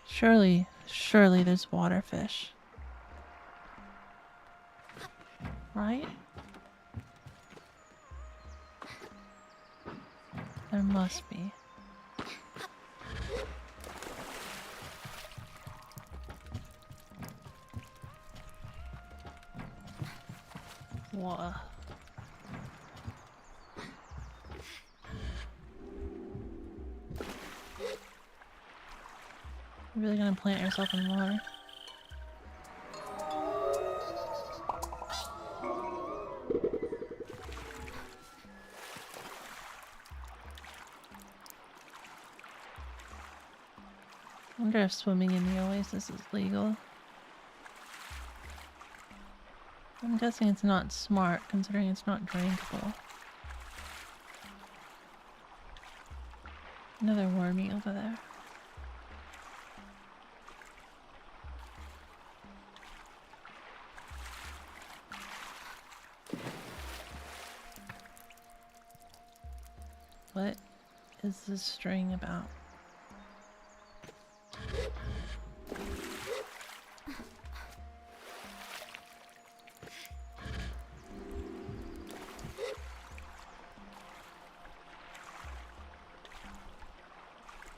Surely there's water fish. Right? There must be. Whoa. You're really gonna plant yourself in water? I wonder if swimming in the oasis is legal. I'm guessing it's not smart, considering it's not drinkable. Another wormy over there. What is this string about?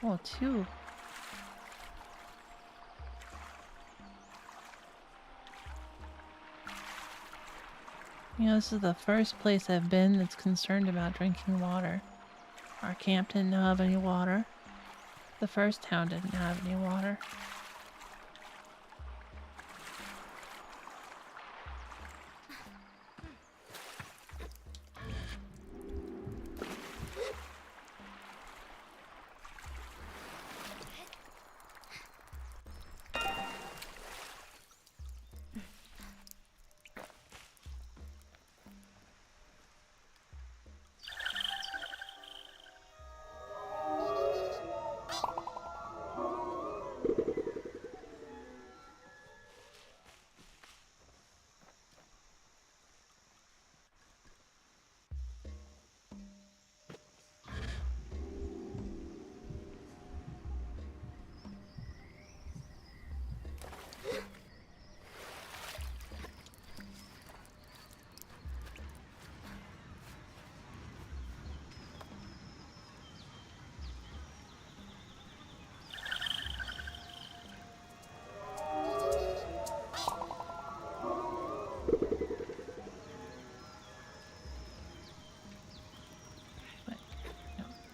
Oh, two. You know, this is the first place I've been that's concerned about drinking water. Our camp didn't have any water. The first town didn't have any water.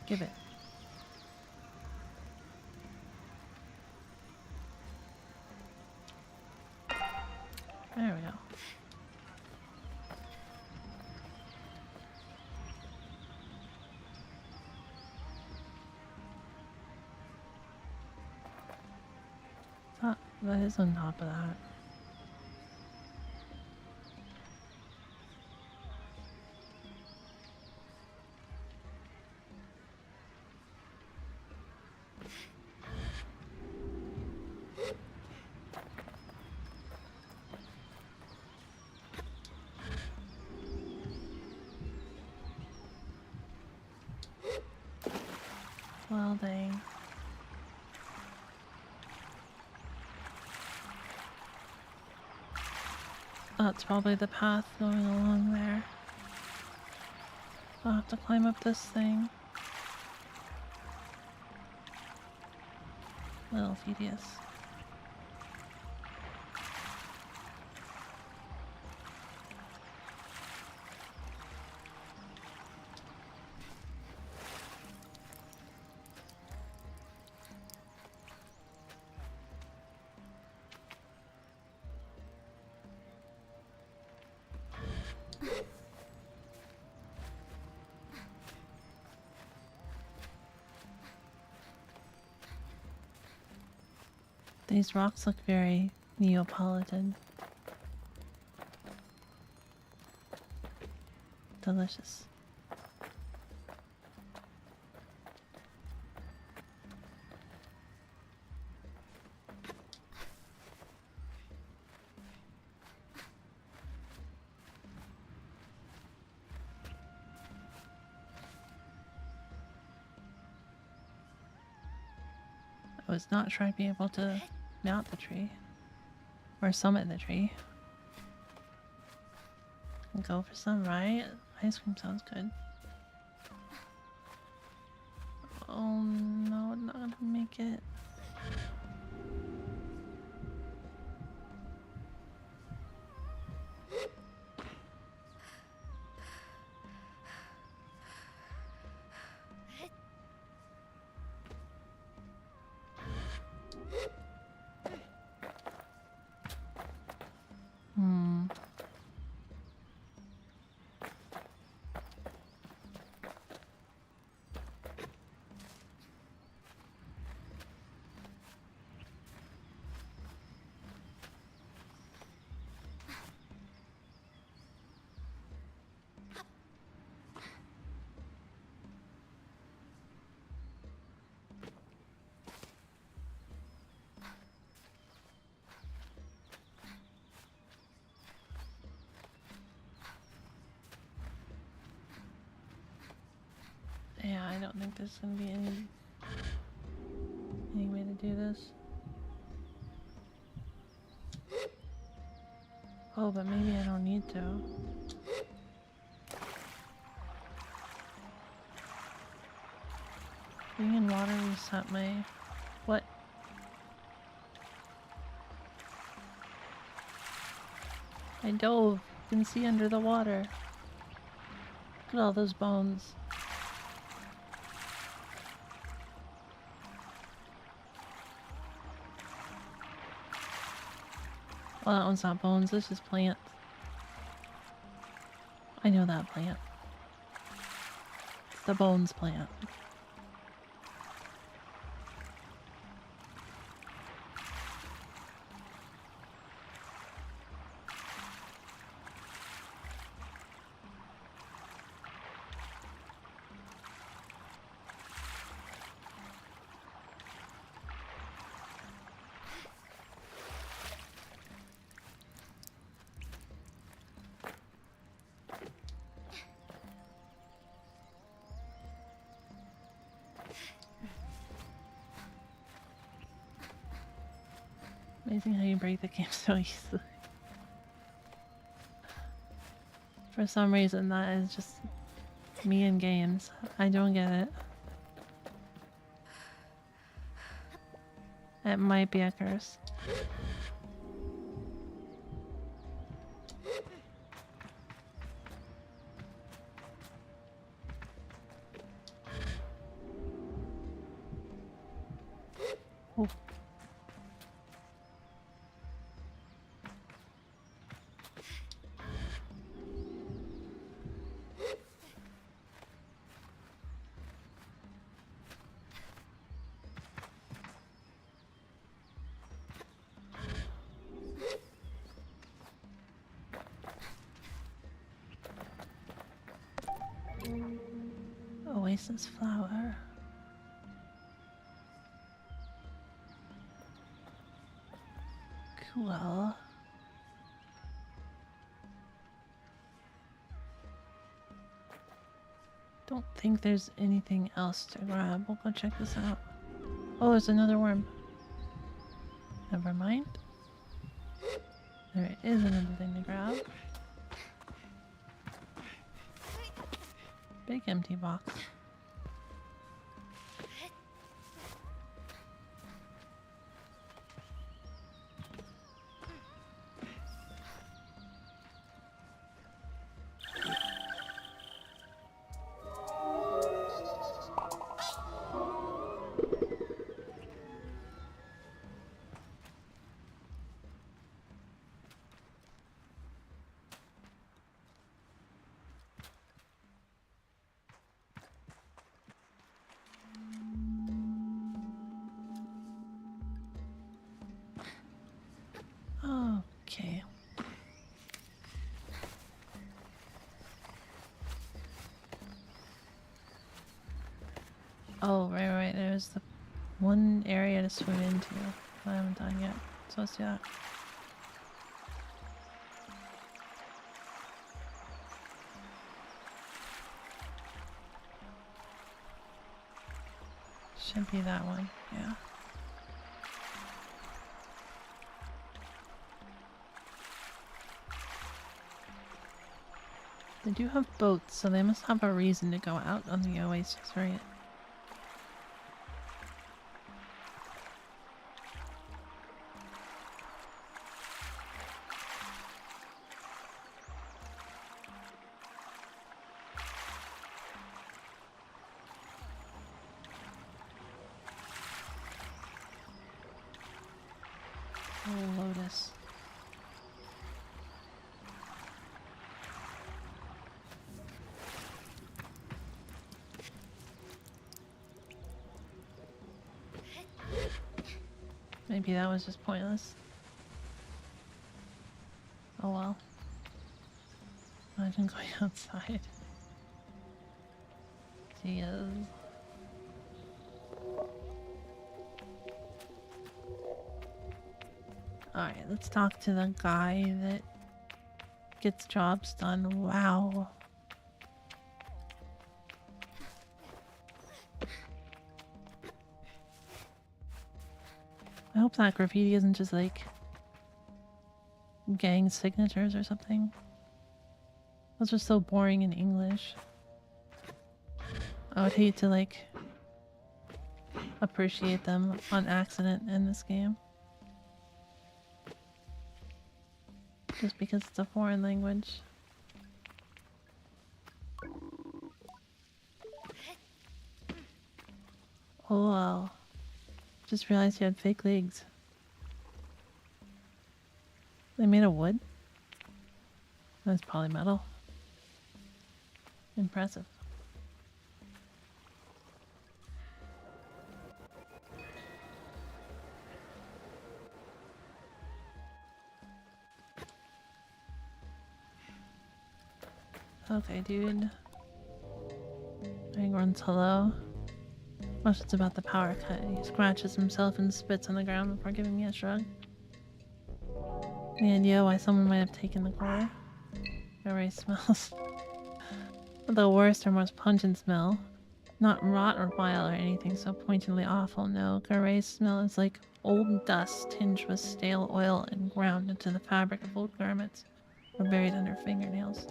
Give it. There we go. Ah, that is on top of that. Well, dang. Oh, it's probably the path going along there. I'll have to climb up this thing. A little tedious. These rocks look very Neapolitan. Delicious. I was not sure I'd be able to mount the tree. Or summit the tree. And go for some, right? Ice cream sounds good. Oh no, I'm not gonna make it. don't think there's gonna be any way to do this. Oh, but maybe I don't need to. Being in water reset my... What? I dove. You can see under the water. Look at all those bones. Well, that one's not bones, this is plant. I know that plant. It's the bones plant. Amazing how you break the game so easily. For some reason, that is just me in games. I don't get it. It might be a curse. Ooh. Oasis flower. Cool. Don't think there's anything else to grab. We'll go check this out. Oh, there's another worm. Never mind. There is another thing to grab. Big empty box. Okay. Oh, right. There's the one area to swim into that I haven't done yet. So let's do that. Should be that one, yeah. They do have boats, so they must have a reason to go out on the oasis, right? Oh, lotus. Maybe that was just pointless. Oh well. Imagine going outside. Jeez. Alright, let's talk to the guy that gets jobs done. Wow. I hope that graffiti isn't just like gang signatures or something. Those are so boring in English. I would hate to like appreciate them on accident in this game. Just because it's a foreign language. Oh wow. Just realized you had fake legs. They made of wood? That's probably metal. Impressive. Okay, dude. He runs hello. Questions about the power cut. He scratches himself and spits on the ground before giving me a shrug. Any idea why someone might have taken the core? Gray smells. The worst or most pungent smell. Not rot or bile or anything so pointedly awful, no. Garay's smell is like old dust tinged with stale oil and ground into the fabric of old garments or buried under fingernails.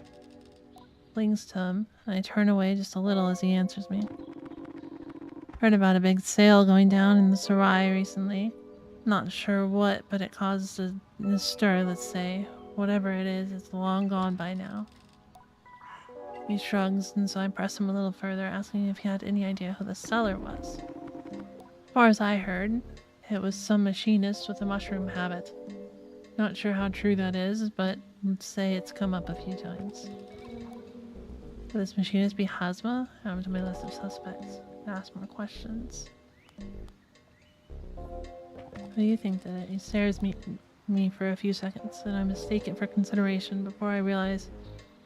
Clings to him, and I turn away just a little as he answers me. Heard about a big sale going down in the Sarai recently. Not sure what, but it caused a stir, let's say. Whatever it is, it's long gone by now. He shrugs, and so I press him a little further, asking if he had any idea who the seller was. As far as I heard, it was some machinist with a mushroom habit. Not sure how true that is, but let's say it's come up a few times. Could this machinist be Hazma? Add to my list of suspects. Ask more questions. What do you think, did it? He stares me for a few seconds, and I mistake it for consideration before I realize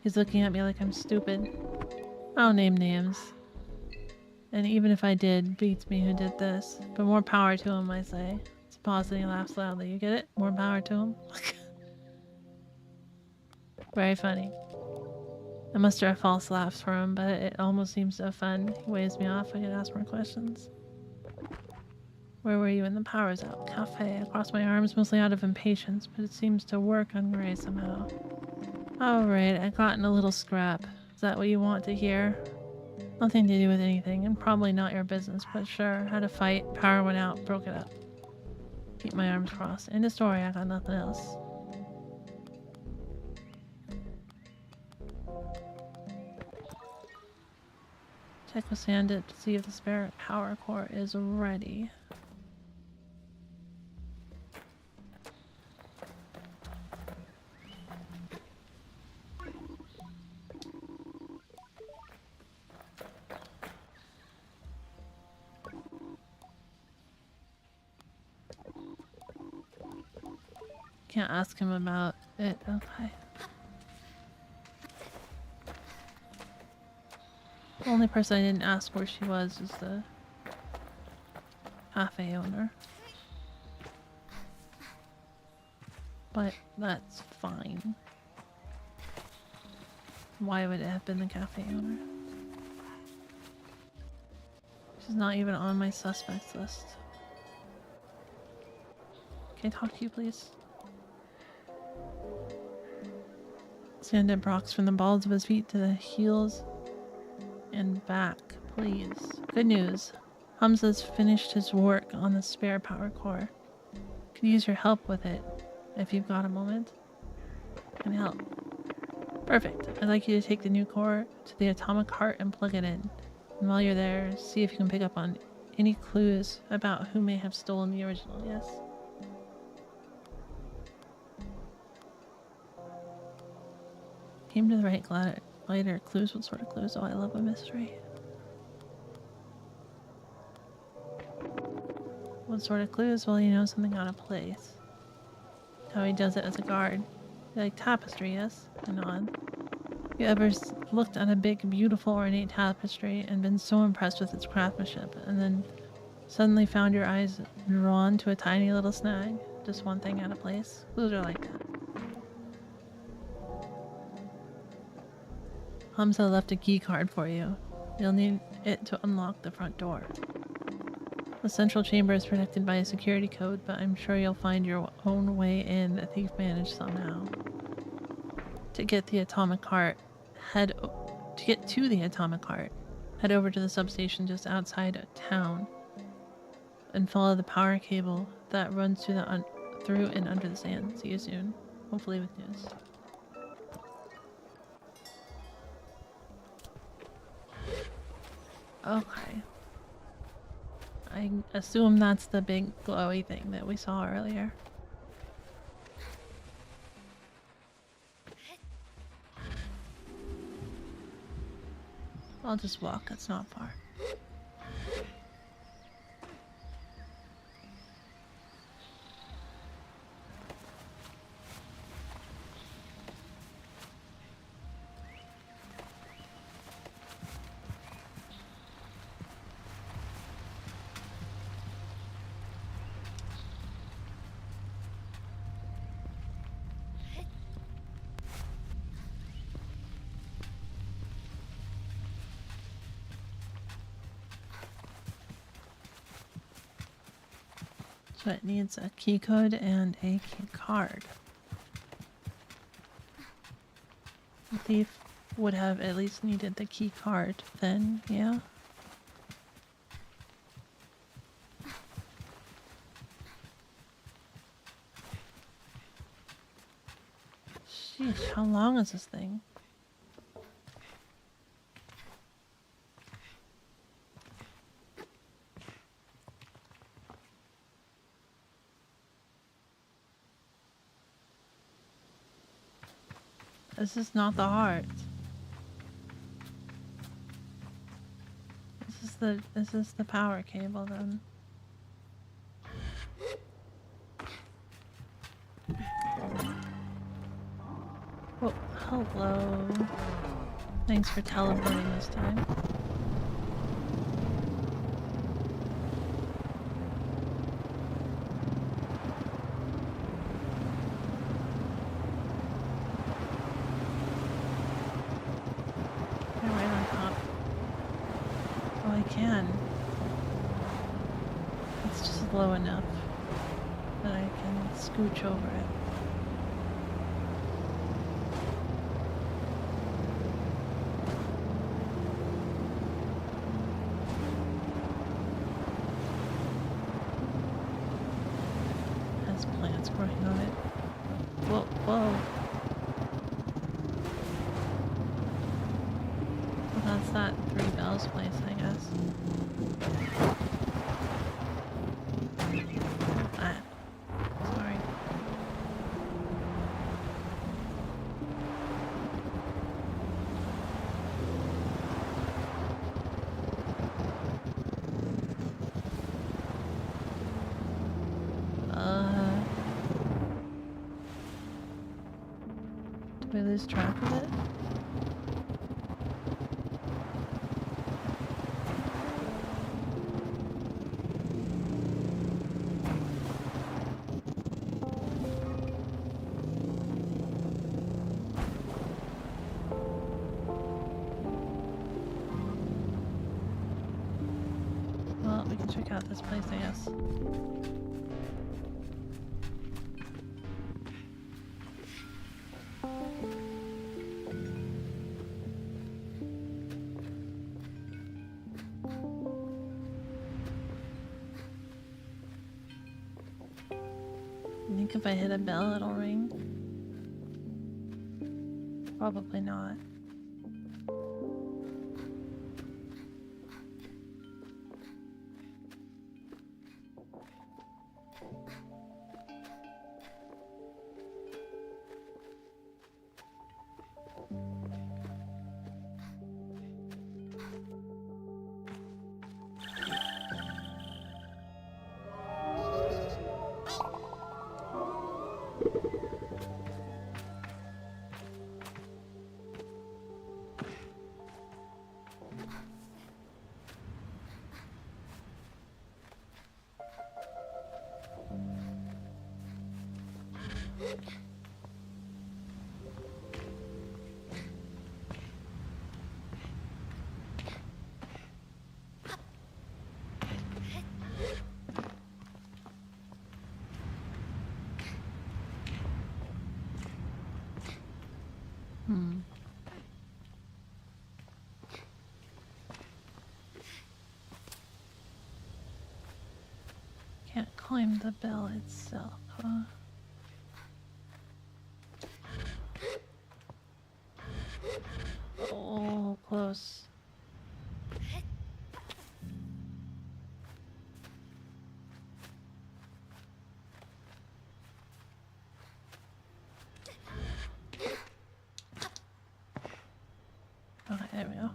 he's looking at me like I'm stupid. I don't name names. And even if I did, beats me who did this. But more power to him, I say. It's a pause and he laughs loudly. You get it? More power to him? Very funny. I muster a false laugh for him, but it almost seems so fun. He waves me off. I can ask more questions. Where were you when the power's out? Cafe. I cross my arms, mostly out of impatience, but it seems to work on Gray somehow. Oh, right. I got in a little scrap. Is that what you want to hear? Nothing to do with anything, and probably not your business, but sure. Had a fight, power went out, broke it up. Keep my arms crossed. End of story, I got nothing else. Check with Sandit to see if the spare power core is ready. Can't ask him about it. Okay. The only person I didn't ask where she was the cafe owner. But that's fine. Why would it have been the cafe owner? She's not even on my suspects list. Can I talk to you, please? Sandit rocks from the balls of his feet to the heels and back, please. Good news. Hamza's finished his work on the spare power core. Could use your help with it, if you've got a moment. Can I help? Perfect. I'd like you to take the new core to the atomic heart and plug it in. And while you're there, see if you can pick up on any clues about who may have stolen the original, yes? Came to the right glider. Clues? What sort of clues? Oh, I love a mystery. What sort of clues? Well, you know something out of place. How he does it as a guard. You like tapestry, yes? I nod. You ever looked at a big, beautiful, ornate tapestry and been so impressed with its craftsmanship, and then suddenly found your eyes drawn to a tiny little snag? Just one thing out of place? Clues are like that. Hamza left a key card for you. You'll need it to unlock the front door. The central chamber is protected by a security code, but I'm sure you'll find your own way in. The thief managed somehow. To get the atomic heart, head over to the substation just outside of town and follow the power cable that runs through and under the sand. See you soon. Hopefully with news. Okay. I assume that's the big glowy thing that we saw earlier. I'll just walk, it's not far. So it needs a key code and a key card. The thief would have at least needed the key card then, yeah? Sheesh, how long is this thing? This is not the heart. This is the power cable then. Oh, hello. Thanks for teleporting this time. Low enough that I can scooch over it. Has plants growing on it. Whoa, whoa. Well, that's that Three Bells place, I guess. Sorry. Did we lose track of it? Check out this place, I guess. I think if I hit a bell, it'll ring. Probably not. climb the bell itself, huh? Oh, close. Okay, there we go.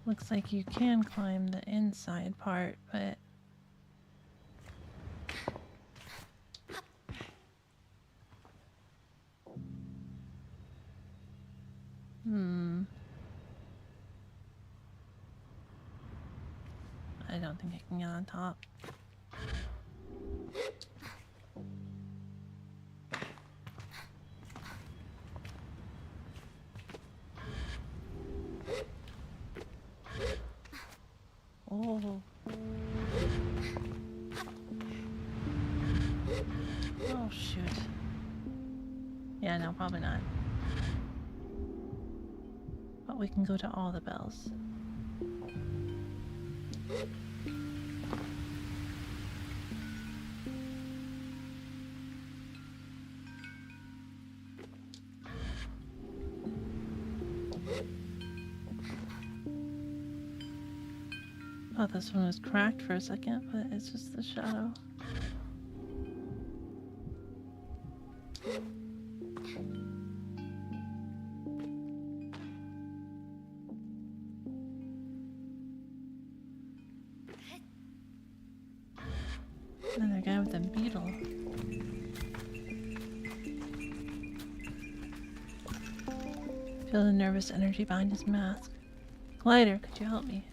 Looks like you can climb the inside part, but I don't think I can get on top. Oh. Oh, shoot. Yeah, no, probably not. But we can go to all the bells. Thought this one was cracked for a second, but it's just the shadow. Another guy with a beetle. Feel the nervous energy behind his mask. Glider, could you help me?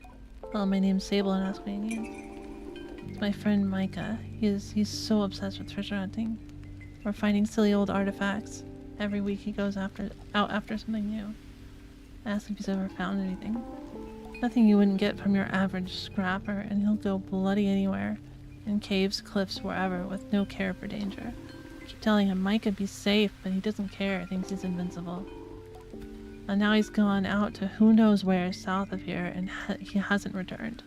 Well, my name's Sable and ask me again. It's my friend Micah. He's so obsessed with treasure hunting. We're finding silly old artifacts. Every week he goes out after something new. I ask if he's ever found anything. Nothing you wouldn't get from your average scrapper, and he'll go bloody anywhere. In caves, cliffs, wherever, with no care for danger. I keep telling him Micah be safe, but he doesn't care, thinks he's invincible. And now he's gone out to who knows where south of here, and he hasn't returned.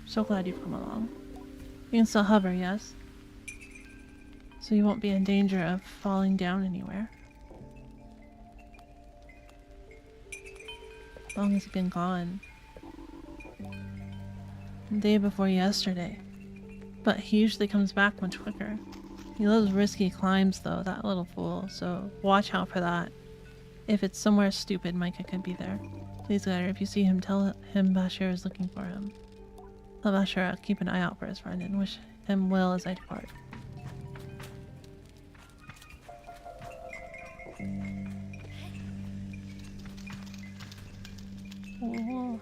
So glad you've come along. You can still hover, yes? So you won't be in danger of falling down anywhere. As long as you've been gone. The day before yesterday. But he usually comes back much quicker. He loves risky climbs though, that little fool, so watch out for that. If it's somewhere stupid, Micah could be there. Please, Glider, if you see him, tell him Bashir is looking for him. Tell Bashir keep an eye out for his friend and wish him well as I depart. Oh.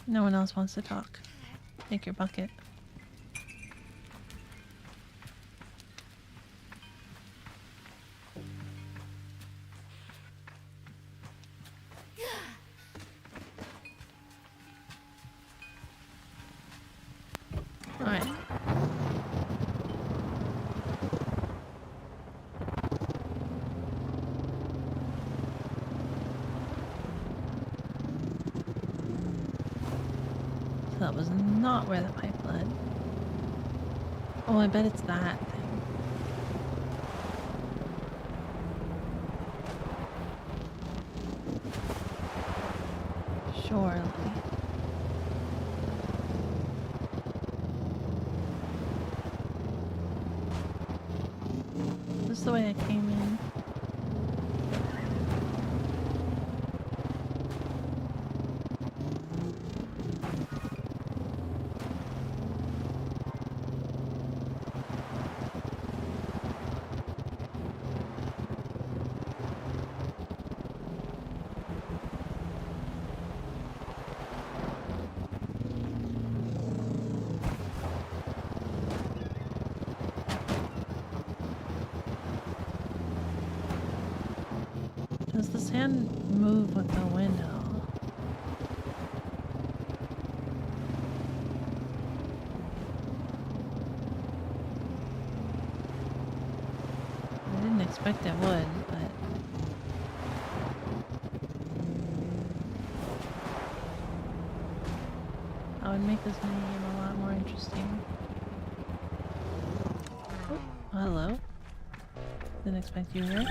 No one else wants to talk. Take your bucket. Alright. That was not where the pipe led. Oh, I bet it's that thing. Surely. This is the way I came in. Does the sand move with the wind at all? expect it would, but... that would make this minigame a lot more interesting. Oh, hello. Didn't expect you here.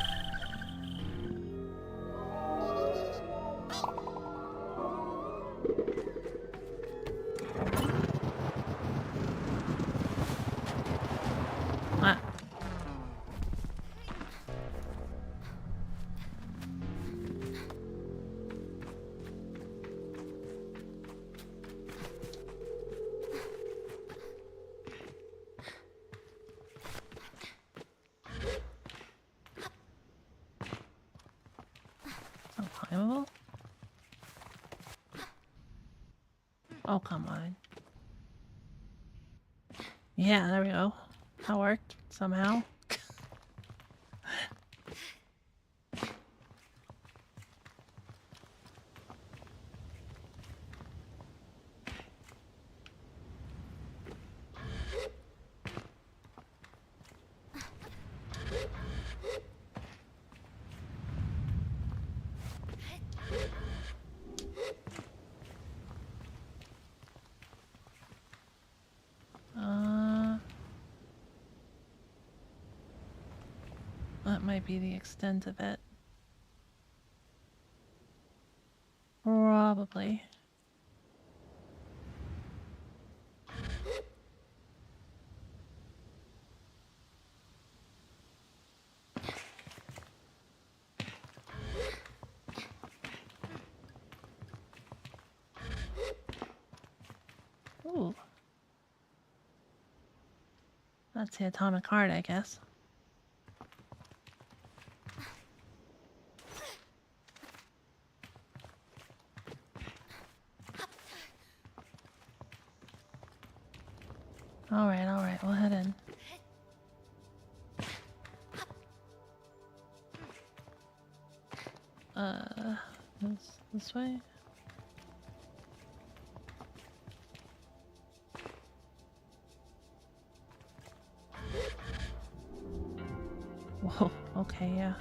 Ah. Unclimbable? Oh, come on. Yeah, there we go. That worked somehow. That might be the extent of it. Probably. Ooh. That's the atomic heart, I guess. Alright, we'll head in. This way? Whoa, okay, yeah.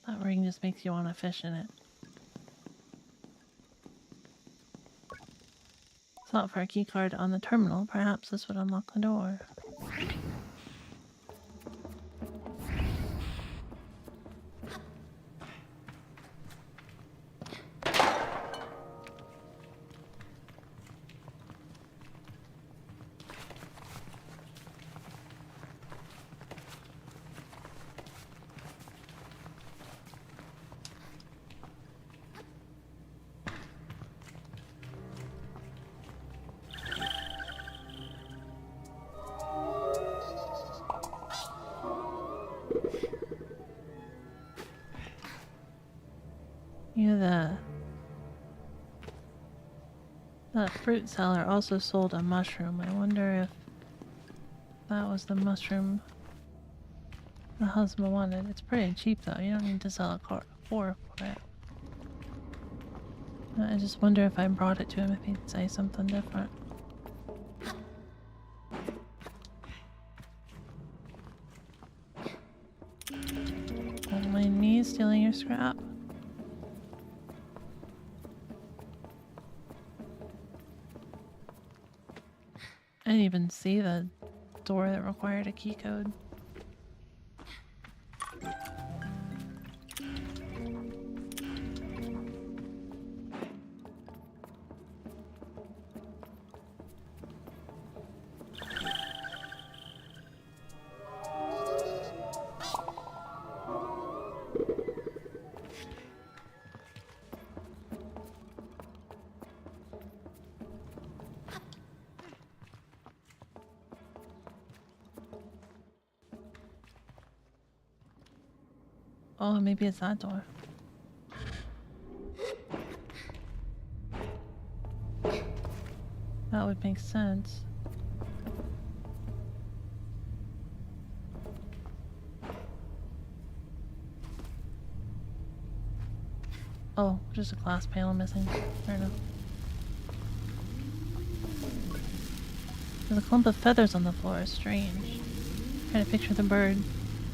That ring just makes you want to fish in it. Sought for a keycard on the terminal. Perhaps this would unlock the door. The fruit seller also sold a mushroom. I wonder if that was the mushroom the husband wanted. It's pretty cheap though. You don't need to sell a car for it. I just wonder if I brought it to him if he'd say something different. On my knees, stealing your scrap. I didn't even see the door that required a key code. Oh, maybe it's that door. That would make sense. Oh, just a glass panel missing. Fair enough. There's a clump of feathers on the floor. Strange. Trying to picture the bird.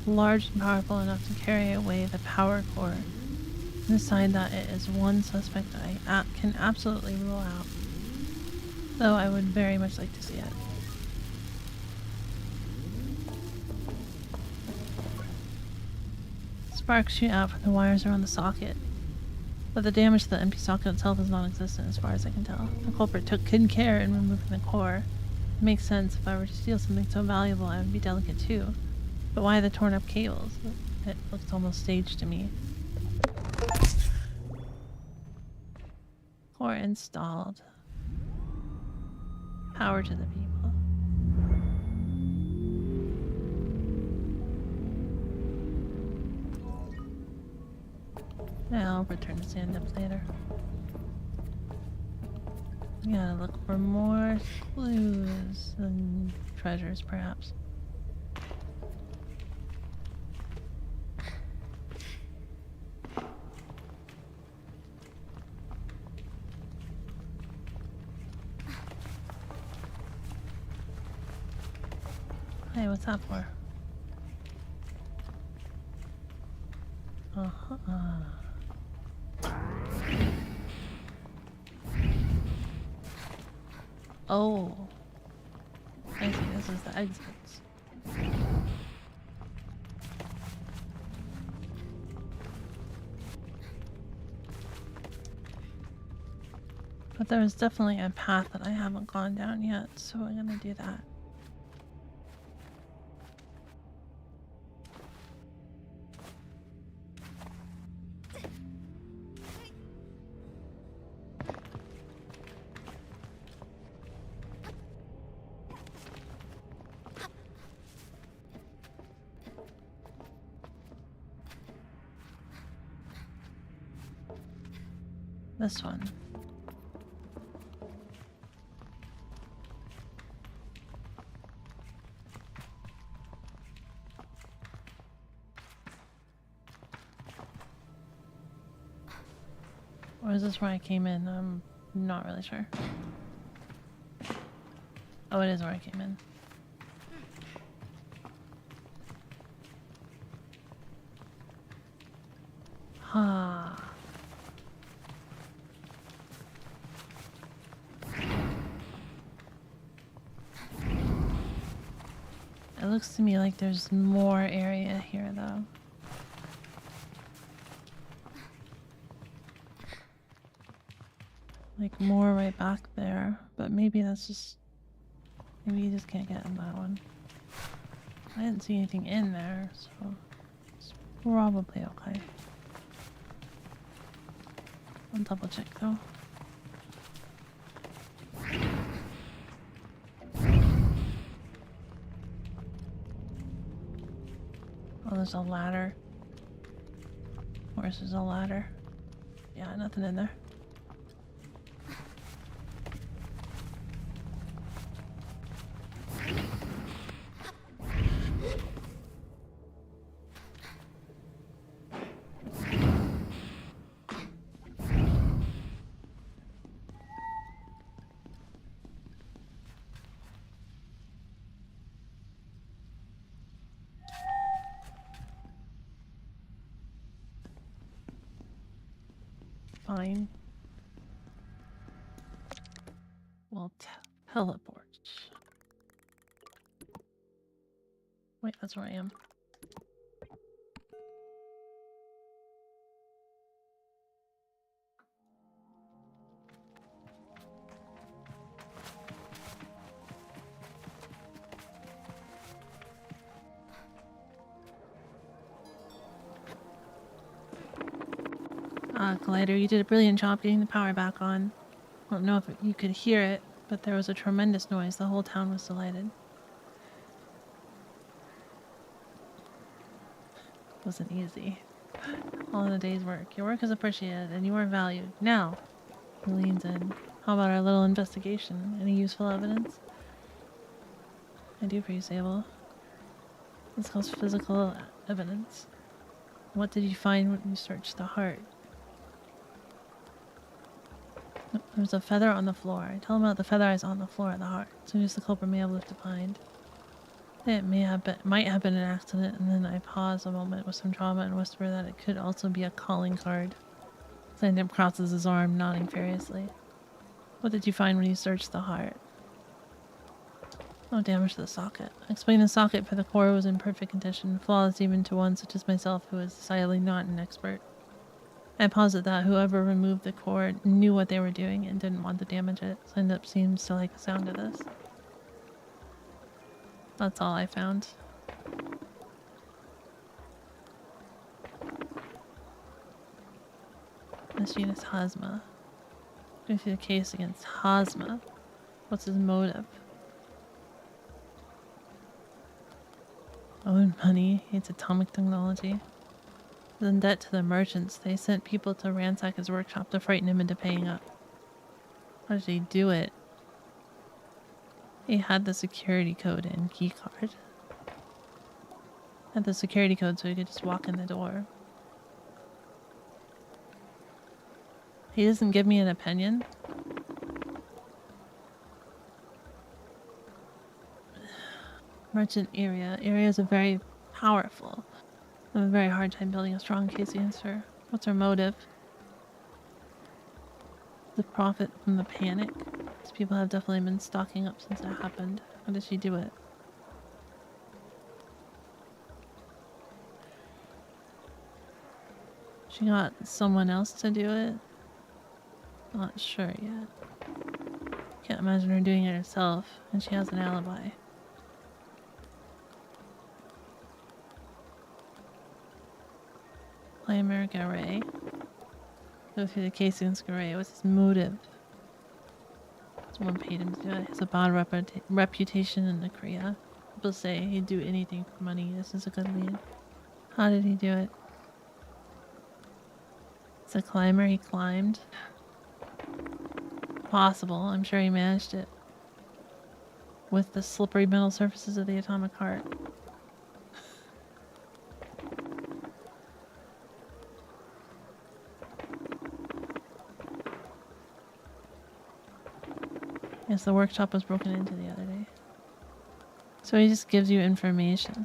Large and powerful enough to carry away the power core. And decide that it is one suspect I can absolutely rule out. Though I would very much like to see it. Sparks shoot out from the wires around the socket. But the damage to the empty socket itself is non-existent as far as I can tell. The culprit took good care in removing the core. It makes sense. If I were to steal something so valuable, I would be delicate too. But why the torn up cables? It looks almost staged to me. Core installed. Power to the people. Yeah, I'll return to stand up later. We gotta look for more clues and treasures, perhaps. Hey, what's that for? Oh. I see, this is the exits. But there's definitely a path that I haven't gone down yet, so I'm gonna do that. This one. Or is this where I came in? I'm not really sure. Oh, it is where I came in. Ha. It looks to me like there's more area here, though. Like more right back there, but maybe that's just... Maybe you just can't get in that one. I didn't see anything in there, so it's probably okay. I'll double check though. Oh, there's a ladder. Of course, there's a ladder. Yeah, nothing in there. Fine. We'll teleport. Wait, that's where I am. Collider, you did a brilliant job getting the power back on. I don't know if you could hear it, but there was a tremendous noise. The whole town was delighted. Wasn't easy. All in a day's work. Your work is appreciated and you are valued. Now, he leans in. How about our little investigation? Any useful evidence? I do for you, Sable. This calls physical evidence. What did you find when you searched the heart? There's a feather on the floor. I tell him about the feather is on the floor at the heart. As soon as the culprit may have left behind. It might have been an accident, and then I pause a moment with some trauma and whisper that it could also be a calling card. Sandham crosses his arm, nodding furiously. What did you find when you searched the heart? No damage to the socket. I explained the socket for the core was in perfect condition, flawless even to one such as myself who is decidedly not an expert. I posit that whoever removed the core knew what they were doing and didn't want to damage it. Sandham seems to like the sound of this. That's all I found. This unit's Hazma. Going through the case against Hazma. What's his motive? Own money, hates atomic technology. He's in debt to the merchants. They sent people to ransack his workshop to frighten him into paying up. How did he do it? He had the security code and key card. Had the security code so he could just walk in the door. He doesn't give me an opinion. Merchant area. Areas are very powerful. I have a very hard time building a strong case against her. What's her motive? The profit from the panic? These people have definitely been stocking up since it happened. How did she do it? She got someone else to do it? Not sure yet. Can't imagine her doing it herself, and she has an alibi. Climber Garay. Go through the case against Garay. What's his motive? Someone paid him to do it. He has a bad reputation in the Korea. People say he'd do anything for money. This is a good lead. How did he do it? It's a climber. He climbed. Possible. I'm sure he managed it. With the slippery metal surfaces of the atomic heart. Yes, the workshop was broken into the other day. So he just gives you information.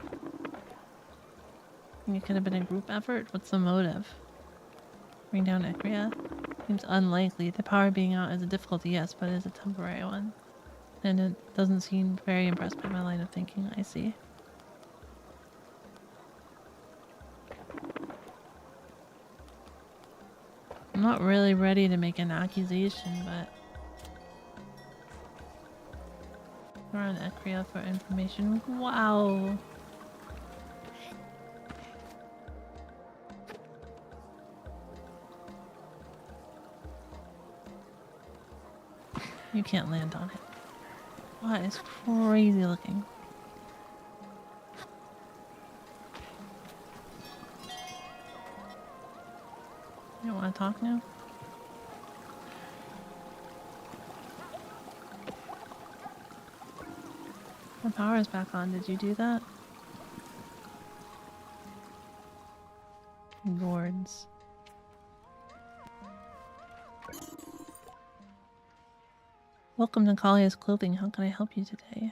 It could have been a group effort. What's the motive? Bring down Ekria? Seems unlikely. The power being out is a difficulty, yes, but it is a temporary one. And it doesn't seem very impressed by my line of thinking, I see. I'm not really ready to make an accusation, but... We're on Ekria for information. Wow! You can't land on it. Wow, it's crazy looking. You don't want to talk now? The power is back on. Did you do that? Gourds. Welcome to Kalia's Clothing. How can I help you today?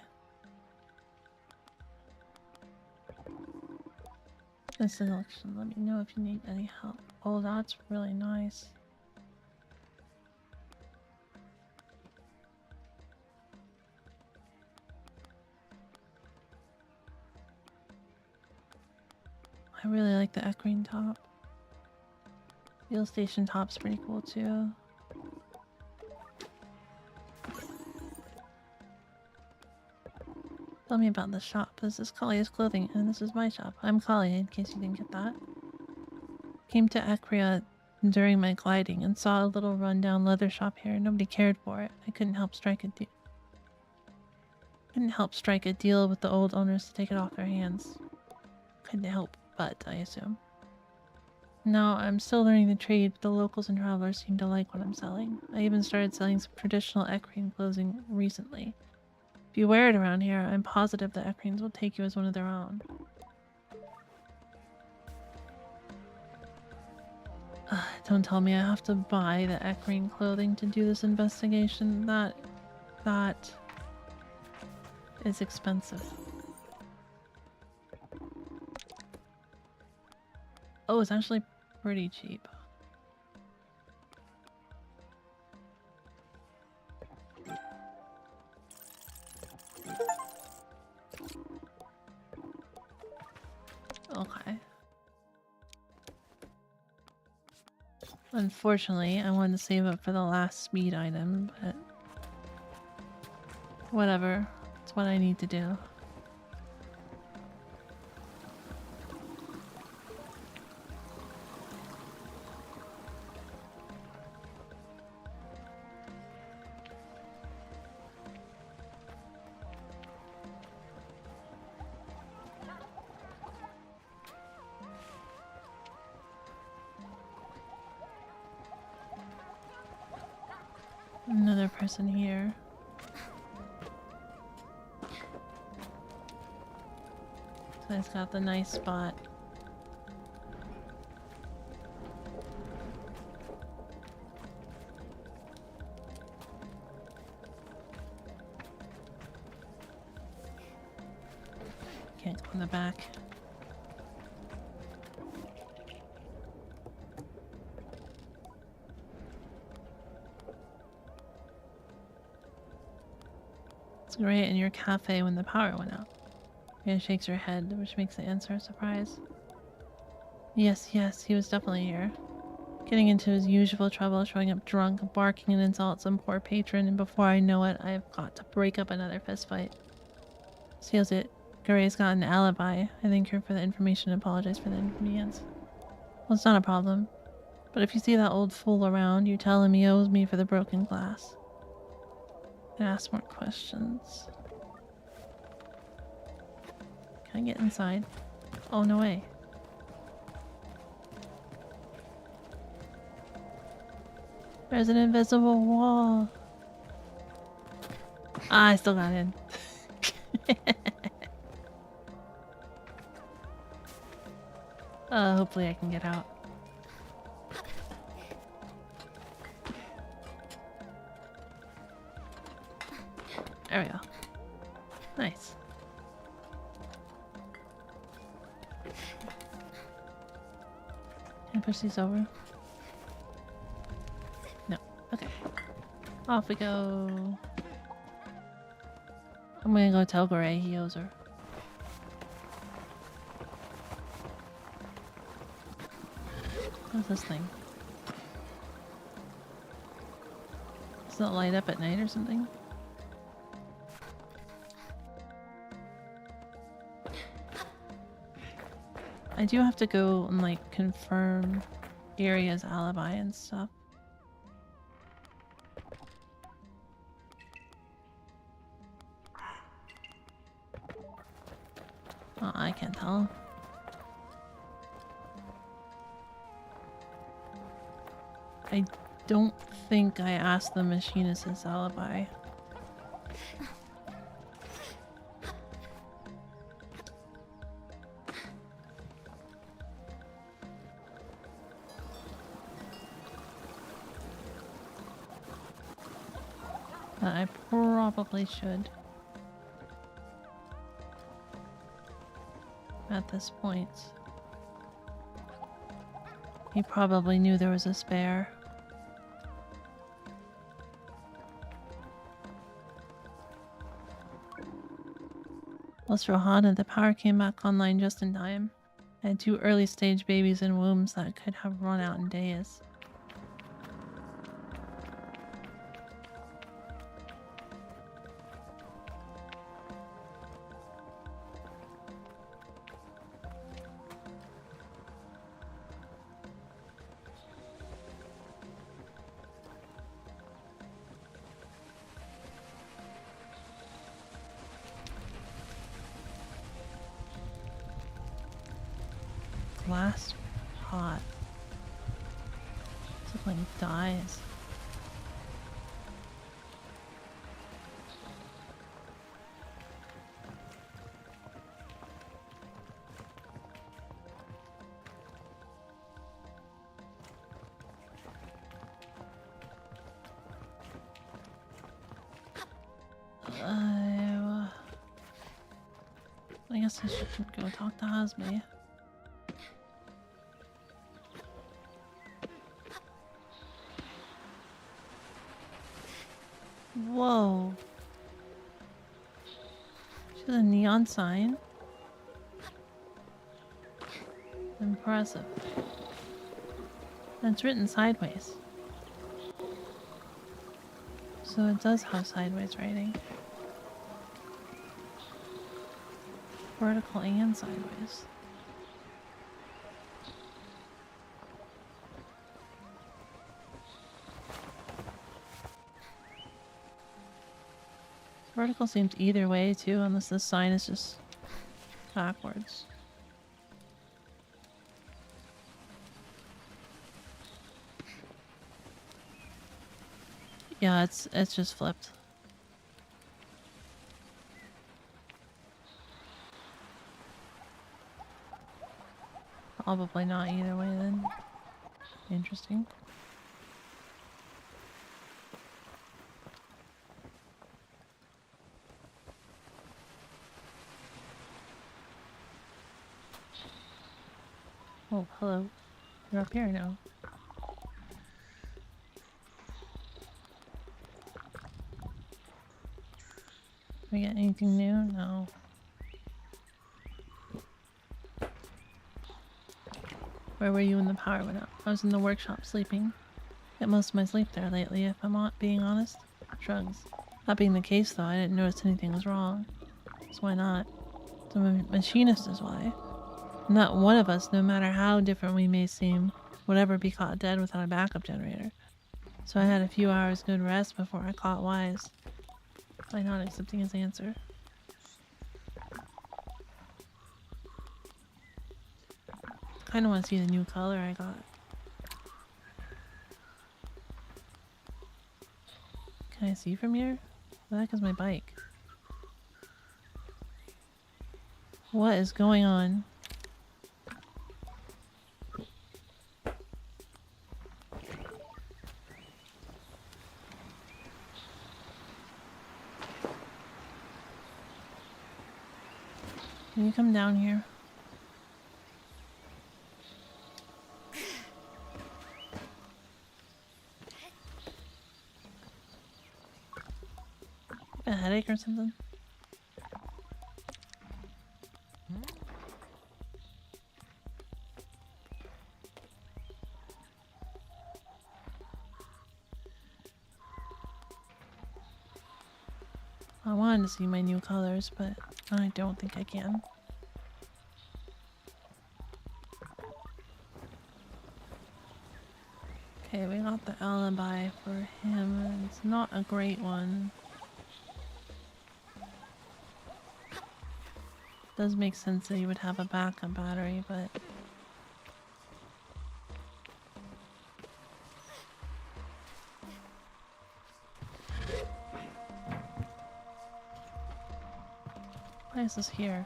This selection. Let me know if you need any help. Oh, that's really nice. I really like the equine top. Fuel station top's pretty cool too. Tell me about the shop. This is Kalia's Clothing, and this is my shop. I'm Kalia, in case you didn't get that. Came to Ekria during my gliding and saw a little rundown leather shop here. Nobody cared for it. I couldn't help strike a deal with the old owners to take it off their hands. Couldn't help but, I assume. No, I'm still learning the trade, but the locals and travelers seem to like what I'm selling. I even started selling some traditional equine clothing recently. If you wear it around here, I'm positive the equines will take you as one of their own. Don't tell me I have to buy the equine clothing to do this investigation. That is expensive. Oh, it's actually pretty cheap. Okay. Unfortunately, I wanted to save up for the last speed item, but whatever. It's what I need to do. Another person here. So it's got the nice spot. Can't go in the back. It's great in your cafe when the power went out. Anna shakes her head, which makes the answer a surprise. Yes, he was definitely here. Getting into his usual trouble, showing up drunk, barking and insult some poor patron, and before I know it, I've got to break up another fistfight. Seals it. Garay's got an alibi. I thank her for the information and apologize for the inconvenience. Well, it's not a problem. But if you see that old fool around, you tell him he owes me for the broken glass. And ask more questions. Can I get inside? Oh, no way. There's an invisible wall. Ah, I still got in. Hopefully I can get out. There we go. Nice. Can I push these over? No. Okay. Off we go. I'm gonna go tell Garay he owes her. What's this thing? Does it light up at night or something? I do have to go and like confirm Aria's alibi and stuff. Oh, I can't tell. I don't think I asked the machinist his alibi. But I probably should. At this point. He probably knew there was a spare. Plus Rohana, the power came back online just in time. I had 2 early stage babies in wombs that could have run out in days. Glass pot. Like dies. I guess I should go talk to Hazme. Whoa. She has a neon sign. Impressive. And it's written sideways. So it does have sideways writing. Vertical and sideways. Vertical seems either way too, unless the sign is just backwards. Yeah, it's just flipped. Probably not either way then. Interesting. Oh, hello. You're up here now. We get anything new? No. Where were you when the power went out? I was in the workshop sleeping. Get most of my sleep there lately, if I'm not being honest. Shrugs. That being the case though, I didn't notice anything was wrong. So why not? The machinist is why. Not one of us, no matter how different we may seem, would ever be caught dead without a backup generator. So I had a few hours good rest before I caught wise. By not accepting his answer. Kinda want to see the new color I got. Can I see from here? Where the heck is my bike? What is going on? Can you come down here? A headache or something? I wanted to see my new colors, but I don't think I can. Okay, we got the alibi for him, and it's not a great one. Does make sense that he would have a backup battery, but... Why is this here?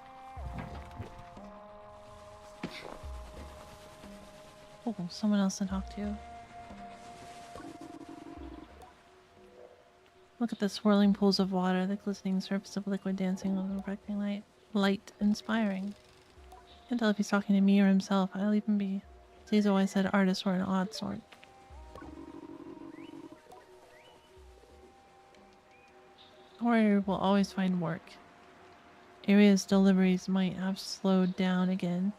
Oh, someone else to talk to. Look at the swirling pools of water, the glistening surface of liquid dancing on the reflecting light. Light inspiring. Can't tell if he's talking to me or himself. I'll leave him be. He's always said artists were an odd sort. Warrior will always find work. Area's deliveries might have slowed down again,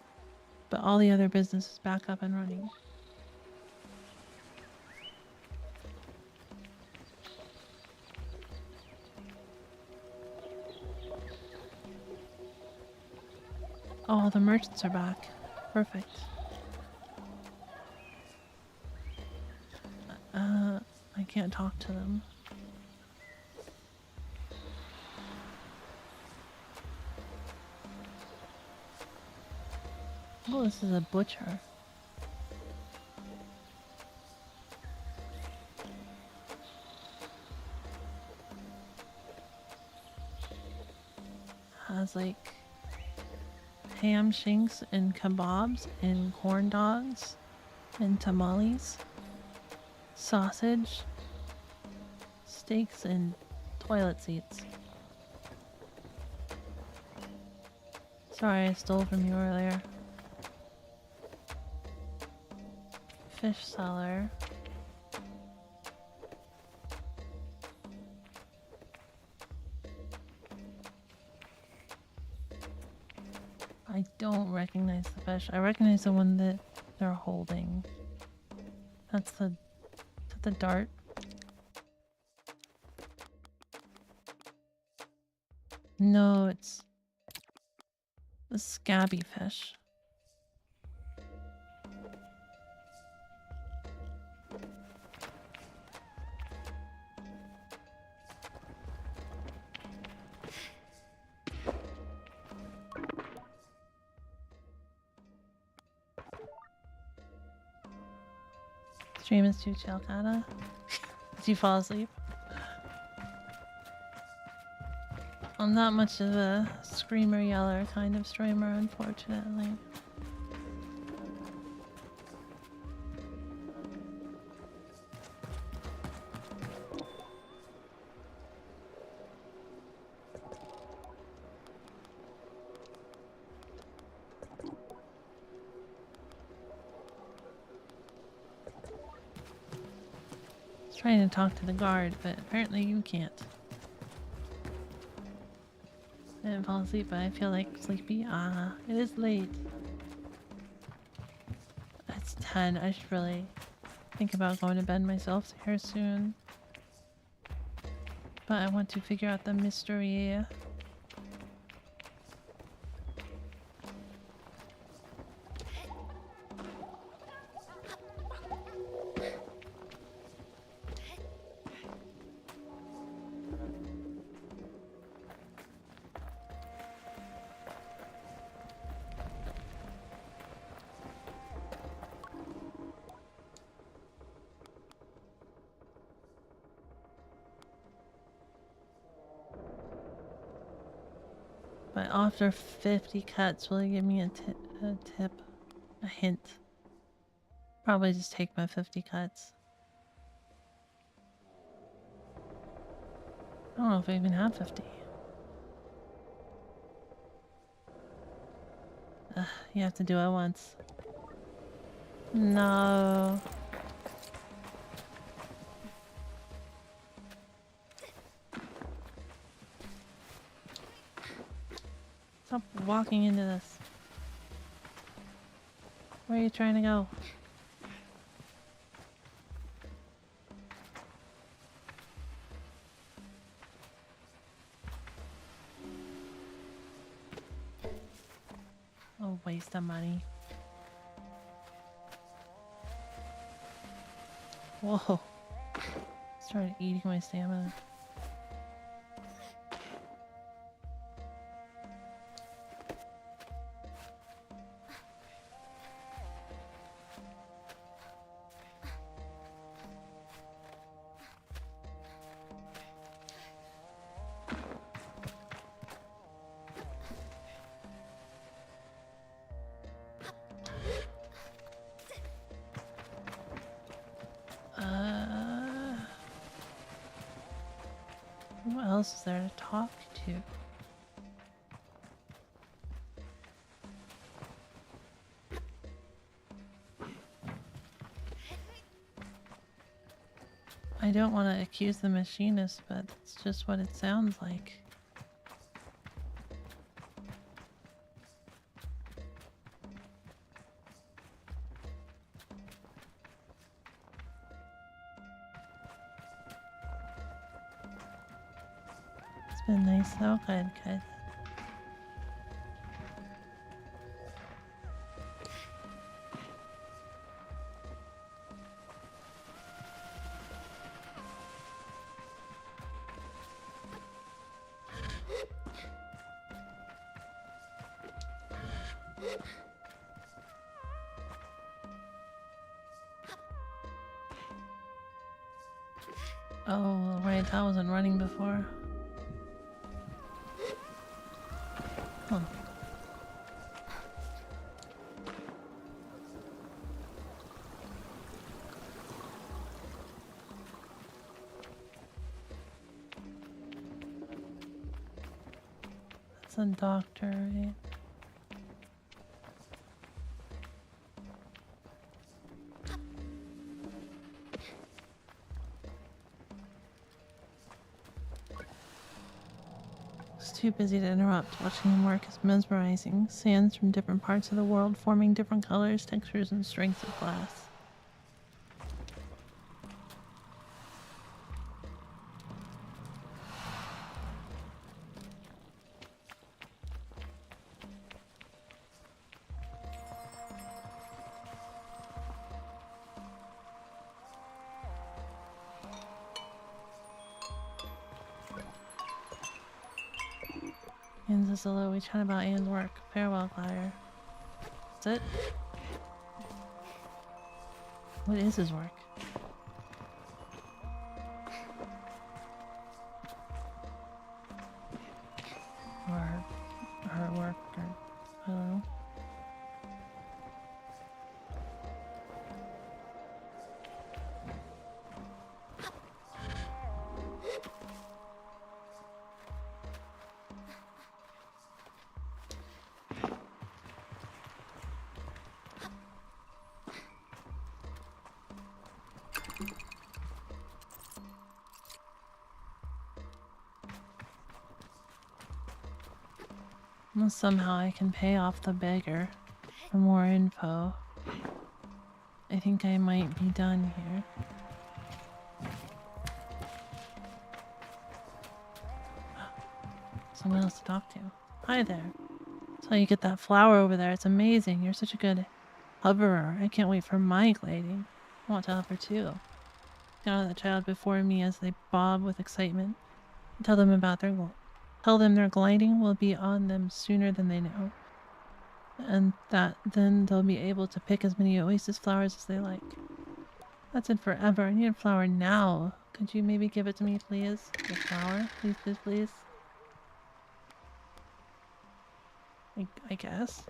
but all the other business is back up and running. Oh, the merchants are back. Perfect. I can't talk to them. Oh, this is a butcher. has like ham shanks and kebabs and corn dogs and tamales, sausage, steaks, and toilet seats. Sorry, I stole from you earlier. Fish cellar. I don't recognize the fish. I recognize the one that they're holding. That's the... Is that the dart? No, it's the scabby fish. Stream is too chill, Kada. Did you fall asleep? I'm not much of a screamer yeller kind of streamer, unfortunately. I was trying to talk to the guard, but apparently you can't. I didn't fall asleep, but I feel like sleepy. It is late. It's 10. I should really think about going to bed myself here soon. But I want to figure out the mystery. But after 50 cuts, will you give me a tip? A hint? Probably just take my 50 cuts. I don't know if I even have 50. You have to do it once. No. Stop walking into this. Where are you trying to go? Oh, waste of money. Whoa. Started eating my stamina. Who else is there to talk to? I don't want to accuse the machinist, but it's just what it sounds like. It's been nice though. Good, good. Oh, right, that wasn't running before. It's a doctor, right? It's too busy to interrupt. Watching him work is mesmerizing. Sands from different parts of the world forming different colors, textures, and strengths of glass. Anne says hello. We chat about Anne's work. Farewell, Glider. That's it? What is his work? Or her work, or I don't know. Unless somehow I can pay off the beggar for more info. I think I might be done here. Someone else to talk to. Hi there. That's how you get that flower over there. It's amazing. You're such a good hoverer. I can't wait for my gliding. I want to hover too. Down at the child before me as they bob with excitement. Tell them about their goal. Tell them their gliding will be on them sooner than they know. And that then they'll be able to pick as many oasis flowers as they like. That's it forever. I need a flower now. Could you maybe give it to me, please? The flower? Please, please, please. I guess.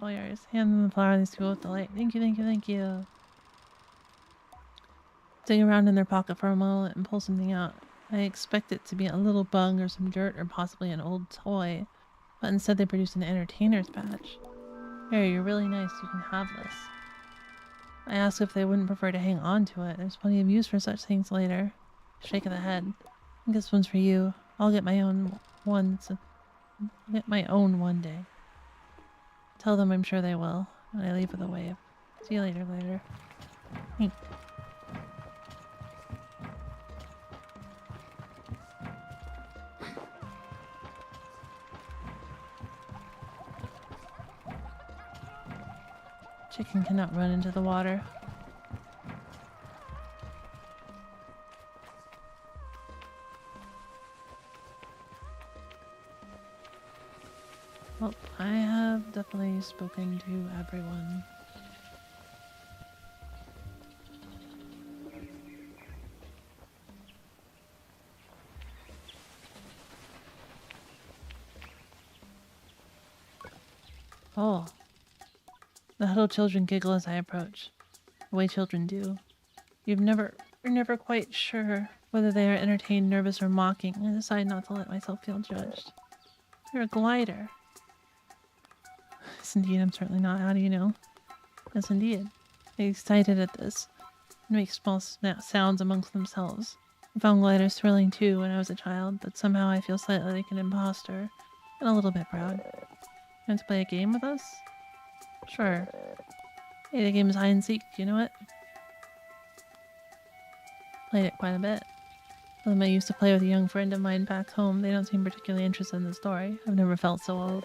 All yours. Hand them the flower and these people with delight. Thank you, thank you, thank you. Dig around in their pocket for a moment and pull something out. I expect it to be a little bug or some dirt or possibly an old toy, but instead they produced an entertainer's badge. Here, you're really nice. You can have this. I asked if they wouldn't prefer to hang on to it. There's plenty of use for such things later. Shake of the head. I think this one's for you. I'll get my own one. I'll get my own one day. Tell them I'm sure they will. And I leave with a wave. See you later, later. Chicken cannot run into the water. Well, I have definitely spoken to everyone. Oh. The huddled children giggle as I approach, the way children do. You're never quite sure whether they are entertained, nervous, or mocking. I decide not to let myself feel judged. You're a glider. Yes, indeed, I'm certainly not. How do you know? Yes, indeed. They get excited at this and make small sounds amongst themselves. I found gliders thrilling too when I was a child, but somehow I feel slightly like an imposter and a little bit proud. Want to play a game with us? Sure. Hey, the game is hide and seek. Do you know it? Played it quite a bit. I used to play with a young friend of mine back home. They don't seem particularly interested in the story. I've never felt so old.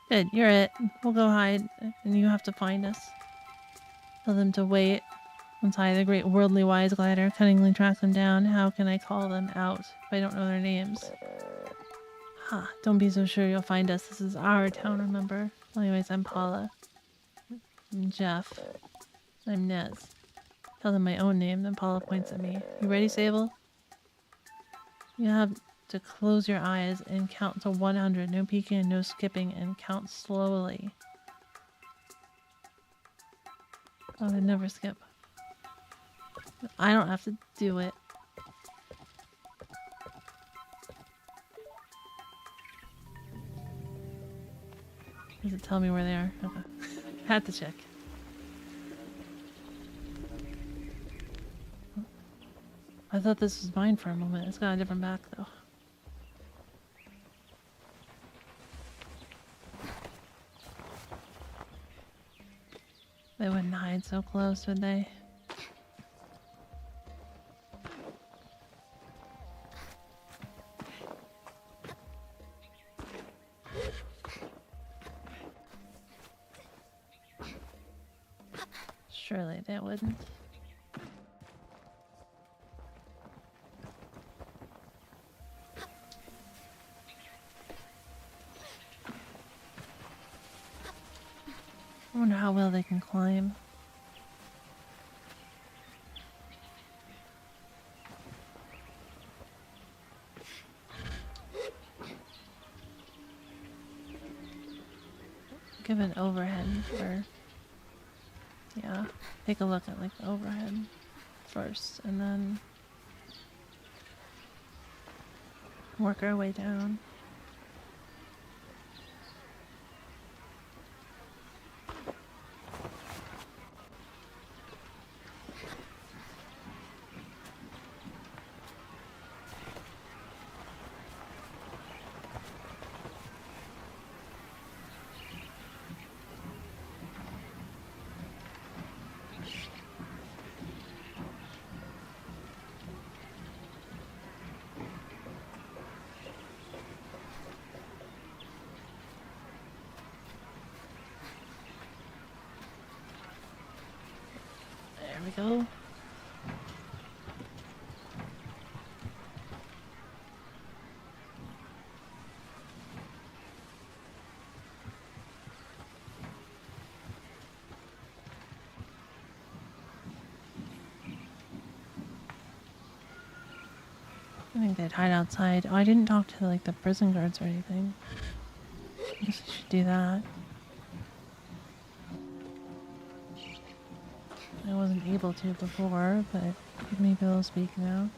Good, you're it. We'll go hide, and you have to find us. Tell them to wait. Once I, the great worldly wise glider, cunningly track them down. How can I call them out if I don't know their names? Ha, don't be so sure you'll find us. This is our town, remember? Well, anyways, I'm Paula. I'm Jeff. I'm Nez. Tell them my own name, then Paula points at me. You ready, Sable? You have to close your eyes and count to 100. No peeking and no skipping, and count slowly. Oh, they never skip. I don't have to do it. Does it tell me where they are? Okay. Had to check. I thought this was mine for a moment. It's got a different back though. They wouldn't hide so close, would they? Surely they wouldn't. I wonder how well they can climb. Give an overhead or yeah, take a look at like the overhead first and then work our way down. There we go. I think they'd hide outside. Oh, I didn't talk to like the prison guards or anything. I guess I should do that. I wasn't able to before, but maybe they'll speak now.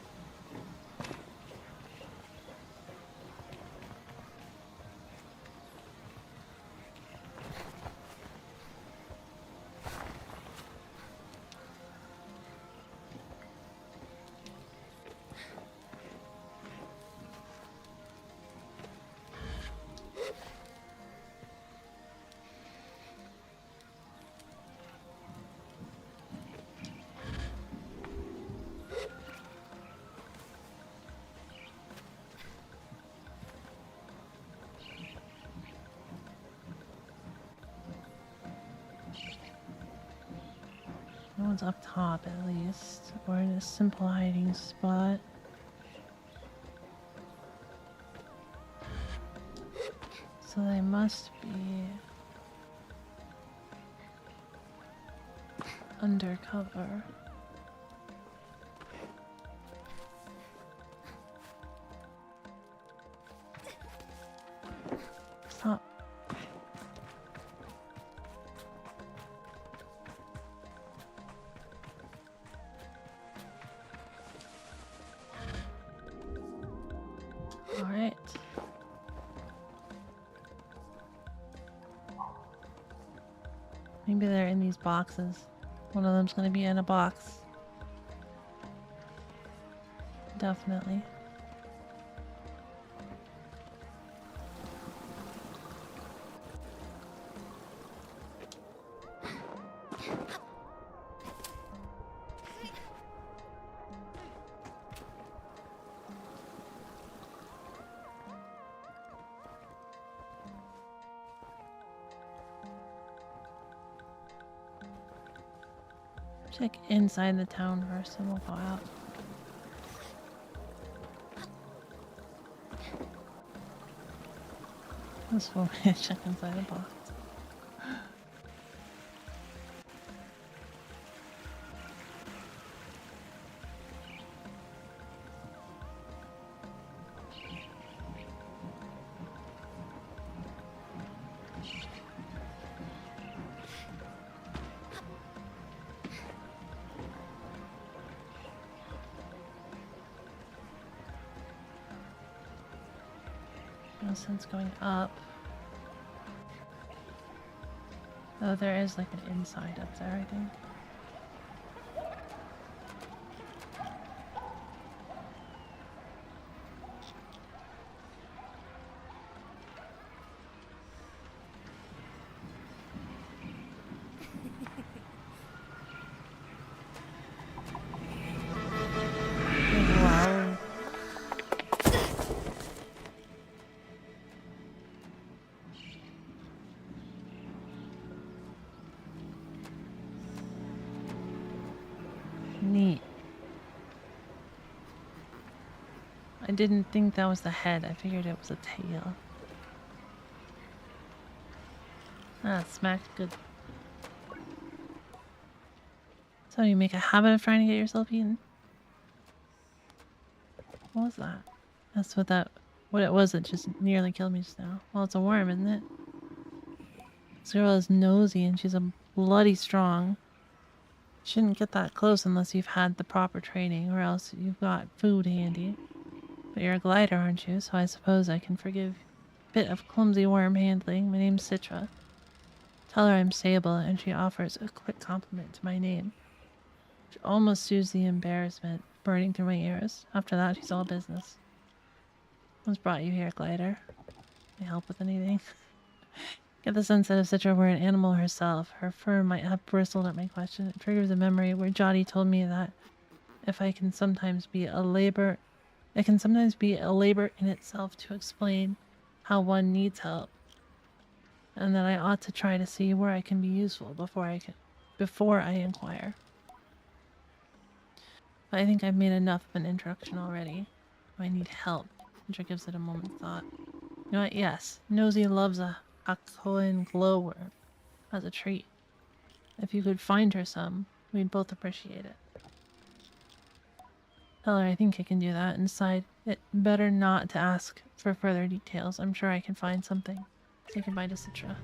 No one's up top at least, or in a simple hiding spot. So they must be undercover. Stop. All right. Maybe they're in these boxes. One of them's gonna be in a box. Definitely. Check inside the town first and we'll go out. This will check inside the box. No sense going up. Oh, there is like an inside up there, I think. Wow. Neat. I didn't think that was the head. I figured it was a tail. Ah, smacked good. So you make a habit of trying to get yourself eaten? What was that? That's what it was that just nearly killed me just now. Well, it's a worm, isn't it? This girl is nosy and she's a bloody strong. Shouldn't get that close unless you've had the proper training or else you've got food handy. But you're a glider, aren't you? So I suppose I can forgive a bit of clumsy worm handling. My name's Citra. Tell her I'm Sable and she offers a quick compliment to my name. She almost soothes the embarrassment burning through my ears. After that, she's all business. What's brought you here, glider? Can I help with anything? Get the sense that if Citra were an animal herself, her fur might have bristled at my question. It triggers a memory where Jotty told me that if I can sometimes be a labor, it can sometimes be a labor in itself to explain how one needs help, and that I ought to try to see where I can be useful before I inquire. But I think I've made enough of an introduction already. I need help. Citra gives it a moment's thought. You know what? Yes, Nosy loves a Hakoan glowworm as a treat. If you could find her some, we'd both appreciate it. Tell her I think I can do that. Inside, it better not to ask for further details. I'm sure I can find something. Say goodbye to Citra.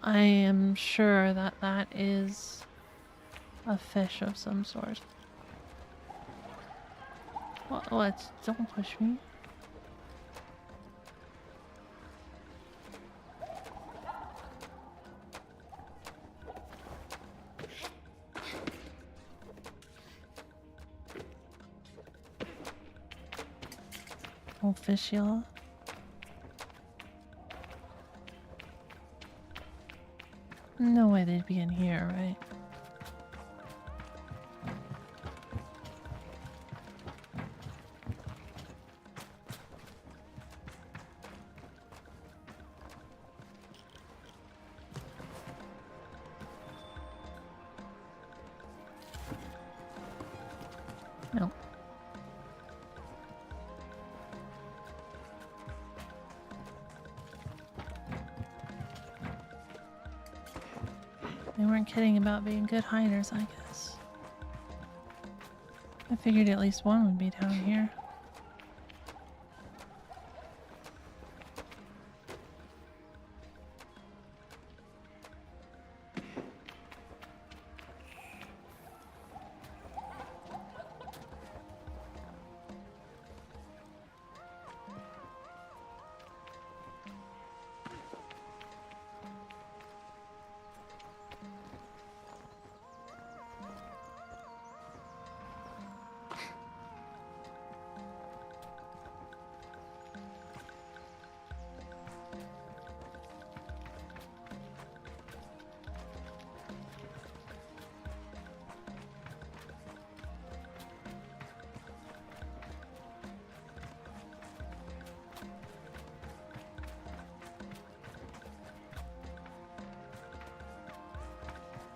I am sure that that is a fish of some sort. What? Don't push me. Oh, fish, y'all. No way they'd be in here, right? No. They weren't kidding about being good hiders, I guess. I figured at least one would be down here.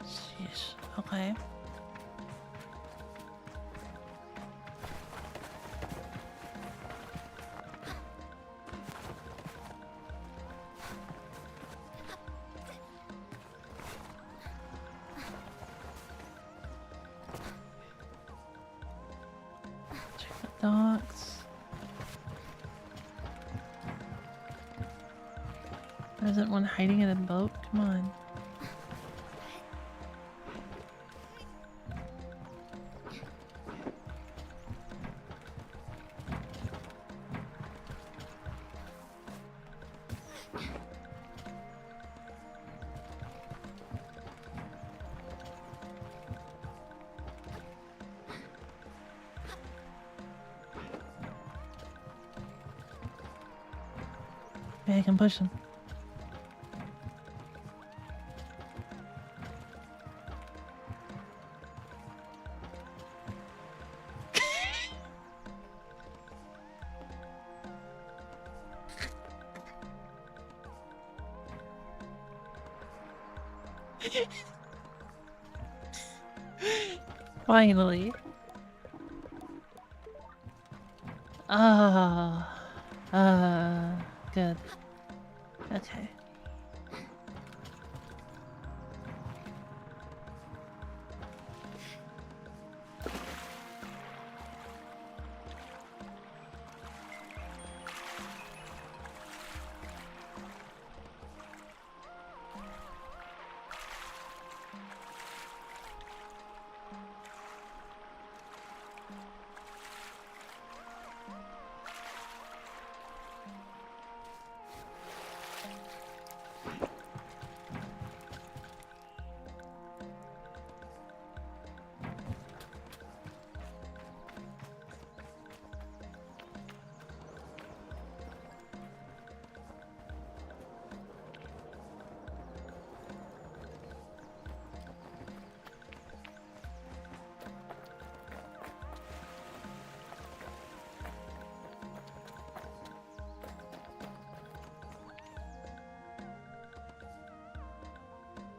Sheesh. Okay. Check the docks. There isn't one hiding in a boat? Come on. Maybe I can push him. Finally. Good. Okay.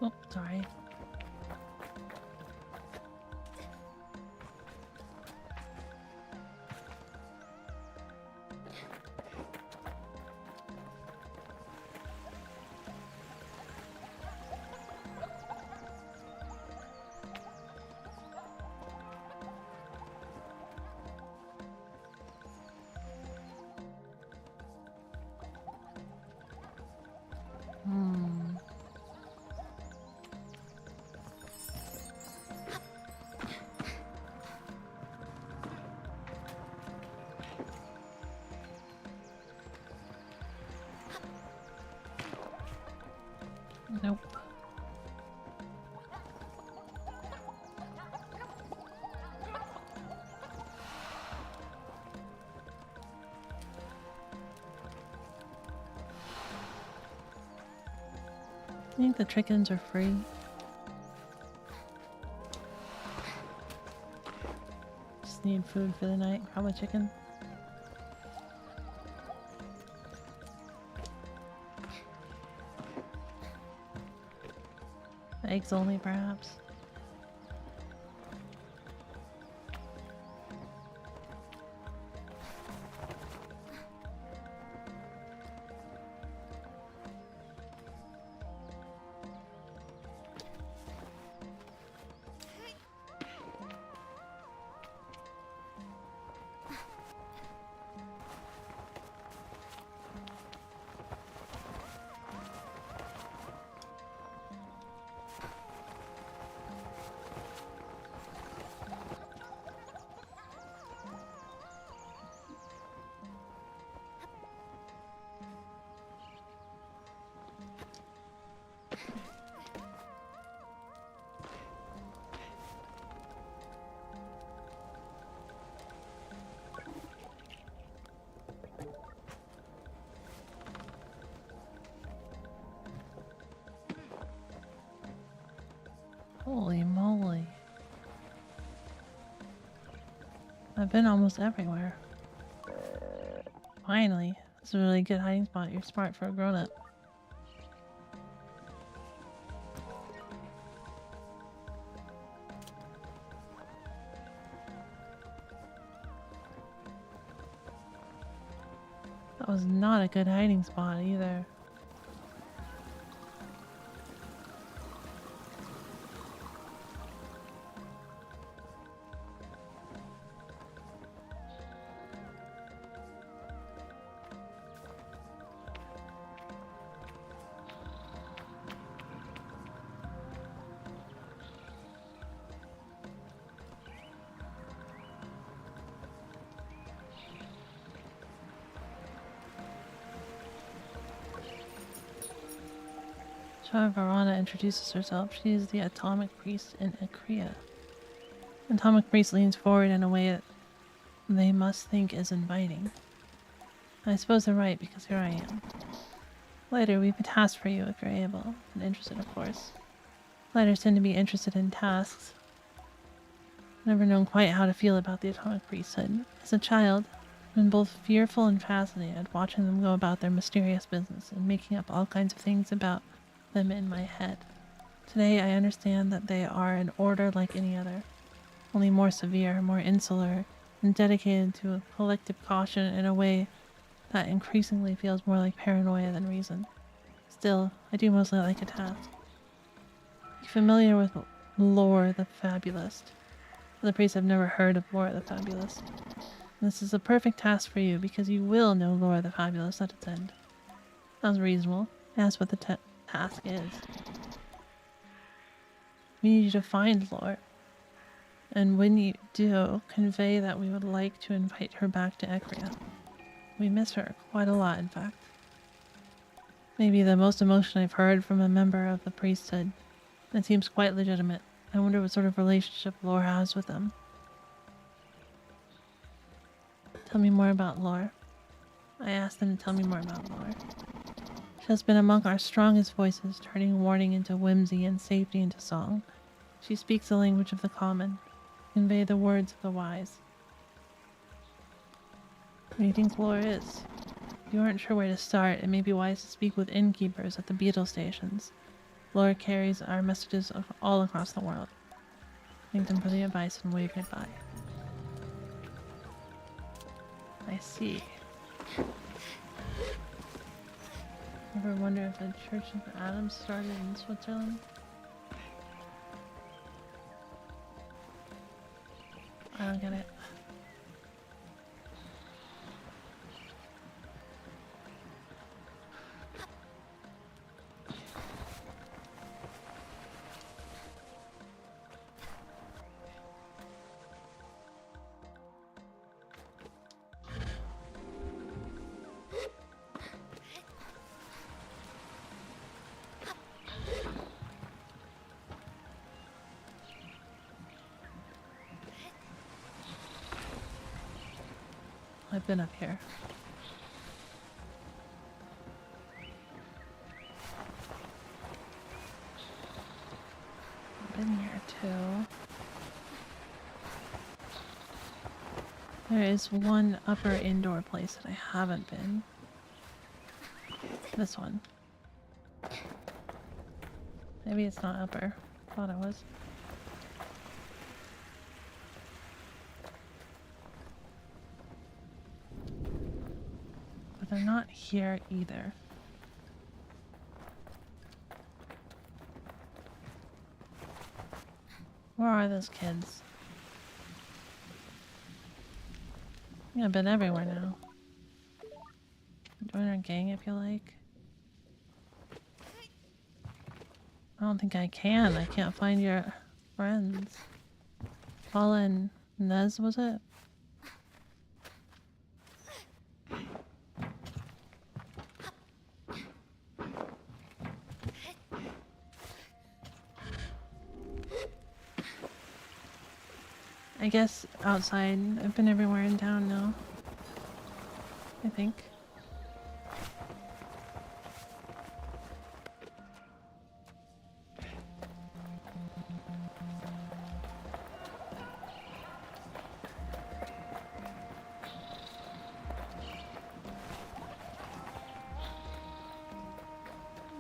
Oh, sorry. Nope. I think the chickens are free. Just need food for the night. Probably chicken. Eggs only, perhaps. Holy moly. I've been almost everywhere. Finally. This is a really good hiding spot. You're smart for a grown-up. That was not a good hiding spot either. Varana introduces herself. She is the Atomic Priest in Akria. Atomic Priest leans forward in a way that they must think is inviting. I suppose they're right, because here I am. Later, we have a task for you if you're able and interested, of course. Lighters tend to be interested in tasks. Never known quite how to feel about the atomic priesthood. As a child, I've been both fearful and fascinated watching them go about their mysterious business and making up all kinds of things about them in my head. Today, I understand that they are an order like any other, only more severe, more insular, and dedicated to a collective caution in a way that increasingly feels more like paranoia than reason. Still, I do mostly like a task. You familiar with Lore the Fabulist? The priests have never heard of Lore the Fabulist. This is a perfect task for you because you will know Lore the Fabulist at its end. Sounds reasonable. Ask what the task is. We need you to find Lore. And when you do, convey that we would like to invite her back to Ekria. We miss her quite a lot, in fact. Maybe the most emotion I've heard from a member of the priesthood. It seems quite legitimate. I wonder what sort of relationship Lore has with them. Tell me more about Lore. I asked them to tell me more about Lore. She has been among our strongest voices, turning warning into whimsy and safety into song. She speaks the language of the common, convey the words of the wise. What do you think Lore is? If you aren't sure where to start, it may be wise to speak with innkeepers at the beetle stations. Lore carries our messages all across the world. Thank them for the advice and wave goodbye. I see. Ever wonder if the Church of Adam started in Switzerland? I don't get it. I've been up here. I've been here too. There is one upper indoor place that I haven't been. This one. Maybe it's not upper. Thought it was. But they're not here either. Where are those kids? I think I've been everywhere now. Join our gang if you like. I don't think I can. I can't find your friends. Paula and Nez, was it? I guess outside. I've been everywhere in town now. I think.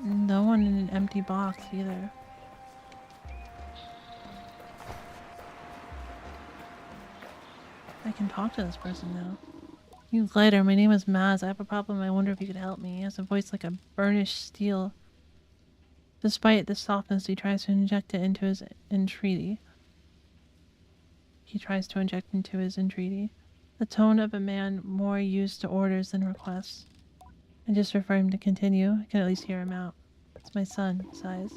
No one in an empty box either. I can talk to this person now. You glider, my name is Maz. I have a problem. I wonder if you could help me. He has a voice like a burnished steel. Despite the softness, he tries to inject it into his entreaty. The tone of a man more used to orders than requests. I just refer him to continue. I can at least hear him out. It's my son, he sighs.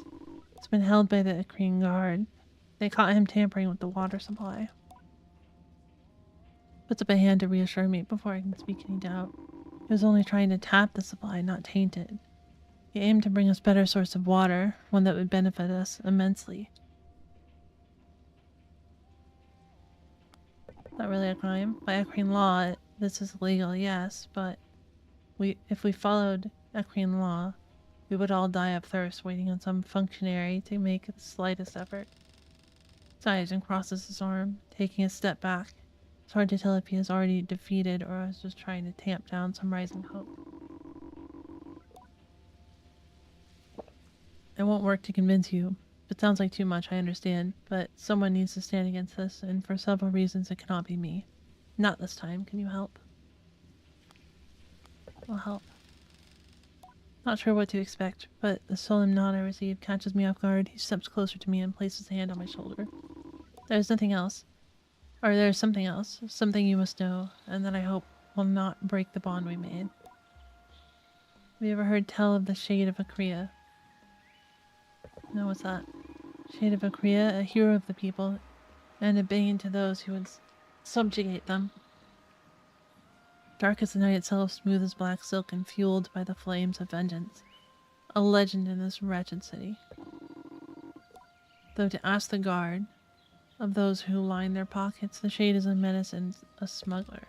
It's been held by the Akrian guard. They caught him tampering with the water supply. Puts up a hand to reassure me before I can speak any doubt. He was only trying to tap the supply, not taint it. He aimed to bring us better source of water, one that would benefit us immensely. Not really a crime. By Akrian law, this is illegal, yes, but if we followed Akrian law, We would all die of thirst waiting on some functionary to make the slightest effort. Sighs crosses his arm, taking a step back. It's hard to tell if he is already defeated or is just trying to tamp down some rising hope. It won't work to convince you. If it sounds like too much, I understand, but someone needs to stand against this, and for several reasons it cannot be me. Not this time. Can you help? I'll help. Not sure what to expect, but the solemn nod I receive catches me off guard. He steps closer to me and places a hand on my shoulder. There's nothing else. Or there's something else. Something you must know, and that I hope will not break the bond we made. Have you ever heard tell of the Shade of Akria? No, what's that? Shade of Akria, a hero of the people, and a bane to those who would subjugate them. Dark as the night itself, smooth as black silk, and fueled by the flames of vengeance. A legend in this wretched city. Though to ask the guard of those who line their pockets, the Shade is a menace and a smuggler.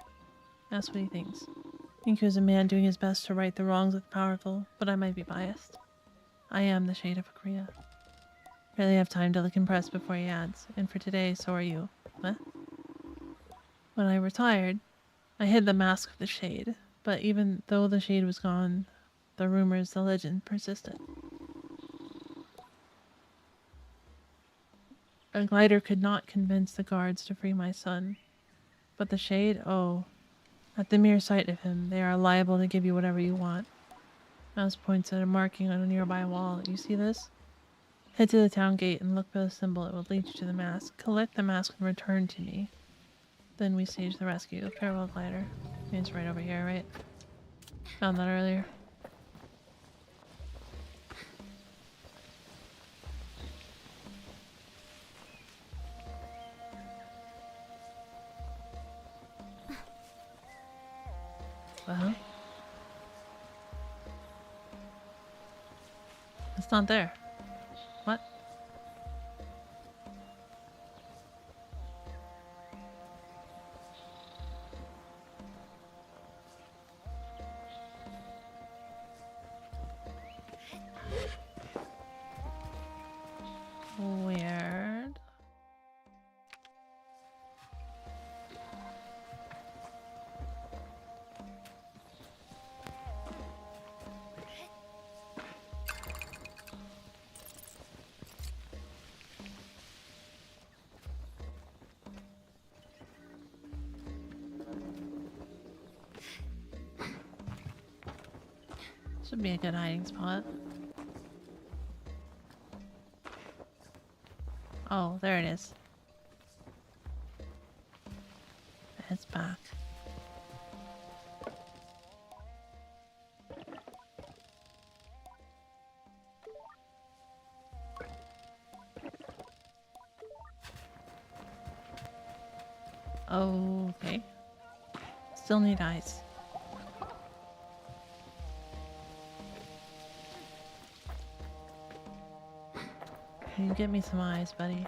Ask what he thinks. I think he was a man doing his best to right the wrongs of the powerful, but I might be biased. I am the Shade of Akria. Barely have time to look impressed before he adds, and for today, so are you. What? When I retired, I hid the mask of the Shade, but even though the Shade was gone, the rumors, the legend persisted. A glider could not convince the guards to free my son, but the Shade, oh, at the mere sight of him, they are liable to give you whatever you want. Mouse points at a marking on a nearby wall. You see this? Head to the town gate and look for the symbol. It will lead you to the mask. Collect the mask and return to me. Then we stage the rescue. Farewell, glider. It's right over here, right? Found that earlier. Well, it's not there. What? Weird. Should be a good hiding spot. Oh, there it is. It's back. Okay. Still need eyes. Can you get me some eyes, buddy?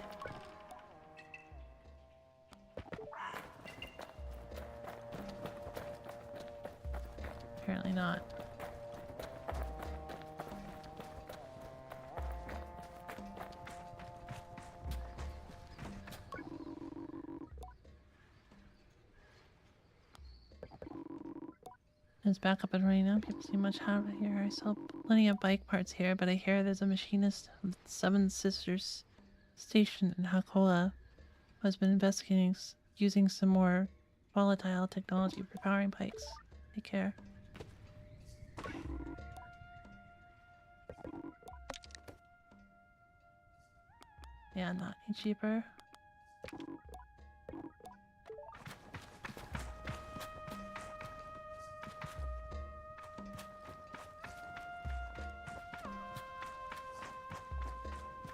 Apparently not. It's back up and running now. People seem much happier here. I saw plenty of bike parts here, but I hear there's a machinist of the Seven Sisters station in Hakoa who has been investigating using some more volatile technology for powering bikes. Take care. Yeah, not any cheaper.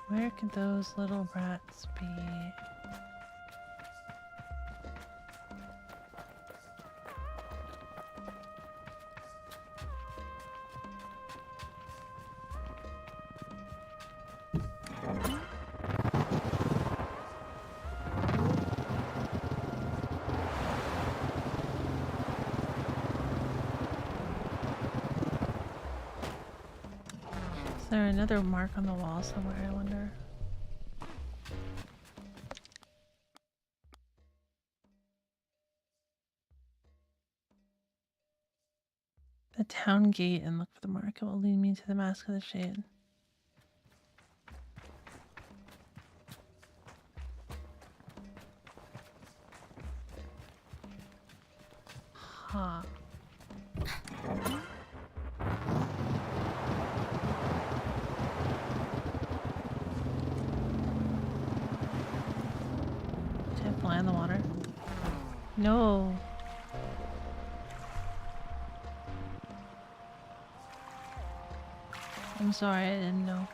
Where could those little brats be? there another mark on the wall somewhere, I wonder? The town gate and look for the mark. It will lead me to the Mask of the Shade. Huh. Did I fly in the water? No. I'm sorry, I didn't know.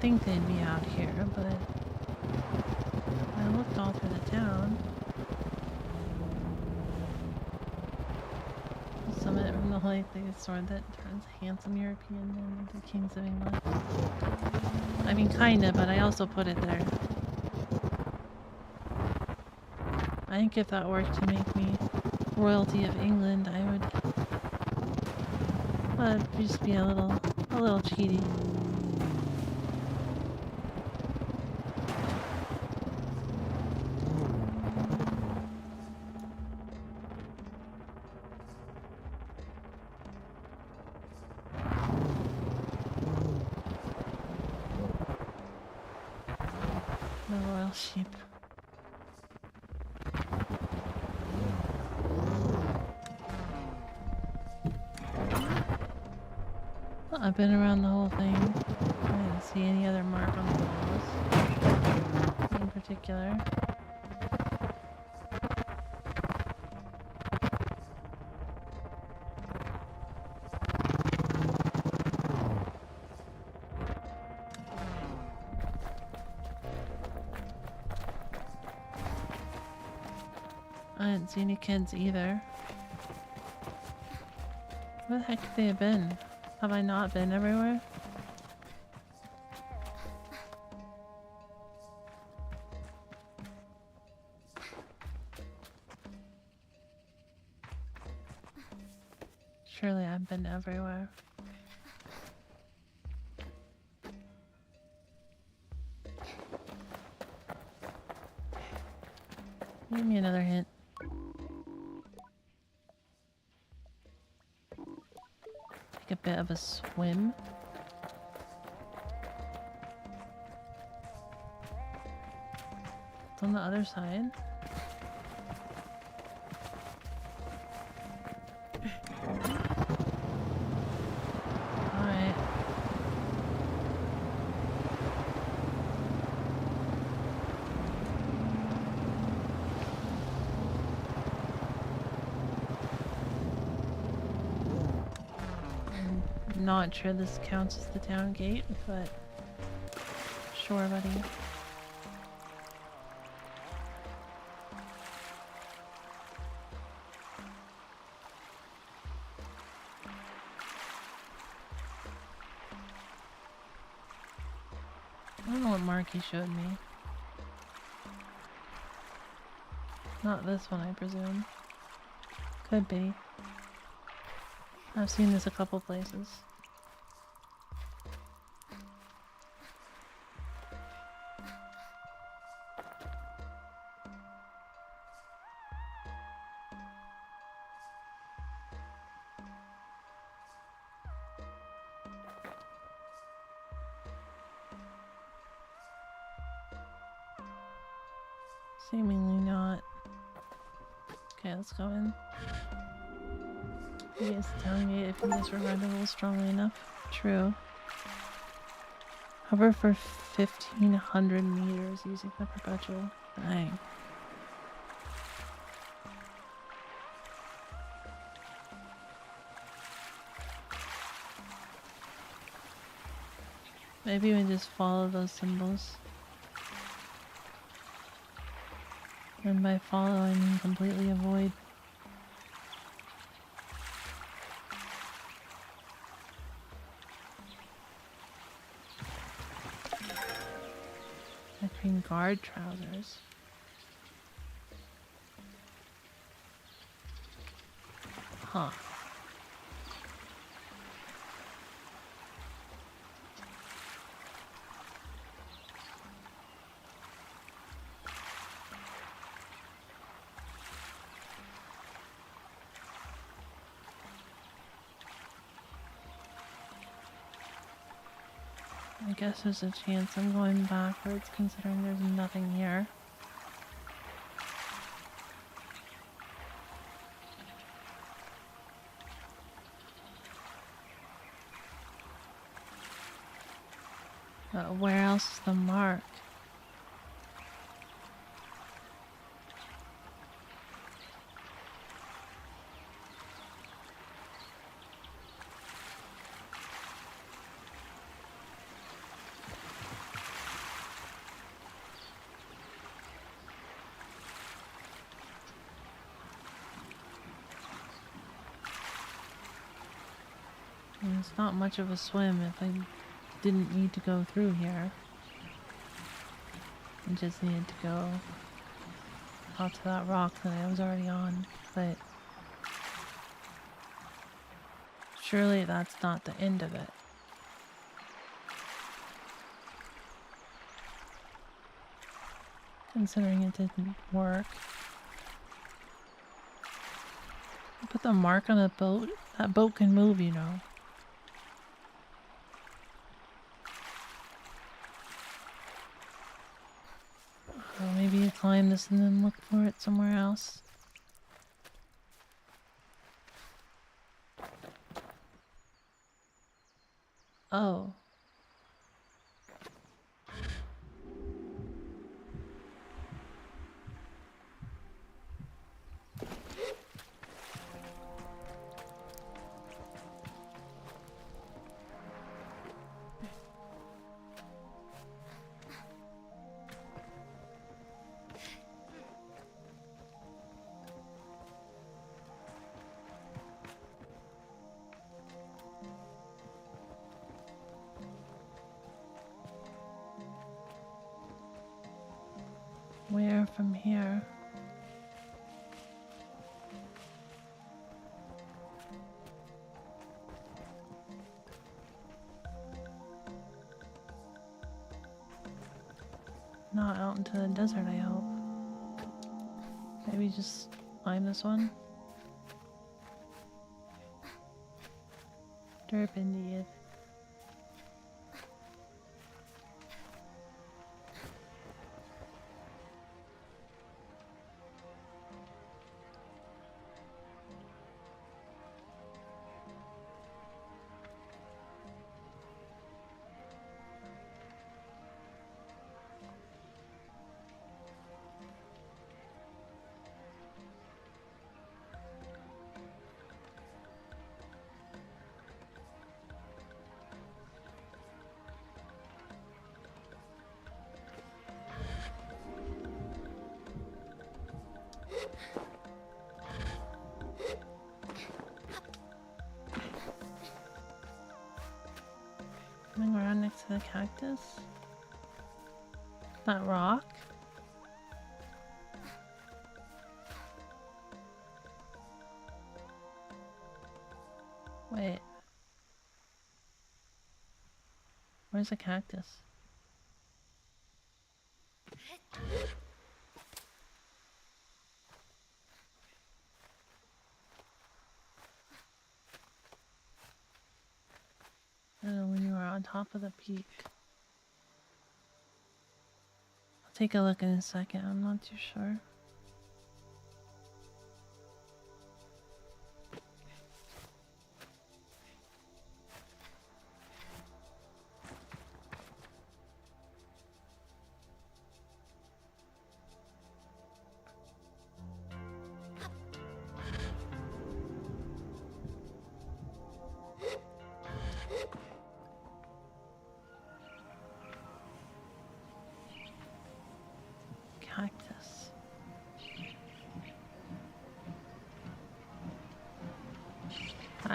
Think they'd be out here, but I looked all through the town. Summit from the Holy Sword that turns handsome European men into kings of England. I mean, kinda, but I also put it there. I think if that were to make me royalty of England, I would just be a little cheaty. Sheep. Well, I've been around the whole thing. I didn't see any other mark on the walls in particular. I didn't see any kids either. Where the heck could they have been? Have I not been everywhere? Surely I've been everywhere. Give me another hint. Take a bit of a swim. It's on the other side. Alright. I'm not sure this counts as the town gate, but sure, buddy. I don't know what mark he showed me. Not this one, I presume. Could be. I've seen this a couple places. Seemingly not. Okay, let's go in. Yes, telling me if you disregard the rules strongly enough. True. Hover for 1500 meters using the perpetual. Dang. Maybe we just follow those symbols. And by follow, I mean completely avoid. Green guard trousers. Huh. I guess there's a chance I'm going backwards considering there's nothing here. But where else is the mark? And it's not much of a swim if I didn't need to go through here. I just needed to go out to that rock that I was already on, but surely that's not the end of it. Considering it didn't work. I put the mark on a boat. That boat can move, you know. Or maybe you climb this and then look for it somewhere else. Oh. Where from here? Not out into the desert, I hope. Maybe just climb this one? Derp indeed. Coming around next to the cactus? That rock? Wait. Where's the cactus? When you were on top of the peak. I'll take a look in a second, I'm not too sure.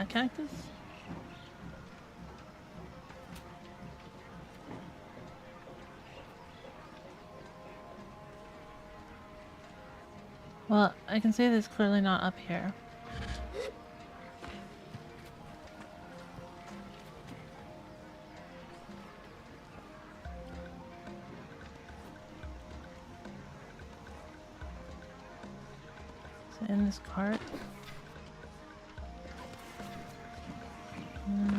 Cat cactus? Well, I can say that it's clearly not up here. Is it in this cart?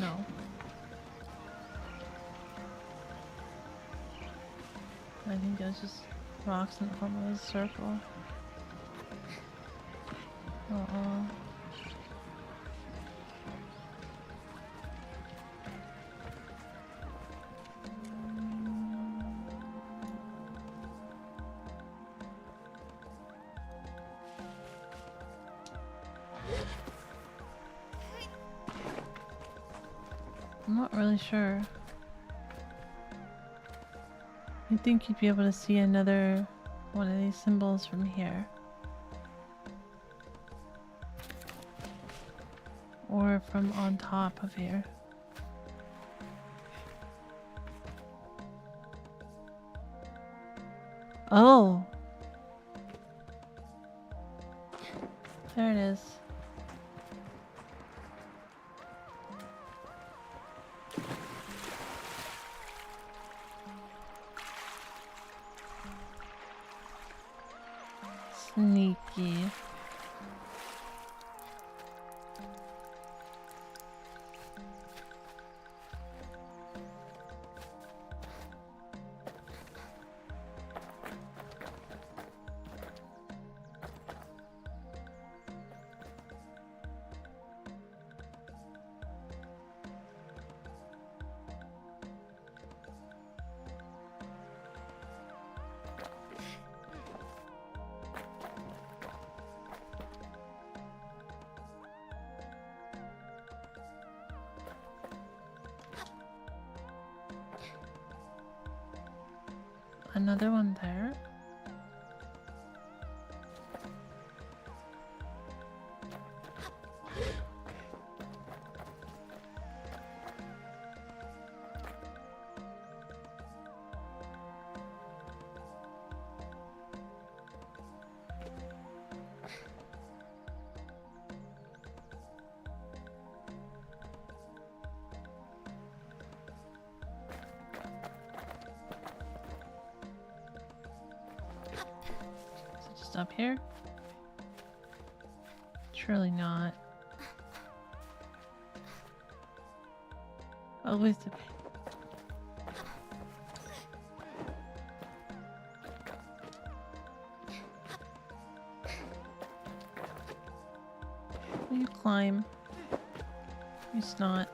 No. I think it was just rocks in the form of a circle. Uh-oh. I'm not really sure. You'd think you'd be able to see another one of these symbols from here. Or from on top of here. Oh! There it is. Sneaky. Another one there. Up here? Surely not. Always the will you climb? You snot.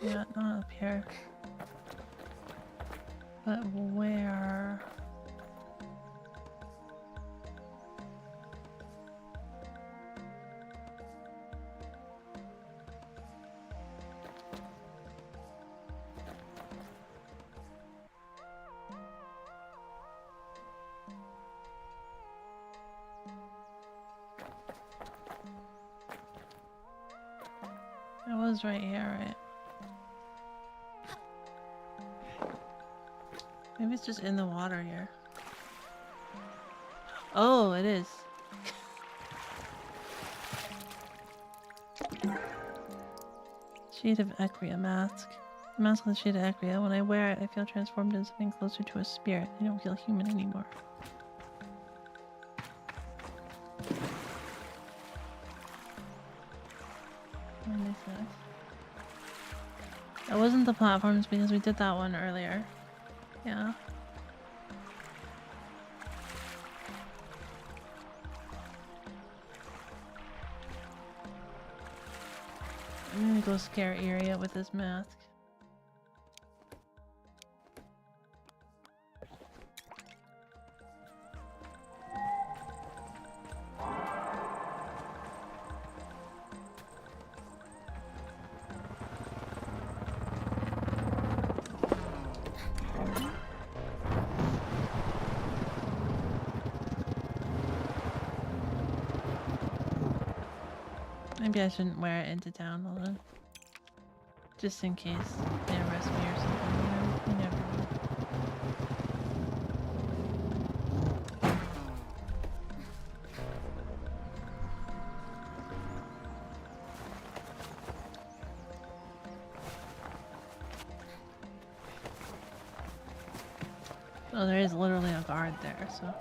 Yeah, not up here. But where? It was right here, right? Maybe it's just in the water here. Oh, it is. Shade of Ecria mask. Mask with the shade of Ecria. When I wear it, I feel transformed into something closer to a spirit. I don't feel human anymore. What is this? That wasn't the platforms because we did that one earlier. Yeah. I'm gonna go scare Iria with this mask. Maybe I shouldn't wear it into town, although. Just in case they arrest me or something, you know? You never know. Oh, there is literally a guard there, so.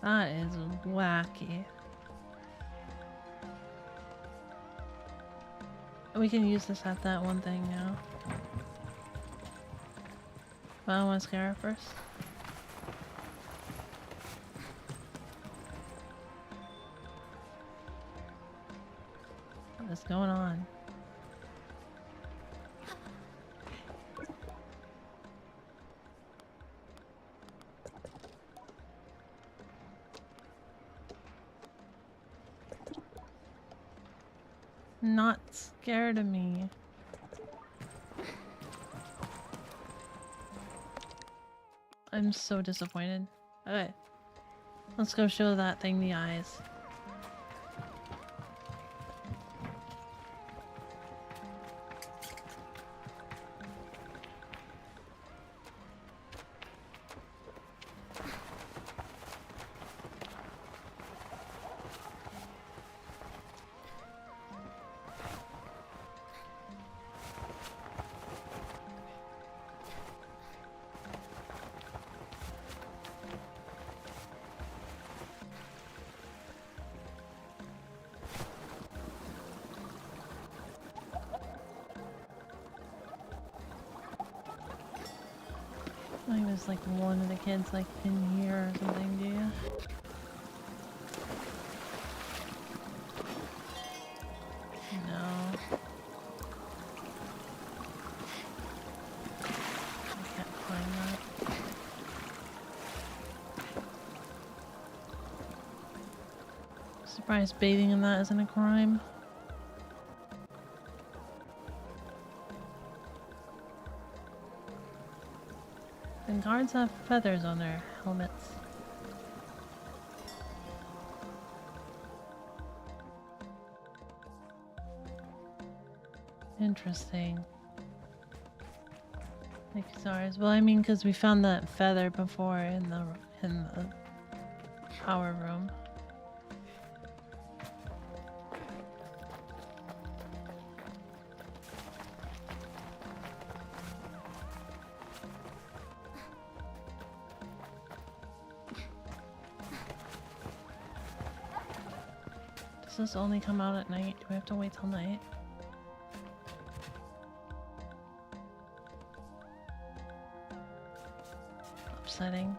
That is wacky. We can use this at that one thing now. But I want to scare her first. What is going on? Not scared of me. I'm so disappointed. Okay. Let's go show that thing the eyes. I think there's like one of the kids like in here or something, do you? No. I can't find that. Surprised bathing in that isn't a crime. And guards have feathers on their helmets. Interesting. Like stars. Well, I mean, because we found that feather before in the power room. Does this only come out at night? Do we have to wait till night? Upsetting.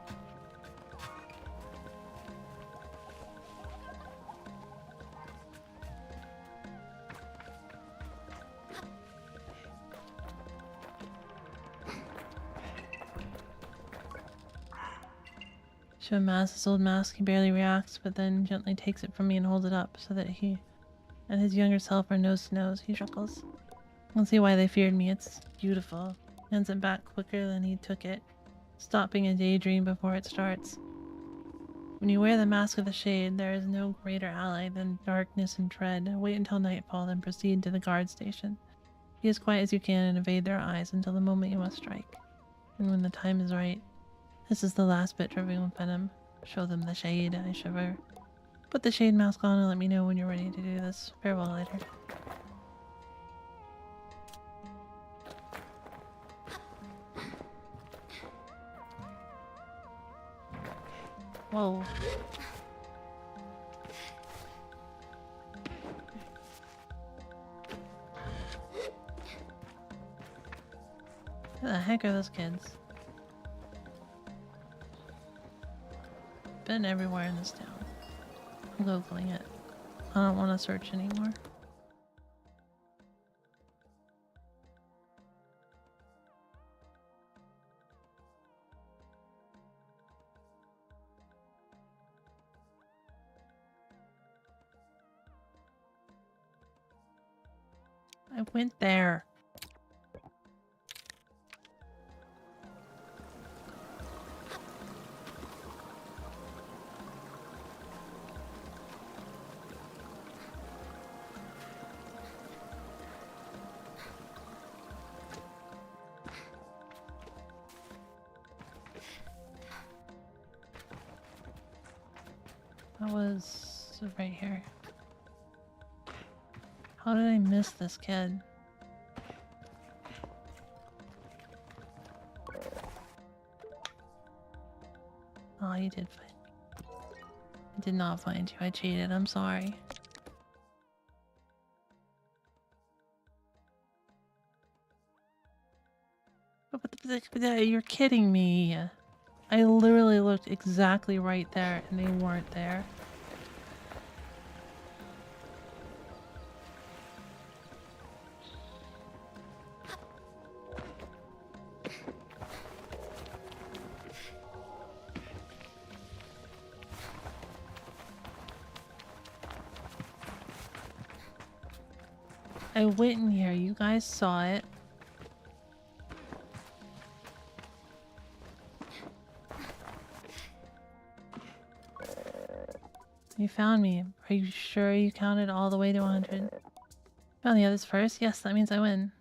Show him his old mask. He barely reacts, but then gently takes it from me and holds it up so that he and his younger self are nose to nose. He chuckles. I can see why they feared me. It's beautiful. Hands it back quicker than he took it, stopping a daydream before it starts. When you wear the mask of the shade, there is no greater ally than darkness and dread. Wait until nightfall, then proceed to the guard station. Be as quiet as you can and evade their eyes until the moment you must strike. And when the time is right, this is the last bit dripping with venom. Show them the shade, I shiver. Put the shade mask on and let me know when you're ready to do this. Farewell later. Whoa. Who the heck are those kids? Been everywhere in this town. I'm Googling it. I don't want to search anymore. I went there. That was right here. How did I miss this kid? Oh, you did find me. I did not find you. I cheated. I'm sorry. You're kidding me. I literally looked exactly right there and they weren't there. I went in here. You guys saw it. You found me. Are you sure you counted all the way to 100? Found the others first? Yes, that means I win.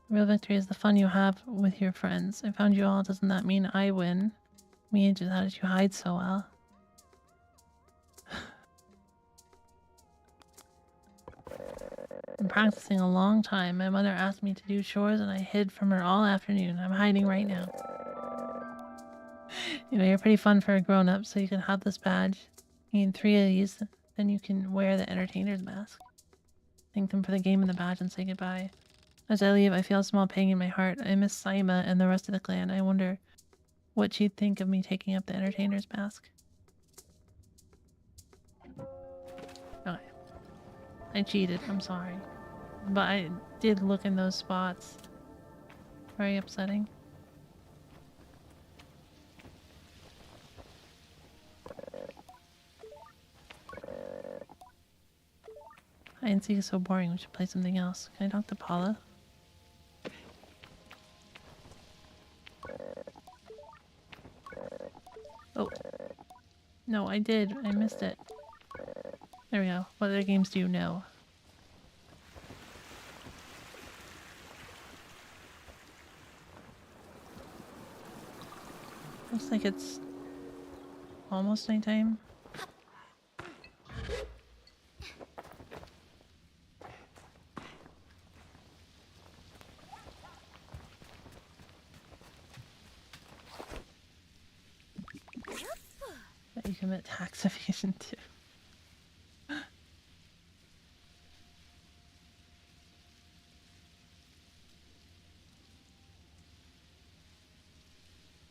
Real victory is the fun you have with your friends. I found you all. Doesn't that mean I win? Me, just how did you hide so well? I'm practicing a long time. My mother asked me to do chores and I hid from her all afternoon. I'm hiding right now. You know, you're pretty fun for a grown-up, so you can have this badge. You need 3 of these, then you can wear the entertainer's mask. Thank them for the game and the badge and say goodbye. As I leave, I feel a small pang in my heart. I miss Saima and the rest of the clan. I wonder what she'd think of me taking up the entertainer's mask. Okay. I cheated, I'm sorry. But I did look in those spots. Very upsetting. Hide and seek is so boring, we should play something else. Can I talk to Paula? Oh. No, I did. I missed it. There we go. What other games do you know? Looks like it's almost nighttime. That you commit tax evasion too.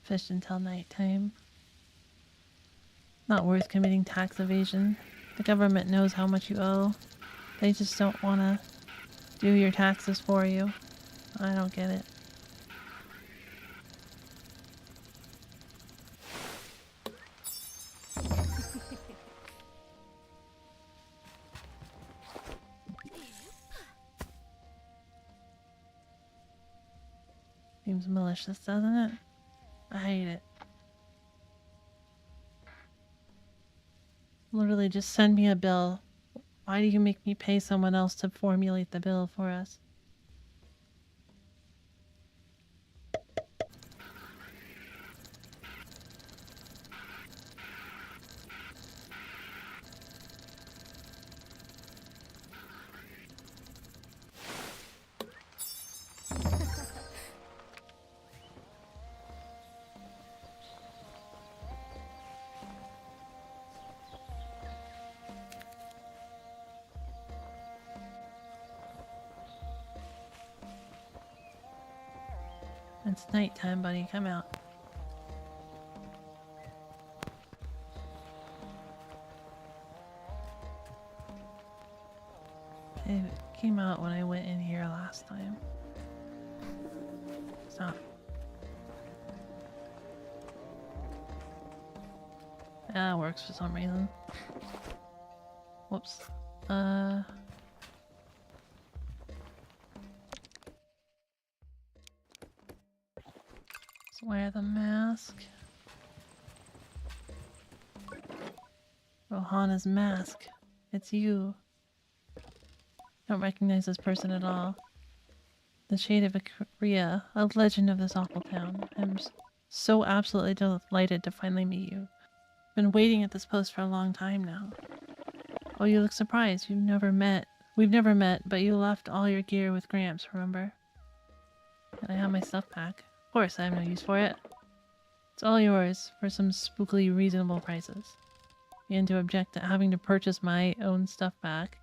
Fish until nighttime. Not worth committing tax evasion. The government knows how much you owe. They just don't want to do your taxes for you. I don't get it. Seems malicious, doesn't it? I hate it. Literally, just send me a bill. Why do you make me pay someone else to formulate the bill for us? It's nighttime, buddy. Come out. It came out when I went in here last time. Stop. That works for some reason. Whoops. Wear the mask. Rohana's mask. It's you. Don't recognize this person at all. The Shade of Korea, a legend of this awful town. I'm so absolutely delighted to finally meet you. Been waiting at this post for a long time now. Oh, you look surprised. We've never met, but you left all your gear with Gramps, remember? And I have my stuff back. Of course, I have no use for it. It's all yours for some spookily reasonable prices. Began to object at having to purchase my own stuff back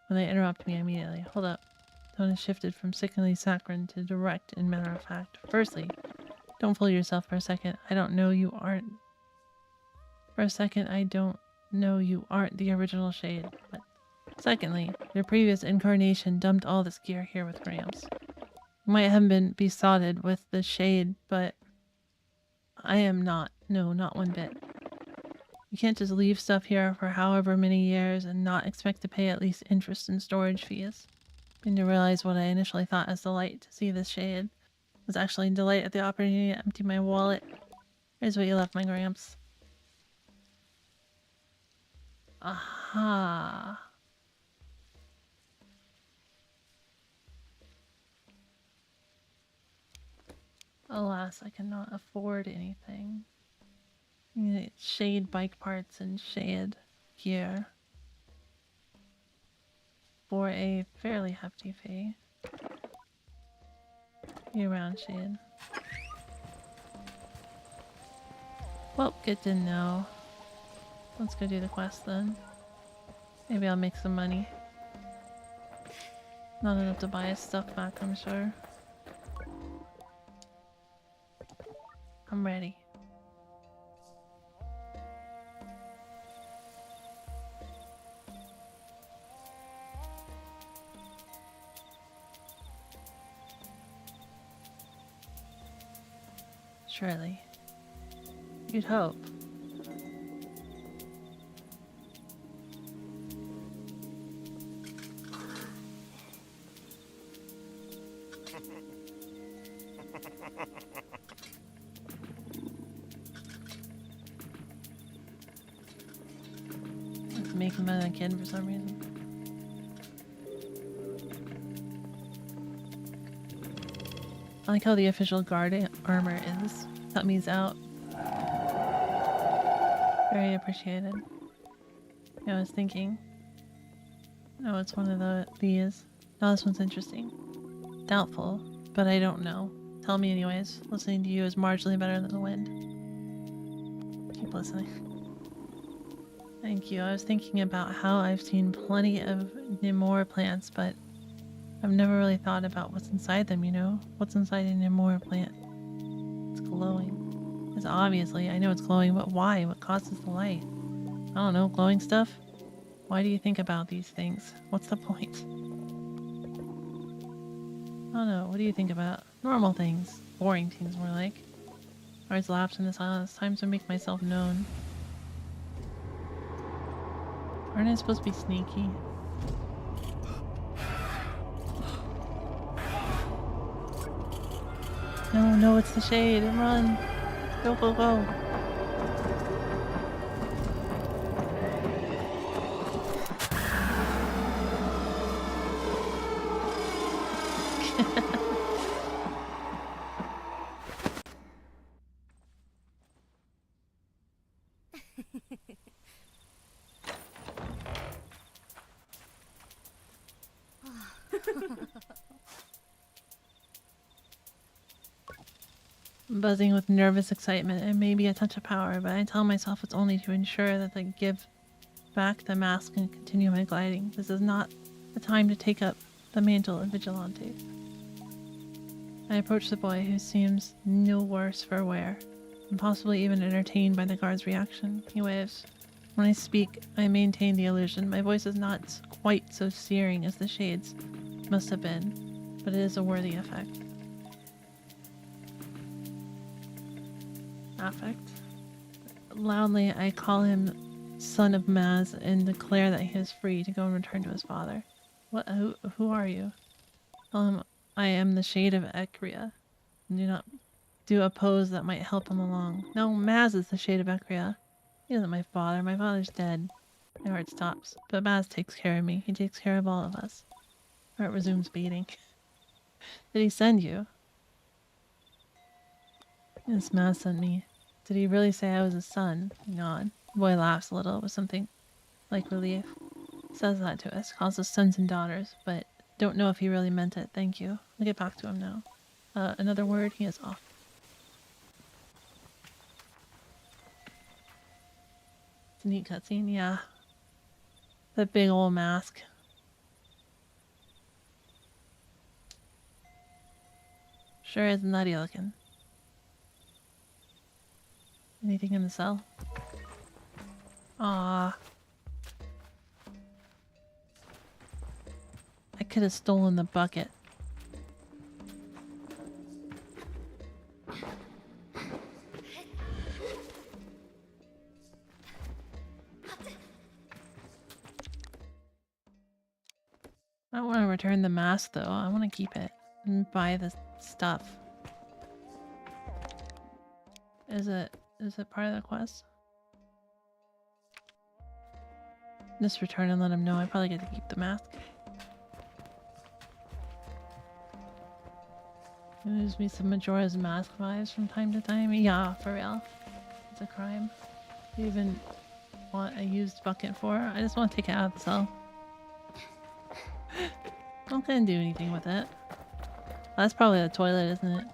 when they interrupt me immediately. Hold up. Tone has shifted from sickeningly saccharine to direct and matter of fact. Firstly, don't fool yourself for a second. I don't know you aren't. For a second, I don't know you aren't the original Shade. But secondly, your previous incarnation dumped all this gear here with Gramps. You might have been besotted with the Shade, but I am not. No, not one bit. You can't just leave stuff here for however many years and not expect to pay at least interest and storage fees. And to realize what I initially thought as delight to see this Shade was actually delight at the opportunity to empty my wallet. Here's what you left, my Gramps. Aha. Alas, I cannot afford anything. Shade bike parts and Shade gear for a fairly hefty fee. Year-round Shade. Well, good to know. Let's go do the quest then. Maybe I'll make some money. Not enough to buy his stuff back, I'm sure. I'm ready. Surely. You'd hope. Let's make him a kid for some reason. I like how the official guard armor is. Tummy's out. Very appreciated. Yeah, I was thinking. Oh, it's one of these. No, this one's interesting. Doubtful, but I don't know. Tell me anyways. Listening to you is marginally better than the wind. Keep listening. Thank you. I was thinking about how I've seen plenty of Nimor plants, but I've never really thought about what's inside them, you know? What's inside a Nimor plant? It's glowing. It's obviously, I know it's glowing, but why? What causes the light? I don't know, glowing stuff? Why do you think about these things? What's the point? I don't know, what do you think about? Normal things. Boring things, more like. Hours lapse into silence. Time to make myself known. Aren't I supposed to be sneaky? No, no, it's the Shade. Run! Go, go, go! Buzzing with nervous excitement and maybe a touch of power, but I tell myself it's only to ensure that I give back the mask and continue my gliding. This is not the time to take up the mantle of vigilante. I approach the boy, who seems no worse for wear, and possibly even entertained by the guard's reaction. He waves. When I speak, I maintain the illusion. My voice is not quite so searing as the Shade's must have been, but it is a worthy effect. Affect. Loudly, I call him son of Maz and declare that he is free to go and return to his father. What? Who are you? Tell him I am the Shade of Ekria. Do not do a pose that might help him along. No, Maz is the Shade of Ekria. He isn't my father. My father's dead. My heart stops. But Maz takes care of me. He takes care of all of us. My heart resumes beating. Did he send you? Yes, Maz sent me. Did he really say I was his son? He nodded. Boy laughs a little with something like relief. Says that to us, calls us sons and daughters, but don't know if he really meant it. Thank you. I'll get back to him now. Another word, he is off. It's a neat cutscene, yeah. That big old mask. Sure is nutty looking. Anything in the cell? Ah. I could have stolen the bucket. I don't want to return the mask though. I want to keep it and buy the stuff. Is it part of the quest? Just return and let him know. I probably get to keep the mask. Gives me some Majora's Mask vibes from time to time. Yeah, for real. It's a crime. You even want a used bucket for? I just want to take it out of the cell. I'm not gonna do anything with it. That's probably the toilet, isn't it?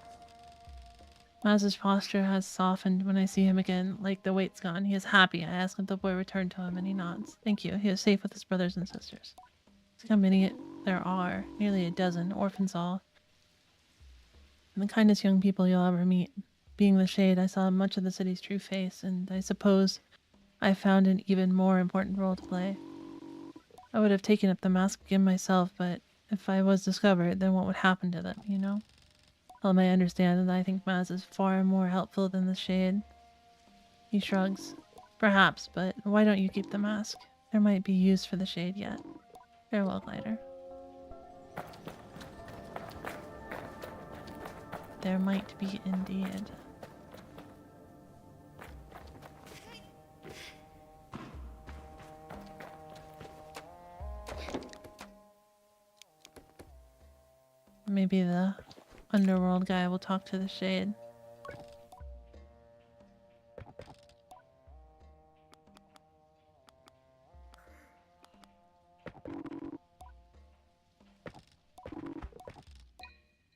Maz's posture has softened when I see him again, like the weight's gone. He is happy. I ask if the boy returned to him, and he nods. Thank you. He is safe with his brothers and sisters. See how many there are. Nearly a dozen. Orphans all. And the kindest young people you'll ever meet. Being the shade, I saw much of the city's true face, and I suppose I found an even more important role to play. I would have taken up the mask again myself, but if I was discovered, then what would happen to them, you know? Help may understand that I think Maz is far more helpful than the shade. He shrugs. Perhaps, but why don't you keep the mask? There might be use for the shade yet. Farewell, Glider. There might be indeed. Maybe the underworld guy will talk to the shade.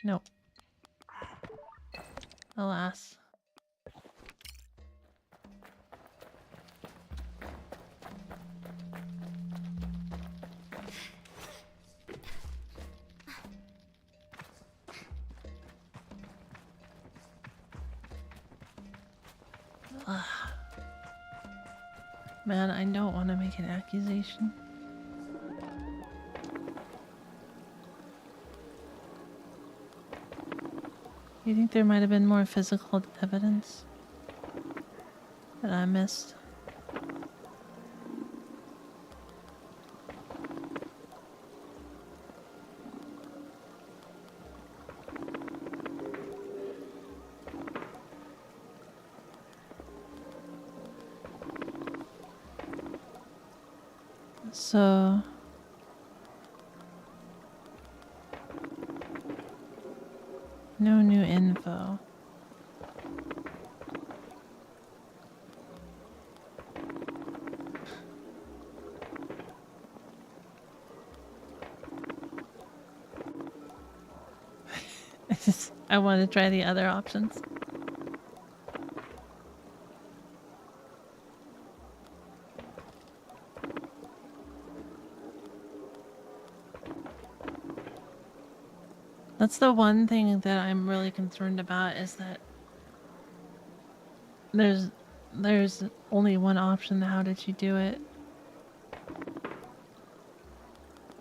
Nope. Alas. Ugh. Man, I don't want to make an accusation. You think there might have been more physical evidence that I missed? So... no new info. I want to try the other options. That's the one thing that I'm really concerned about, is that there's only one option. How did she do it?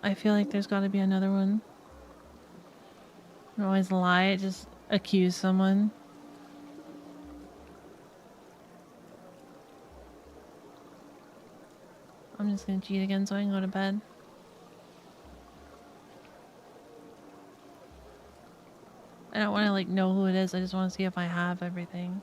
I feel like there's got to be another one. Don't always lie, just accuse someone. I'm just gonna cheat again so I can go to bed. I don't want to like know who it is. I just want to see if I have everything.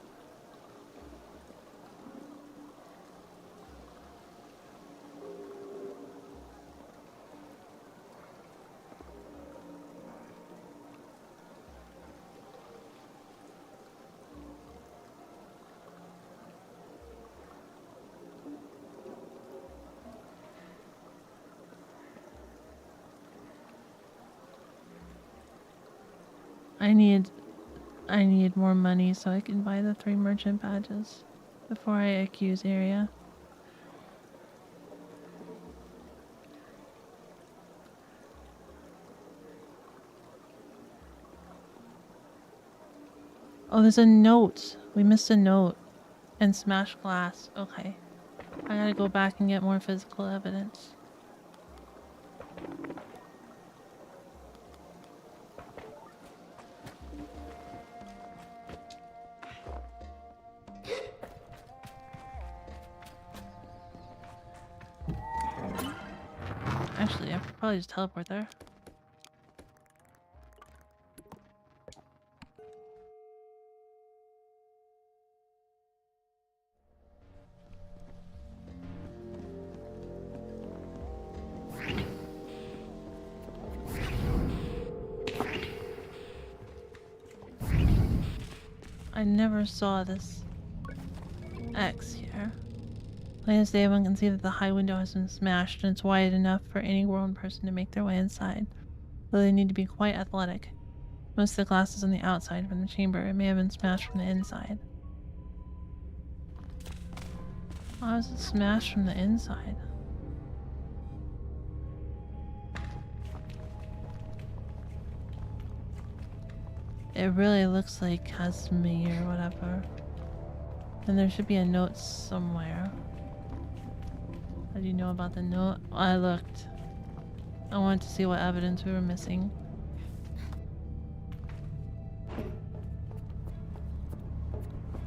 I need more money so I can buy the 3 merchant badges before I accuse area. Oh, there's a note. We missed a note. And smashed glass. Okay. I gotta go back and get more physical evidence. Actually, I could probably just teleport there. I never saw this X here. Plain as day, one can see that the high window has been smashed and it's wide enough for any grown person to make their way inside, though they need to be quite athletic. Most of the glass is on the outside from the chamber. It may have been smashed from the inside. How is it smashed from the inside? It really looks like Kazumi or whatever. And there should be a note somewhere. How do you know about the note? I looked. I wanted to see what evidence we were missing.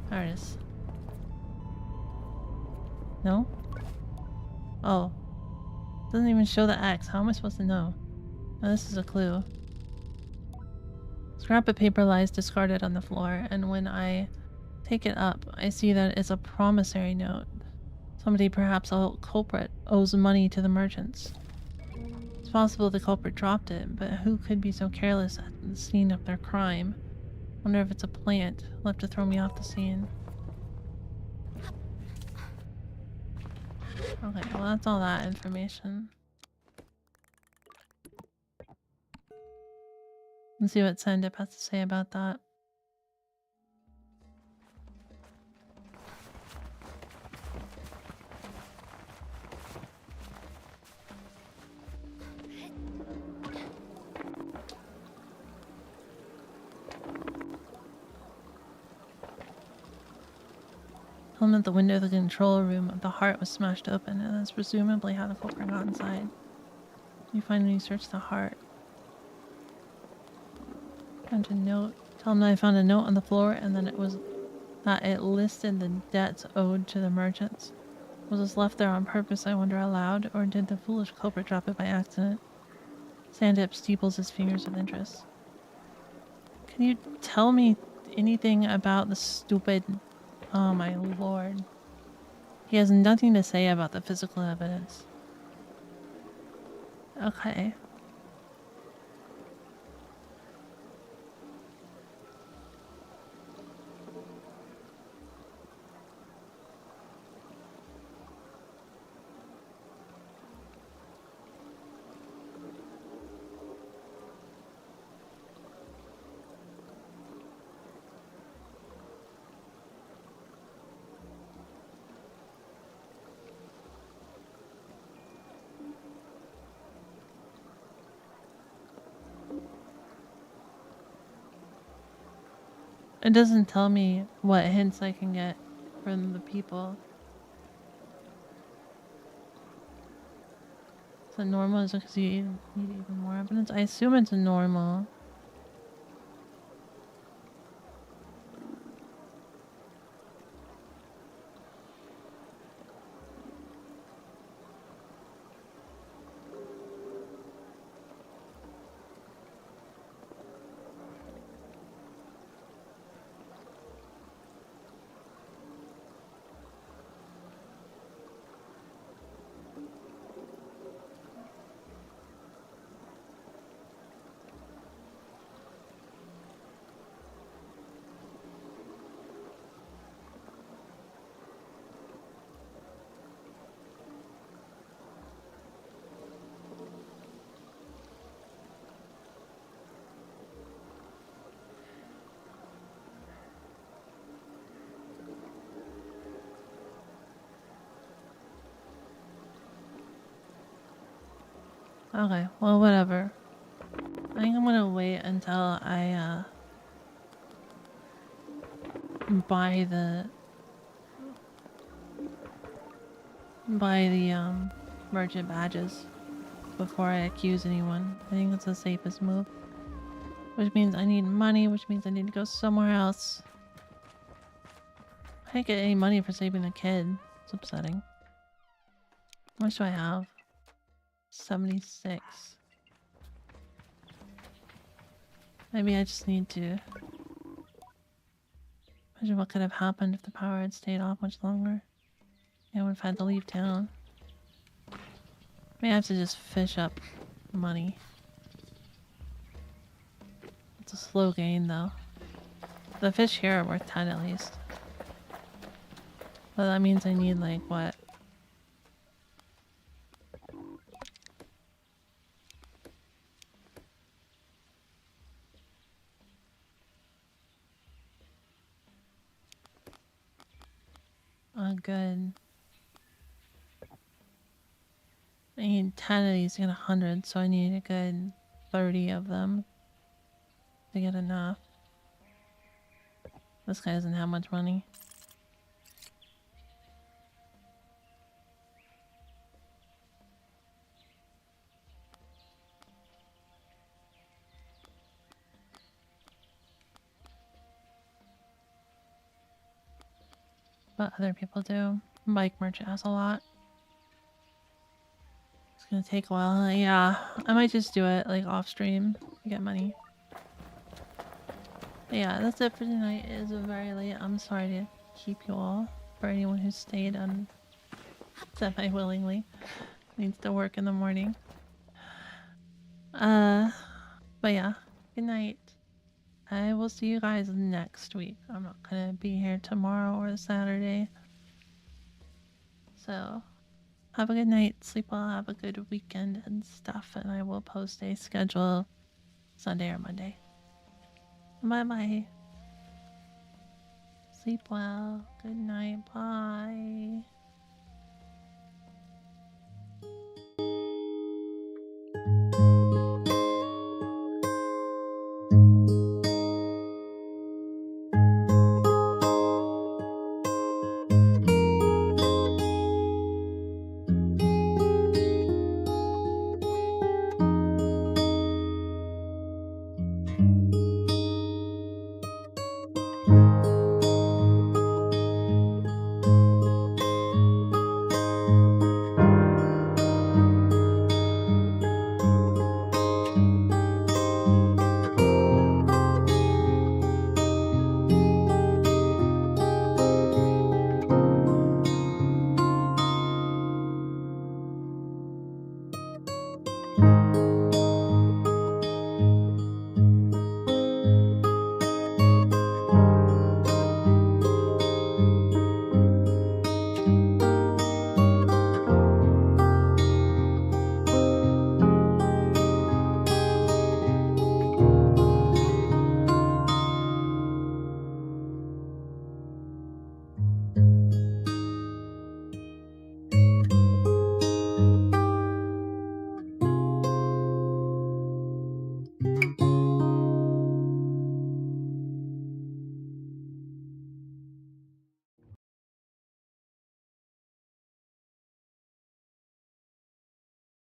There it is. No? Oh. Doesn't even show the X. How am I supposed to know? Oh, this is a clue. Scrap of paper lies discarded on the floor, and when I take it up, I see that it's a promissory note. Somebody, perhaps a culprit, owes money to the merchants. It's possible the culprit dropped it, but who could be so careless at the scene of their crime? Wonder if it's a plant left to throw me off the scene. Okay, well that's all that information. Let's see what Sendip has to say about that. Tell him that the window of the control room of the heart was smashed open, and that's presumably how the culprit got inside. You find when you search the heart. Found a note. Tell him that I found a note on the floor, and then it listed the debts owed to the merchants. Was this left there on purpose, I wonder aloud, or did the foolish culprit drop it by accident? Sandip steeples his fingers with interest. Can you tell me anything about the stupid... Oh my lord. He has nothing to say about the physical evidence. Okay. It doesn't tell me what hints I can get from the people. Is it normal? Is it because you need even more evidence? I assume it's normal. Okay, well, whatever. I think I'm gonna wait until I buy the merchant badges before I accuse anyone. I think that's the safest move. Which means I need money, which means I need to go somewhere else. I didn't get any money for saving the kid. It's upsetting. How much do I have? 76. Maybe I just need to... Imagine what could have happened if the power had stayed off much longer. I would have had to leave town. May I have to just fish up money. It's a slow gain though. The fish here are worth 10 at least. But that means I need like what? A good... I need 10 of these to get 100, so I need a good 30 of them to get enough. This guy doesn't have much money. But other people do. Bike merchant has a lot. It's gonna take a while. Yeah, I might just do it like off stream to get money. But yeah, that's it for tonight. It is very late. I'm sorry to keep you all. For anyone who stayed semi-willingly. Needs to work in the morning. But yeah, good night. I will see you guys next week. I'm not gonna be here tomorrow or Saturday. So, have a good night. Sleep well. Have a good weekend and stuff. And I will post a schedule Sunday or Monday. Bye-bye. Sleep well. Good night. Bye.